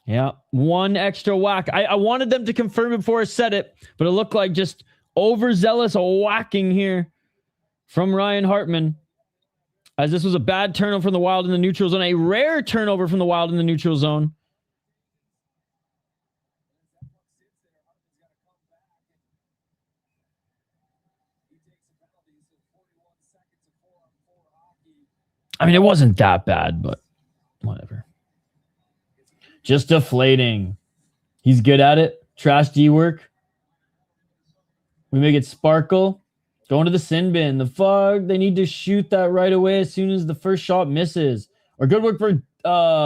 Yeah, one extra whack. I wanted them to confirm it before I said it, but it looked like just overzealous whacking here from Ryan Hartman. As this was a bad turnover from the Wild in the neutral zone. A rare turnover from the Wild in the neutral zone. I mean, it wasn't that bad, but whatever. Just deflating. He's good at it. Trash D work. We make it sparkle. Going to the sin bin. The fuck? They need to shoot that right away as soon as the first shot misses. Or good work for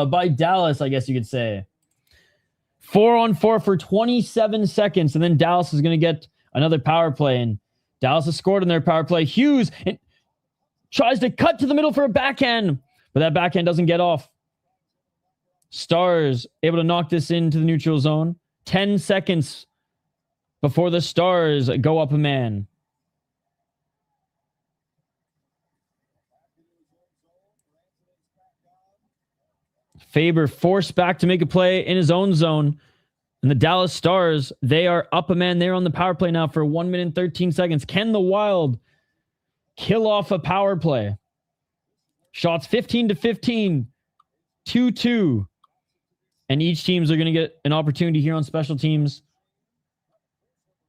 by Dallas, I guess you could say. 4-on-4 for 27 seconds. And then Dallas is going to get another power play. And Dallas has scored on their power play. Hughes tries to cut to the middle for a backhand. But that backhand doesn't get off. Stars able to knock this into the neutral zone. 10 seconds before the Stars go up a man. Faber forced back to make a play in his own zone. And the Dallas Stars, they are up a man there on the power play now for 1 minute and 13 seconds. Can the Wild kill off a power play? Shots 15-15. 2-2. And each teams are going to get an opportunity here on special teams.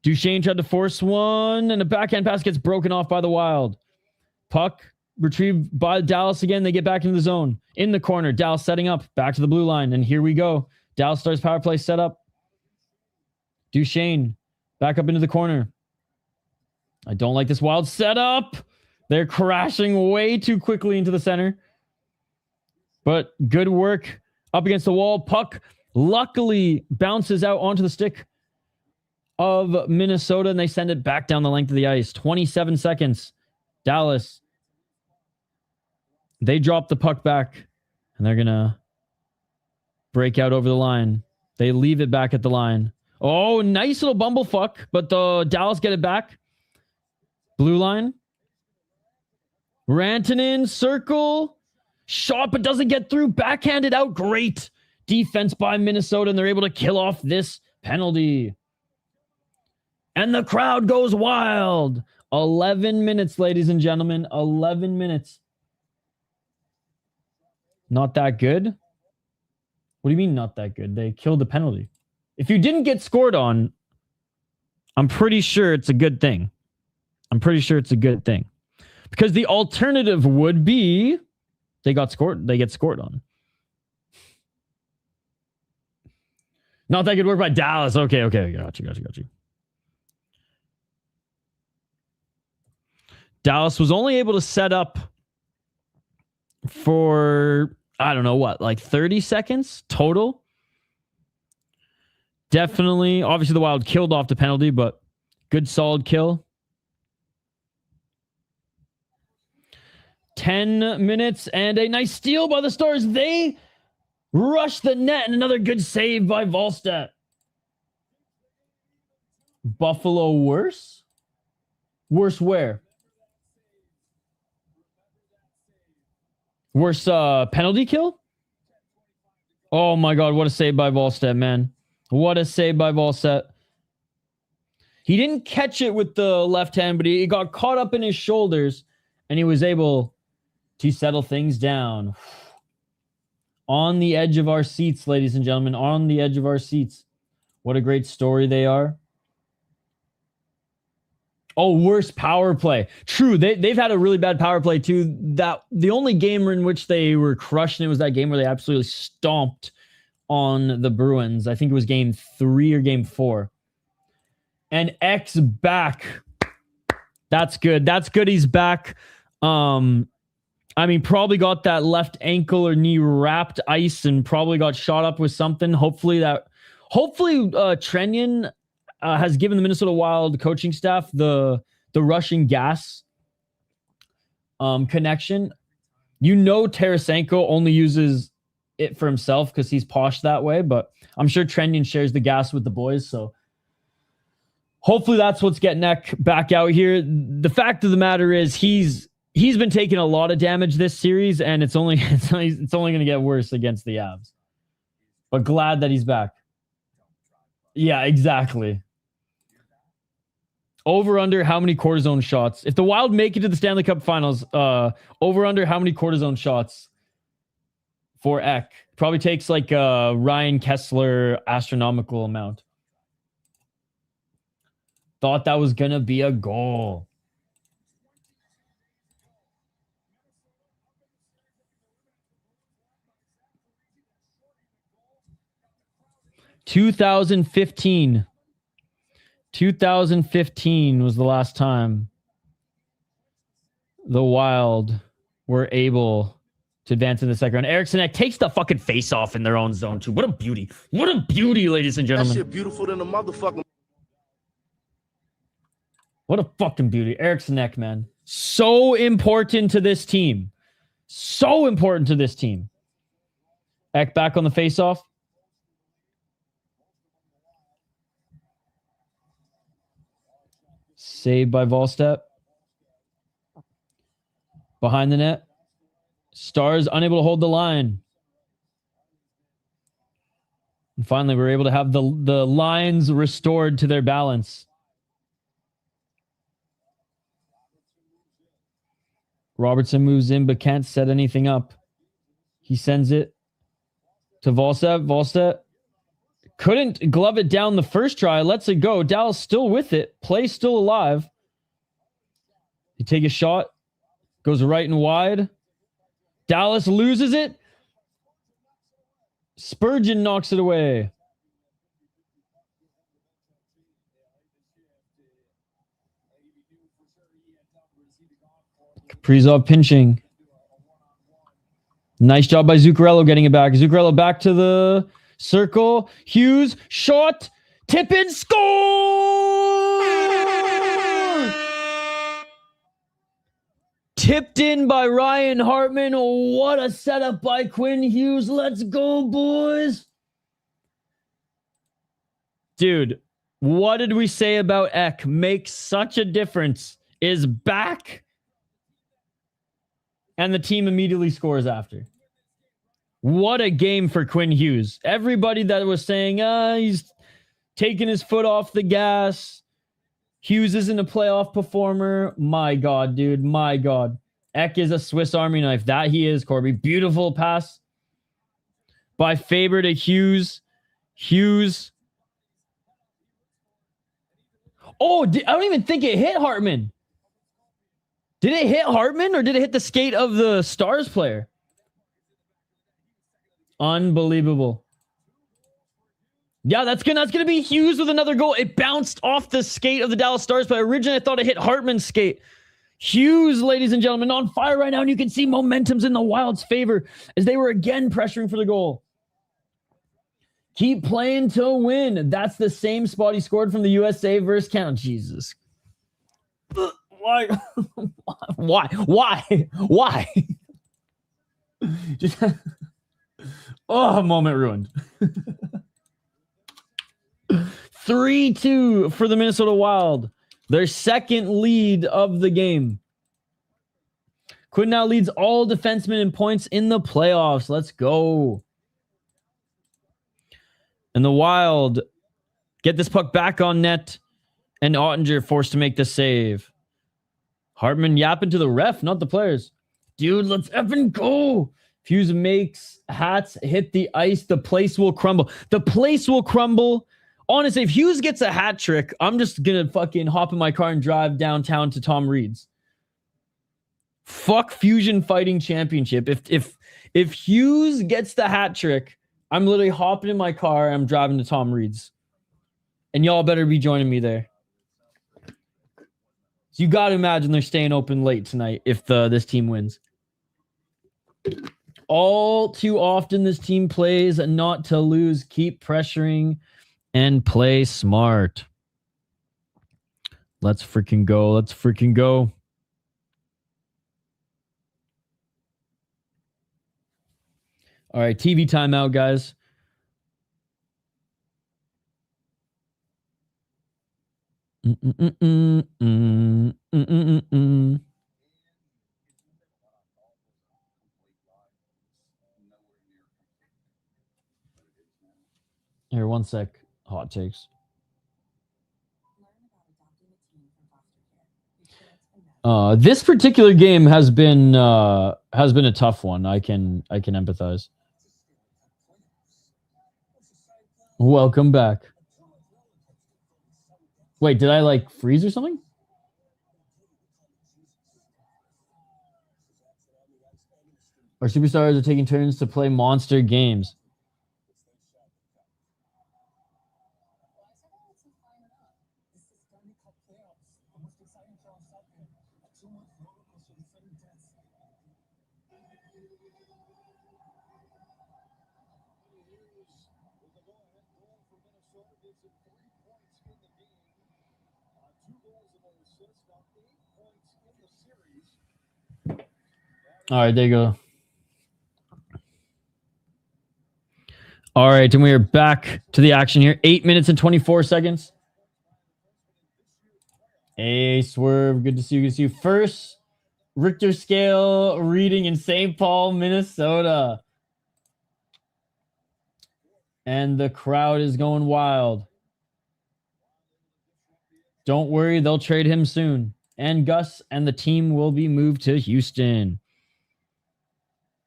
Duchesne tried to force one, and a backhand pass gets broken off by the Wild. Puck retrieved by Dallas again. They get back into the zone. In the corner, Dallas setting up. Back to the blue line, and here we go. Dallas Stars power play set up. Duchesne back up into the corner. I don't like this Wild setup. They're crashing way too quickly into the center. But good work. Up against the wall. Puck luckily bounces out onto the stick of Minnesota, and they send it back down the length of the ice. 27 seconds. Dallas. They drop the puck back, and they're going to break out over the line. They leave it back at the line. Oh, nice little bumblefuck, but the Dallas get it back. Blue line. Rantanen, circle. Shot, but doesn't get through. Backhanded out. Great defense by Minnesota, and they're able to kill off this penalty. And the crowd goes wild. 11 minutes, ladies and gentlemen. 11 minutes. Not that good? What do you mean not that good? They killed the penalty. If you didn't get scored on, I'm pretty sure it's a good thing. I'm pretty sure it's a good thing. Because the alternative would be they get scored on. Not that good work by Dallas. Okay. Got you. Dallas was only able to set up for, I don't know what, like 30 seconds total. Definitely. Obviously, the Wild killed off the penalty, but good solid kill. 10 minutes and a nice steal by the Stars. They rush the net and another good save by Volstead. Buffalo worse? Worse where? Worse penalty kill? Oh my God, what a save by Volstead, man. What a save by Volstead. He didn't catch it with the left hand, but he got caught up in his shoulders and he was able to settle things down. On the edge of our seats, ladies and gentlemen, on the edge of our seats. What a great story they are. Oh, worst power play. True, they've had a really bad power play too. That the only game in which they were crushing it was that game where they absolutely stomped on the Bruins. I think it was game 3 or game 4. And X back. That's good. That's good. He's back. I mean, probably got that left ankle or knee wrapped ice and probably got shot up with something. Hopefully Trenyon has given the Minnesota Wild coaching staff the Russian gas connection. You know, Tarasenko only uses it for himself because he's posh that way, but I'm sure Trenyon shares the gas with the boys. So hopefully that's what's getting Eck back out here. The fact of the matter is he's been taking a lot of damage this series, and it's only going to get worse against the Avs. But glad that he's back. Yeah, exactly. Over under how many cortisone shots? If the Wild make it to the Stanley Cup Finals, over under how many cortisone shots for Eck? Probably takes like a Ryan Kessler astronomical amount. Thought that was gonna be a goal. (2015) 2015 was the last time the Wild were able to advance in the second round. Eriksson Ek takes the fucking face off in their own zone too. What a beauty. What a beauty, ladies and gentlemen. That shit beautiful than a motherfucking. What a fucking beauty. Eriksson Ek, man. So important to this team. So important to this team. Ek back on the face-off. Saved by Volstead. Behind the net. Stars unable to hold the line. And finally, we're able to have the lines restored to their balance. Robertson moves in, but can't set anything up. He sends it to Volstead. Volstead couldn't glove it down the first try. Lets it go. Dallas still with it. Play still alive. He take a shot. Goes right and wide. Dallas loses it. Spurgeon knocks it away. Kaprizov pinching. Nice job by Zuccarello getting it back. Zuccarello back to the circle. Hughes, shot, tip in, score! Tipped in by Ryan Hartman. What a setup by Quinn Hughes. Let's go, boys. Dude, what did we say about Ek? Makes such a difference. Is back. And the team immediately scores after. What a game for Quinn Hughes. Everybody that was saying, he's taking his foot off the gas. Hughes isn't a playoff performer. My God, dude. My God. Ek is a Swiss Army knife. That he is, Corby. Beautiful pass by Faber to Hughes. Hughes. Oh, I don't even think it hit Hartman. Did it hit Hartman or did it hit the skate of the Stars player? Unbelievable. Yeah, that's gonna be Hughes with another goal. It bounced off the skate of the Dallas Stars player. Originally, I thought it hit Hartman's skate. Hughes, ladies and gentlemen, on fire right now, and you can see momentum's in the Wild's favor as they were again pressuring for the goal. Keep playing to win. That's the same spot he scored from the USA versus Canada. Jesus. Why? Just moment ruined. 3-2 for the Minnesota Wild. Their second lead of the game. Quinn now leads all defensemen in points in the playoffs. Let's go. And the Wild get this puck back on net, and Ottinger forced to make the save. Hartman yapping to the ref, not the players. Dude, let's effing go. Hughes makes hats hit the ice. The place will crumble. The place will crumble. Honestly, if Hughes gets a hat trick, I'm just going to fucking hop in my car and drive downtown to Tom Reed's. Fuck Fusion Fighting Championship. If Hughes gets the hat trick, I'm literally hopping in my car and I'm driving to Tom Reed's. And y'all better be joining me there. So you got to imagine they're staying open late tonight if this team wins. All too often this team plays not to lose. Keep pressuring and play smart. Let's freaking go. Let's freaking go. All right, TV timeout, guys. Here, one sec. Hot takes. This particular game has been a tough one. I can empathize. Welcome back. Wait, did I freeze or something? Our superstars are taking turns to play monster games. All right, there you go. All right, and we are back to the action here. 8 minutes and 24 seconds. Hey, Swerve, good to see you. Good to see you. First Richter scale reading in St. Paul, Minnesota. And the crowd is going wild. Don't worry, they'll trade him soon. And Gus and the team will be moved to Houston.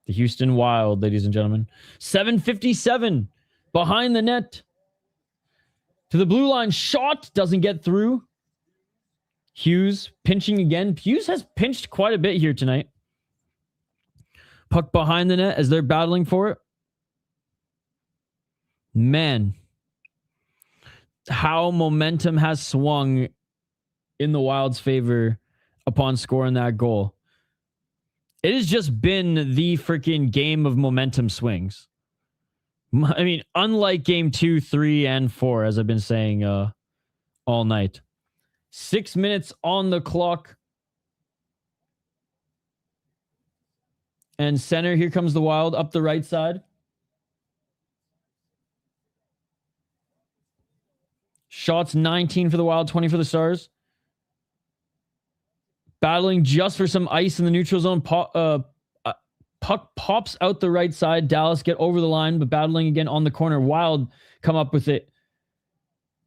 The Houston Wild, ladies and gentlemen. 7:57 behind the net. To the blue line. Shot doesn't get through. Hughes pinching again. Hughes has pinched quite a bit here tonight. Puck behind the net as they're battling for it. Man, how momentum has swung in the Wild's favor upon scoring that goal. It has just been the freaking game of momentum swings. I mean, unlike game 2, 3, and 4, as I've been saying all night. 6 minutes on the clock. And center, here comes the Wild up the right side. Shots 19 for the Wild, 20 for the Stars. Battling just for some ice in the neutral zone. Puck pops out the right side. Dallas get over the line, but battling again on the corner. Wild come up with it.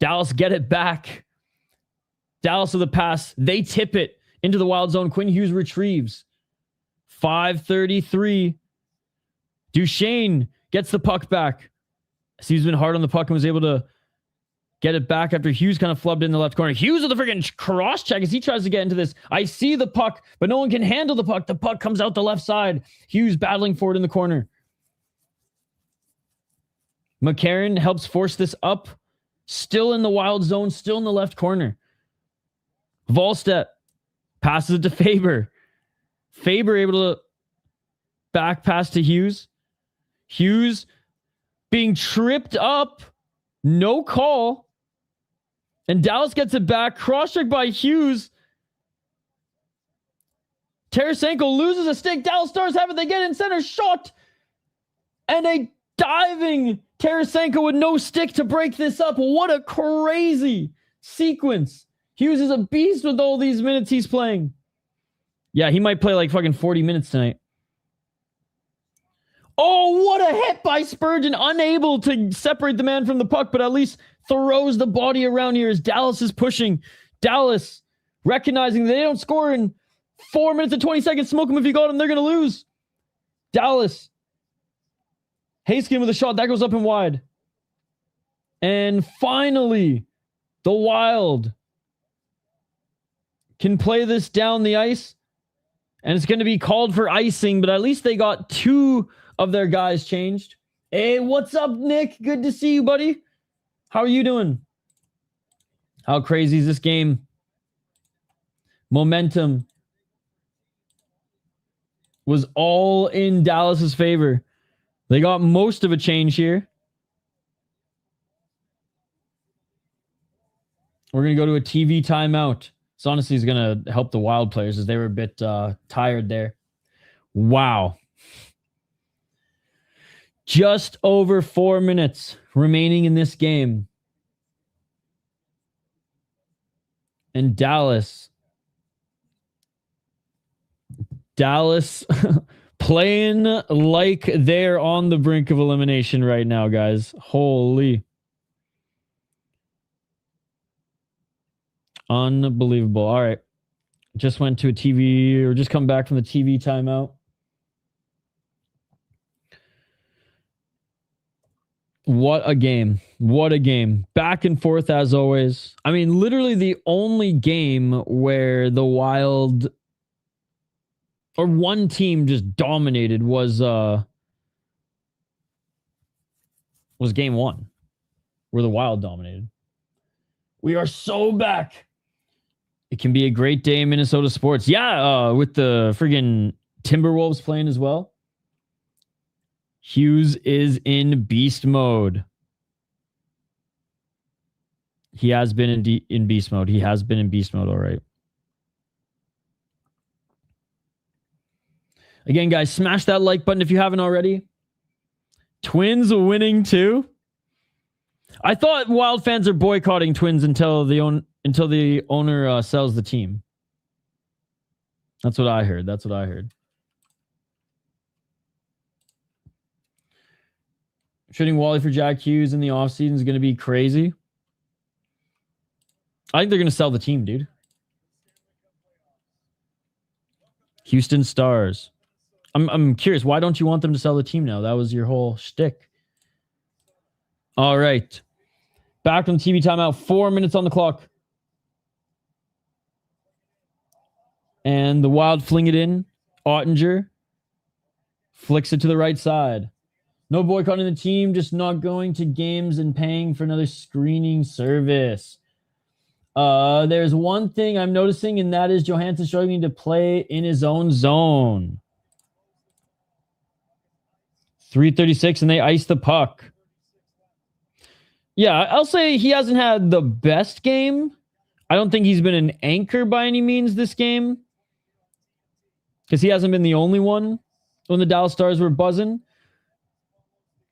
Dallas get it back. Dallas with the pass. They tip it into the Wild zone. Quinn Hughes retrieves. 5:33. Duchesne gets the puck back. He's been hard on the puck and was able to get it back after Hughes kind of flubbed in the left corner. Hughes with the freaking cross check as he tries to get into this. I see the puck, but no one can handle the puck. The puck comes out the left side. Hughes battling for it in the corner. McCarron helps force this up. Still in the Wild zone, still in the left corner. Volstedt passes it to Faber. Faber able to back pass to Hughes. Hughes being tripped up. No call. And Dallas gets it back. Cross-check by Hughes. Tarasenko loses a stick. Dallas Stars have it. They get in center. Shot. And a diving Tarasenko with no stick to break this up. What a crazy sequence. Hughes is a beast with all these minutes he's playing. Yeah, he might play like fucking 40 minutes tonight. Oh, what a hit by Spurgeon. Unable to separate the man from the puck, but at least throws the body around here as Dallas is pushing. Dallas recognizing they don't score in 4 minutes and 20 seconds. Smoke them if you got them. They're going to lose. Dallas. Haskin with a shot. That goes up and wide. And finally, the Wild can play this down the ice. And it's going to be called for icing, but at least they got 2 of their guys changed. Hey, what's up, Nick? Good to see you, buddy. How are you doing? How crazy is this game? Momentum was all in Dallas's favor. They got most of a change here. We're going to go to a TV timeout. This honestly is going to help the Wild players as they were a bit tired there. Wow. Just over 4 minutes remaining in this game. And Dallas playing like they're on the brink of elimination right now, guys. Holy. Unbelievable. All right. Just went to a TV or just come back from the TV timeout. What a game. What a game. Back and forth as always. I mean, literally the only game where the Wild or one team just dominated was game 1 where the Wild dominated. We are so back. It can be a great day in Minnesota sports. Yeah, with the friggin' Timberwolves playing as well. Hughes is in beast mode. He has been in beast mode. He has been in beast mode, all right. Again, guys, smash that like button if you haven't already. Twins winning too. I thought Wild fans are boycotting Twins until the owner sells the team. That's what I heard. That's what I heard. Shooting Wally for Jack Hughes in the offseason is going to be crazy. I think they're going to sell the team, dude. Houston Stars. I'm curious. Why don't you want them to sell the team now? That was your whole shtick. All right. Back from TV timeout. 4 minutes on the clock. And the Wild fling it in. Ottinger flicks it to the right side. No boycotting the team, just not going to games and paying for another screening service. There's one thing I'm noticing, and that is Johansson struggling to play in his own zone. 3:36, and they ice the puck. Yeah, I'll say he hasn't had the best game. I don't think he's been an anchor by any means this game, because he hasn't been the only one when the Dallas Stars were buzzing.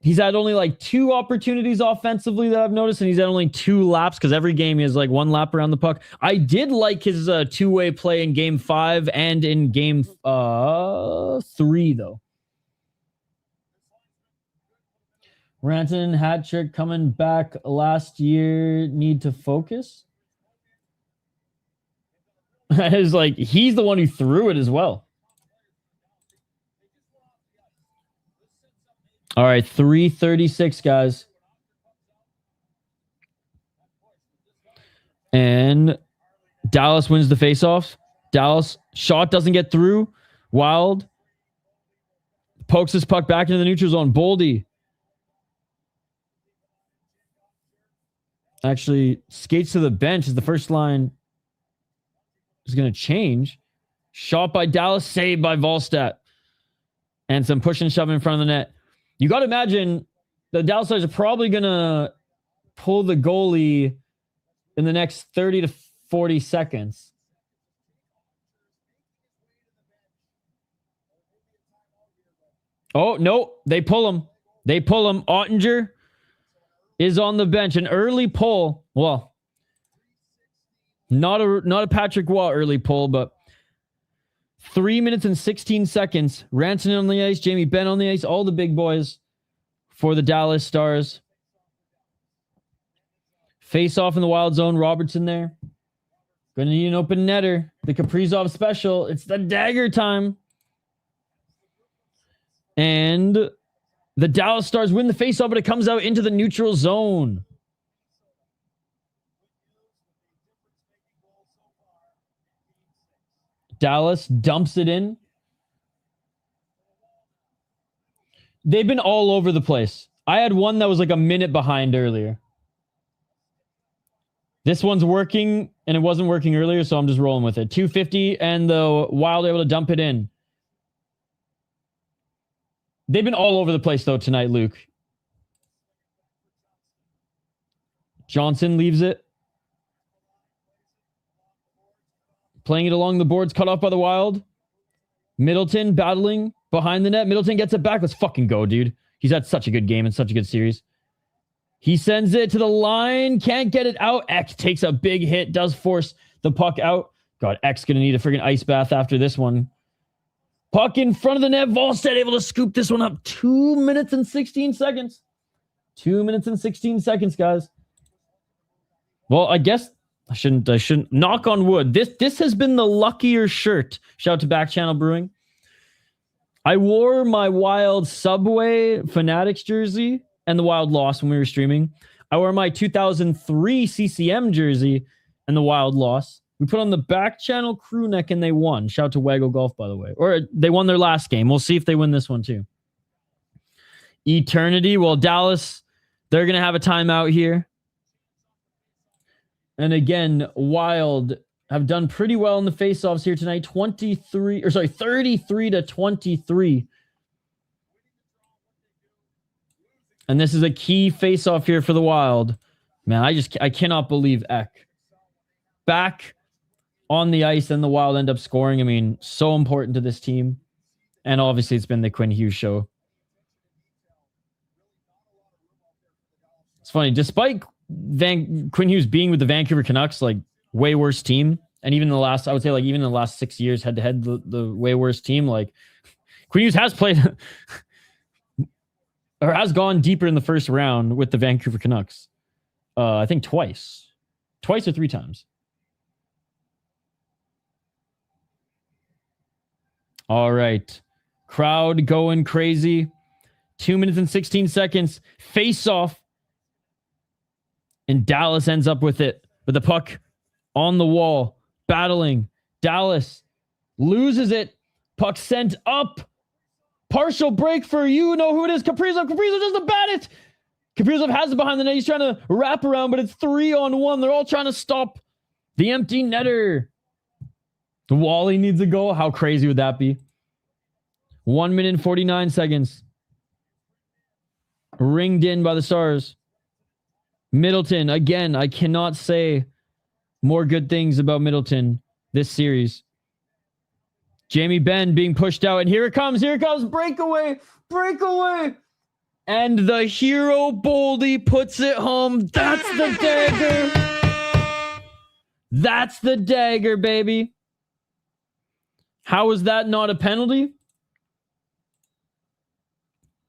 He's had only like 2 opportunities offensively that I've noticed, and he's had only 2 laps because every game he has like 1 lap around the puck. I did like his 2-way play in game 5 and in game 3, though. Rantanen hat trick coming back last year. Need to focus. It's like he's the one who threw it as well. All right, 3:36, guys. And Dallas wins the faceoff. Dallas shot doesn't get through. Wild pokes his puck back into the neutral zone. Boldy actually skates to the bench as the first line is going to change. Shot by Dallas, saved by Volstat. And some push and shove in front of the net. You got to imagine the Dallas Stars are probably going to pull the goalie in the next 30 to 40 seconds. Oh, no. They pull him. Ottinger is on the bench. An early pull. Well, not a Patrick Waugh early pull, but 3 minutes and 16 seconds. Rantanen on the ice. Jamie Benn on the ice. All the big boys for the Dallas Stars. Face off in the Wild zone. Robertson there. Gonna need an open netter. The Kaprizov special. It's the dagger time. And the Dallas Stars win the face-off, but it comes out into the neutral zone. Dallas dumps it in. They've been all over the place. I had one that was like a minute behind earlier. This one's working, and it wasn't working earlier, so I'm just rolling with it. 250, and the Wild are able to dump it in. They've been all over the place, though, tonight, Luke. Johnson leaves it. Playing it along the boards, cut off by the Wild. Middleton battling behind the net. Middleton gets it back. Let's fucking go, dude. He's had such a good game and such a good series. He sends it to the line. Can't get it out. Ek takes a big hit. Does force the puck out. God, Ek's going to need a friggin' ice bath after this one. Puck in front of the net. Volstead able to scoop this one up. 2 minutes and 16 seconds. 2 minutes and 16 seconds, guys. Well, I guess I shouldn't knock on wood. This has been the luckier shirt. Shout out to Back Channel Brewing. I wore my Wild Subway Fanatics jersey, and the Wild lost when we were streaming. I wore my 2003 CCM jersey, and the Wild lost. We put on the Back Channel crew neck, and they won. Shout out to Waggle Golf, by the way. Or they won their last game. We'll see if they win this one, too. Eternity. Well, Dallas, they're going to have a timeout here. And again, Wild have done pretty well in the faceoffs here tonight. 33-23. And this is a key faceoff here for the Wild. Man, I cannot believe Ek. Back on the ice, and the Wild end up scoring. I mean, so important to this team. And obviously, it's been the Quinn Hughes show. It's funny, despite Quinn Hughes being with the Vancouver Canucks, like way worse team, and even in the last, I would say, like even in the last 6 years, head to head, the way worse team. Like Quinn Hughes has played or has gone deeper in the first round with the Vancouver Canucks. I think twice or three times. All right, crowd going crazy. 2 minutes and 16 seconds. Face off. And Dallas ends up with it. With the puck on the wall. Battling. Dallas loses it. Puck sent up. Partial break for you know who it is. Kaprizov. Kaprizov does the bat it. Kaprizov has it behind the net. He's trying to wrap around, but it's 3-on-1. They're all trying to stop the empty netter. Wally needs a goal. How crazy would that be? 1 minute and 49 seconds. Ringed in by the Stars. Middleton, again, I cannot say more good things about Middleton this series. Jamie Benn being pushed out, and here it comes, breakaway, and the hero Boldy puts it home. That's the dagger. That's the dagger, baby. How is that not a penalty?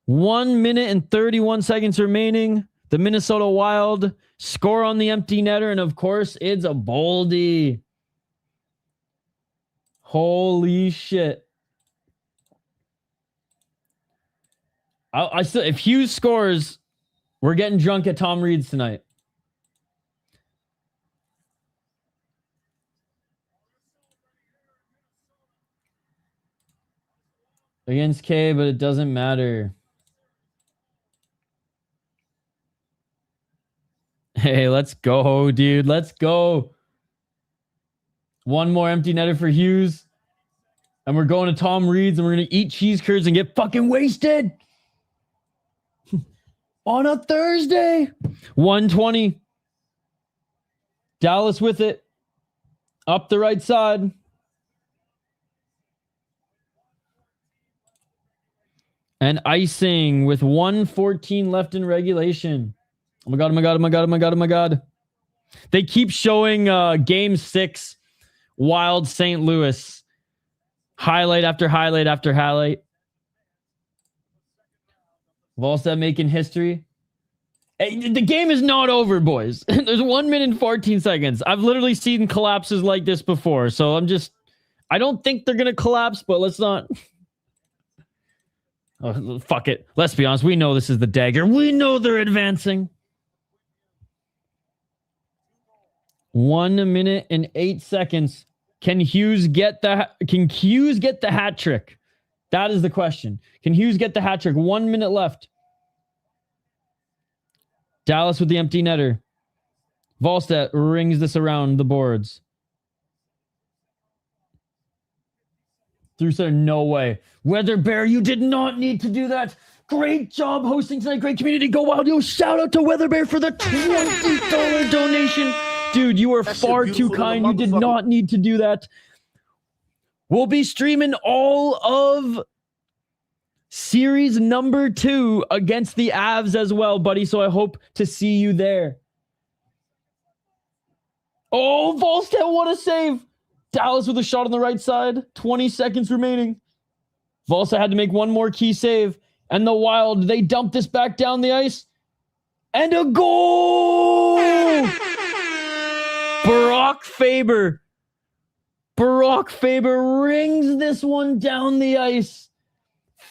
1 minute and 31 seconds remaining. The Minnesota Wild score on the empty netter, and of course, it's a Boldy. Holy shit. I still, if Hughes scores, we're getting drunk at Tom Reed's tonight. Against K, but it doesn't matter. Hey, let's go, dude. Let's go. One more empty netter for Hughes. And we're going to Tom Reed's, and we're going to eat cheese curds and get fucking wasted. On a Thursday. 120. Dallas with it. Up the right side. And icing with 1:14 left in regulation. Oh my god, oh my god, oh my god, oh my god, oh my god. They keep showing game 6, Wild St. Louis. Highlight after highlight after highlight. Volstad making history. Hey, the game is not over, boys. There's 1 minute and 14 seconds. I've literally seen collapses like this before. So I don't think they're going to collapse, but let's not. Oh, fuck it. Let's be honest. We know this is the dagger. We know they're advancing. 1 minute and 8 seconds. Can Hughes get the hat trick? That is the question. Can Hughes get the hat trick? 1 minute left. Dallas with the empty netter. Volstad rings this around the boards. Through center, no way. Weather Bear, you did not need to do that. Great job hosting tonight. Great community. Go Wild. Yo, shout out to Weather Bear for the $20 donation. Dude, you are far too kind. You did not need to do that. We'll be streaming all of series number 2 against the Avs as well, buddy. So I hope to see you there. Oh, Volstad, what a save. Dallas with a shot on the right side. 20 seconds remaining. Volstad had to make one more key save. And the Wild, they dump this back down the ice. And a goal! Brock Faber rings this one down the ice.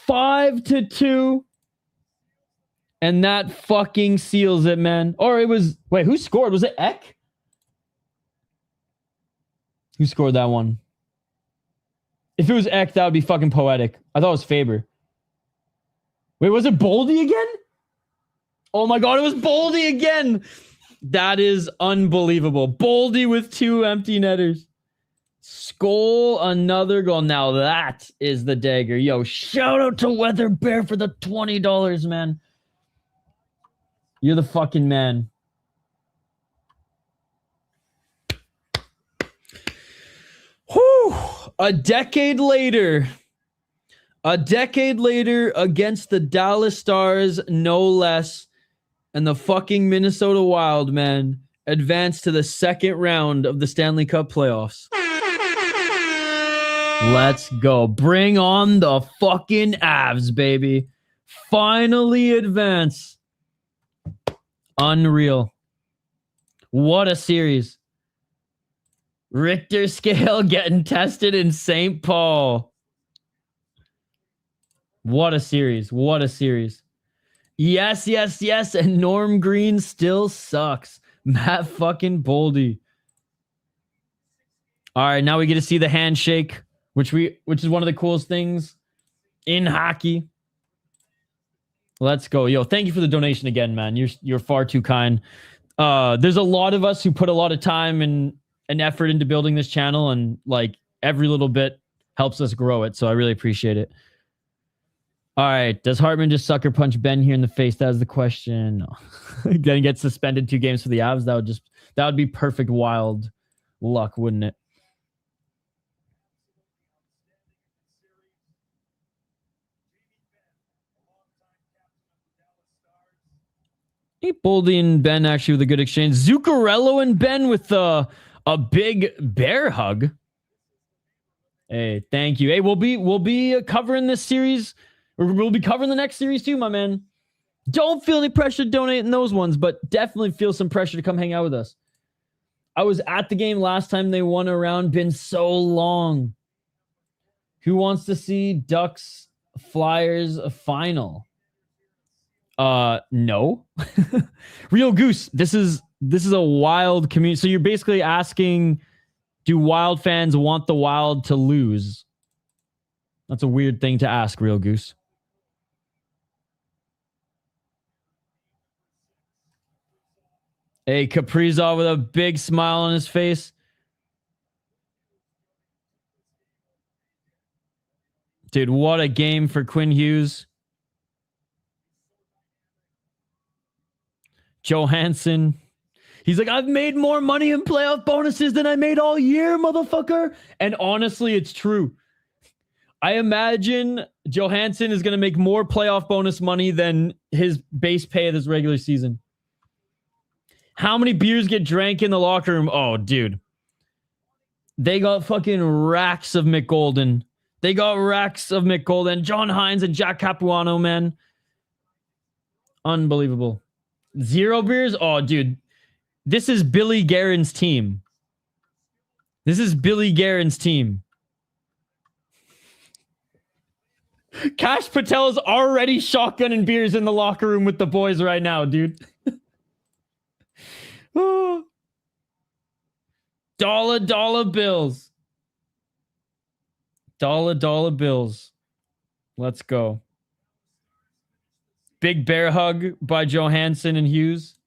5-2. And that fucking seals it, man. Or it was... Wait, who scored? Was it Eck? Who scored that one? If it was Eck, that would be fucking poetic. I thought it was Faber. Wait, was it Boldy again? Oh my god, it was Boldy again! That is unbelievable. Boldy with 2 empty netters. Skull, another goal. Now that is the dagger. Yo, shout out to Weather Bear for the $20, man. You're the fucking man. Whew. A decade later against the Dallas Stars, no less, and the fucking Minnesota Wild, man, advanced to the second round of the Stanley Cup playoffs. Let's go. Bring on the fucking Avs, baby. Finally advance. Unreal. What a series. Richter scale getting tested in St. Paul. What a series. What a series. Yes, yes, yes. And Norm Green still sucks. Matt fucking Boldy. All right, now we get to see the handshake, which is one of the coolest things in hockey. Let's go. Yo, thank you for the donation again, man. You're far too kind. There's a lot of us who put a lot of time and effort into building this channel, and like every little bit helps us grow it. So I really appreciate it. All right. Does Hartman just sucker punch Ben here in the face? That was the question. No. Gonna get suspended 2 games for the Avs. That would be perfect Wild luck, wouldn't it? Hey, Boldy and Ben actually with a good exchange. Zuccarello and Ben with a big bear hug. Hey, thank you. Hey, we'll be covering this series. We'll be covering the next series too, my man. Don't feel any pressure to donate in those ones, but definitely feel some pressure to come hang out with us. I was at the game last time they won a round. Been so long. Who wants to see Ducks Flyers final? No. Real Goose, this is a Wild community. So you're basically asking, do Wild fans want the Wild to lose? That's a weird thing to ask, Real Goose. Hey, Kaprizov with a big smile on his face. Dude, what a game for Quinn Hughes. Johansson. He's like, I've made more money in playoff bonuses than I made all year, motherfucker. And honestly, it's true. I imagine Johansson is going to make more playoff bonus money than his base pay this regular season. How many beers get drank in the locker room? Oh, dude. They got fucking racks of McGolden. John Hines and Jack Capuano, man. Unbelievable. 0 beers? Oh, dude. This is Billy Guerin's team. Kash Patel is already shotgunning beers in the locker room with the boys right now, dude. Dollar bills. Dollar bills. Let's go. Big bear hug by Johansson and Hughes.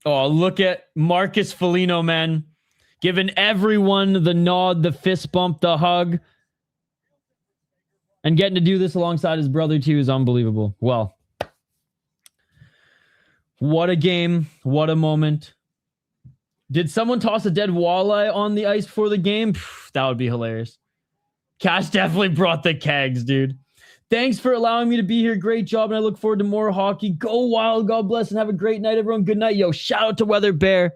Oh, look at Marcus Foligno, man. Giving everyone the nod, the fist bump, the hug. And getting to do this alongside his brother, too, is unbelievable. Well, what a game. What a moment. Did someone toss a dead walleye on the ice before the game? That would be hilarious. Cash definitely brought the kegs, dude. Thanks for allowing me to be here. Great job, and I look forward to more hockey. Go Wild. God bless, and have a great night, everyone. Good night. Yo, shout out to Weather Bear.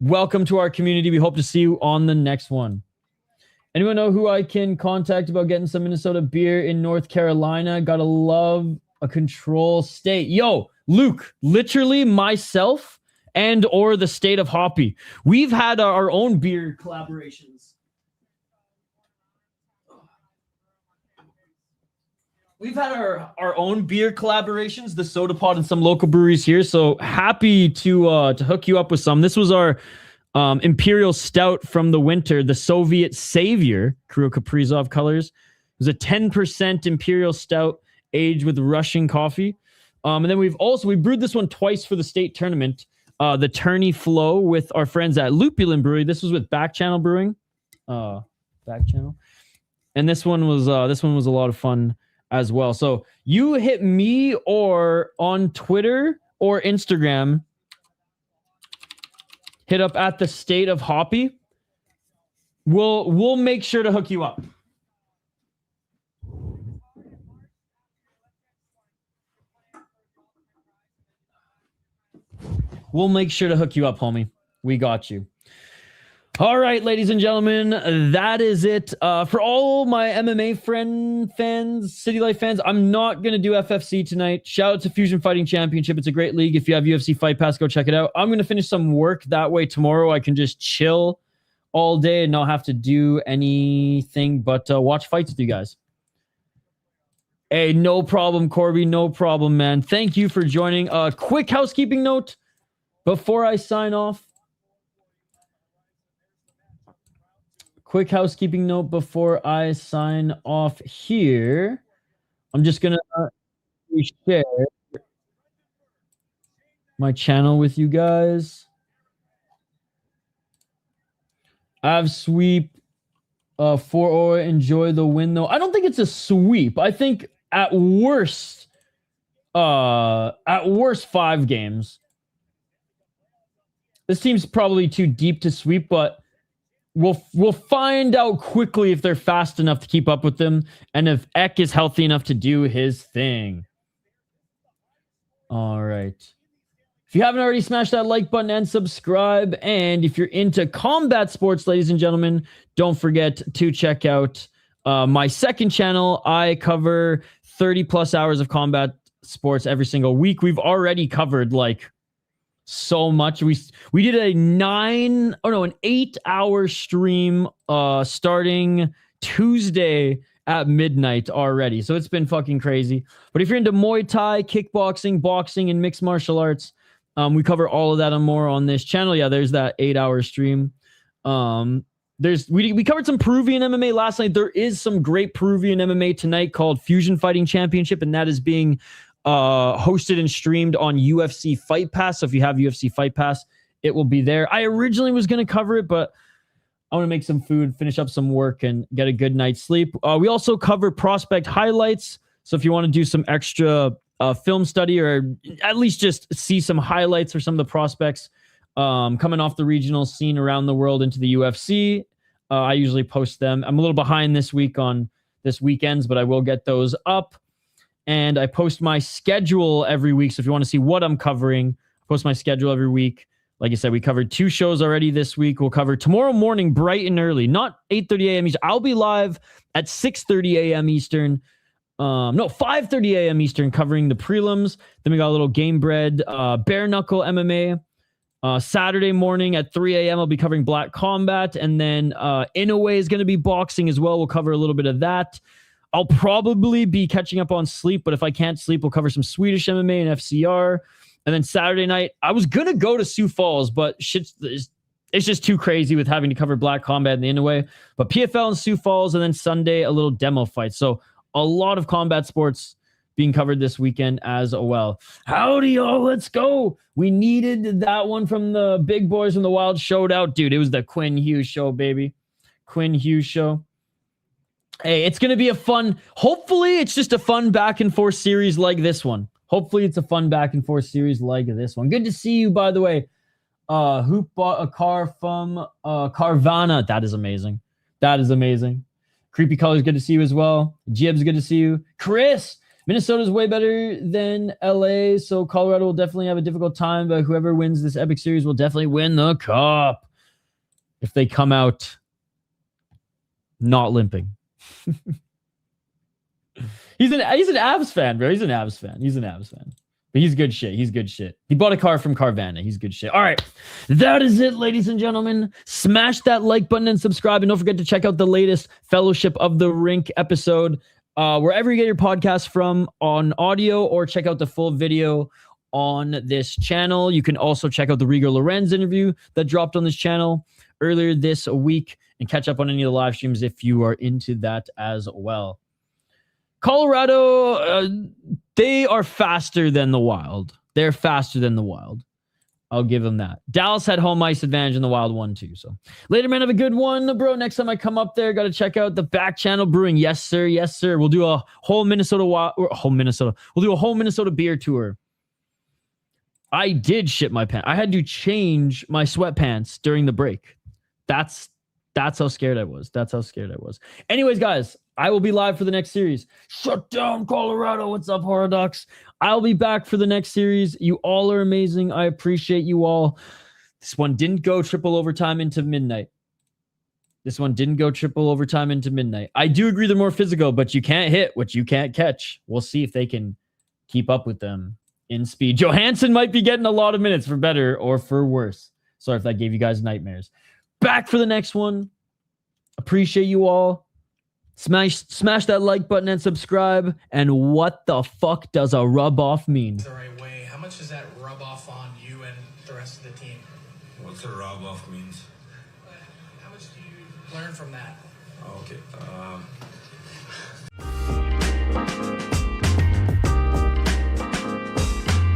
Welcome to our community. We hope to see you on the next one. Anyone know who I can contact about getting some Minnesota beer in North Carolina? Gotta love a control state. Yo, Luke, literally myself and or the state of Hoppy. We've had our own beer collaborations. We've had our own beer collaborations, the Soda Pod and some local breweries here. So happy to hook you up with some. This was our Imperial Stout from the winter, the Soviet Savior, Kirill Kaprizov colors. It was a 10% Imperial Stout aged with Russian coffee. And then we brewed this one twice for the state tournament. The Tourney Flow with our friends at Lupulin Brewery. This was with Back Channel Brewing. Back Channel. And this one was a lot of fun as well. So you hit me or on Twitter or Instagram, hit up at the State of Hoppy. We'll make sure to hook you up. We'll make sure to hook you up, homie. We got you. All right, ladies and gentlemen, that is it. For all my MMA fans, City Life fans, I'm not going to do FFC tonight. Shout out to Fusion Fighting Championship. It's a great league. If you have UFC Fight Pass, go check it out. I'm going to finish some work. That way tomorrow I can just chill all day and not have to do anything but watch fights with you guys. Hey, no problem, Corby. No problem, man. Thank you for joining. Quick housekeeping note before I sign off. Quick housekeeping note before I sign off here. I'm just going to share my channel with you guys. I've sweep 4-0. Enjoy the win, though. I don't think it's a sweep. I think at worst 5 games. This team's probably too deep to sweep, but We'll find out quickly if they're fast enough to keep up with them and if Eck is healthy enough to do his thing. All right. If you haven't already, smash that like button and subscribe. And if you're into combat sports, ladies and gentlemen, don't forget to check out my second channel. I cover 30 plus hours of combat sports every single week. We've already covered so much. We did an 8-hour stream starting Tuesday at midnight already. So it's been fucking crazy. But if you're into Muay Thai, kickboxing, boxing, and mixed martial arts, we cover all of that and more on this channel. Yeah, there's that 8-hour stream. We covered some Peruvian MMA last night. There is some great Peruvian MMA tonight called Fusion Fighting Championship, and that is being hosted and streamed on UFC Fight Pass. So if you have UFC Fight Pass, it will be there. I originally was going to cover it, but I want to make some food, finish up some work, and get a good night's sleep. We also cover prospect highlights. So if you want to do some extra film study or at least just see some highlights for some of the prospects, coming off the regional scene around the world into the UFC. I usually post them. I'm a little behind this week on this weekend's, but I will get those up. And I post my schedule every week. So if you want to see what I'm covering, I post my schedule every week. Like I said, we covered 2 shows already this week. We'll cover tomorrow morning, bright and early, not 8:30 a.m. Eastern. I'll be live at 6:30 a.m. Eastern. 5:30 a.m. Eastern, covering the prelims. Then we got a little game bread, bare knuckle MMA. Saturday morning at 3 a.m. I'll be covering Black Combat. And then Inoue is going to be boxing as well. We'll cover a little bit of that. I'll probably be catching up on sleep, but if I can't sleep, we'll cover some Swedish MMA and FCR. And then Saturday night, I was going to go to Sioux Falls, but it's just too crazy with having to cover Black Combat and the Inoue. But PFL and Sioux Falls, and then Sunday, a little demo fight. So a lot of combat sports being covered this weekend as well. Howdy, y'all. Let's go. We needed that one from the big boys from the Wild Showdown. Dude, it was the Quinn Hughes show, baby. Quinn Hughes show. Hey, it's going to be a fun, hopefully it's just a fun back and forth series like this one. Hopefully it's a fun back and forth series like this one. Good to see you, by the way. Who bought a car from Carvana? That is amazing. That is amazing. Creepy Colors, good to see you as well. Jibs, good to see you. Chris, Minnesota's way better than LA, so Colorado will definitely have a difficult time, but whoever wins this epic series will definitely win the cup if they come out not limping. He's an Avs fan, bro. He's an Avs fan. But he's good shit. He bought a car from Carvana. He's good shit. All right. That is it, ladies and gentlemen. Smash that like button and subscribe. And don't forget to check out the latest Fellowship of the Rink episode wherever you get your podcast from on audio, or check out the full video on this channel. You can also check out the Rigo Lorenz interview that dropped on this channel earlier this week and catch up on any of the live streams if you are into that as well. Colorado, they are faster than the Wild. They're faster than the Wild. I'll give them that. Dallas had home ice advantage in the Wild one too. So later, man, have a good one, bro. Next time I come up there, got to check out the Back Channel Brewing. Yes, sir. Yes, sir. We'll do a whole Minnesota. We'll do a whole Minnesota beer tour. I did shit my pants. I had to change my sweatpants during the break. That's how scared I was. Anyways, guys, I will be live for the next series. Shut down, Colorado. What's up, Horodox? I'll be back for the next series. You all are amazing. I appreciate you all. This one didn't go triple overtime into midnight. I do agree they're more physical, but you can't hit what you can't catch. We'll see if they can keep up with them in speed. Johansson might be getting a lot of minutes for better or for worse. Sorry if that gave you guys nightmares. Back for the next one. Appreciate you all. Smash that like button and subscribe. And what the fuck does a rub off mean? The right way. How much does that rub off on you and the rest of the team? What's a rub off means? How much do you learn from that? Okay.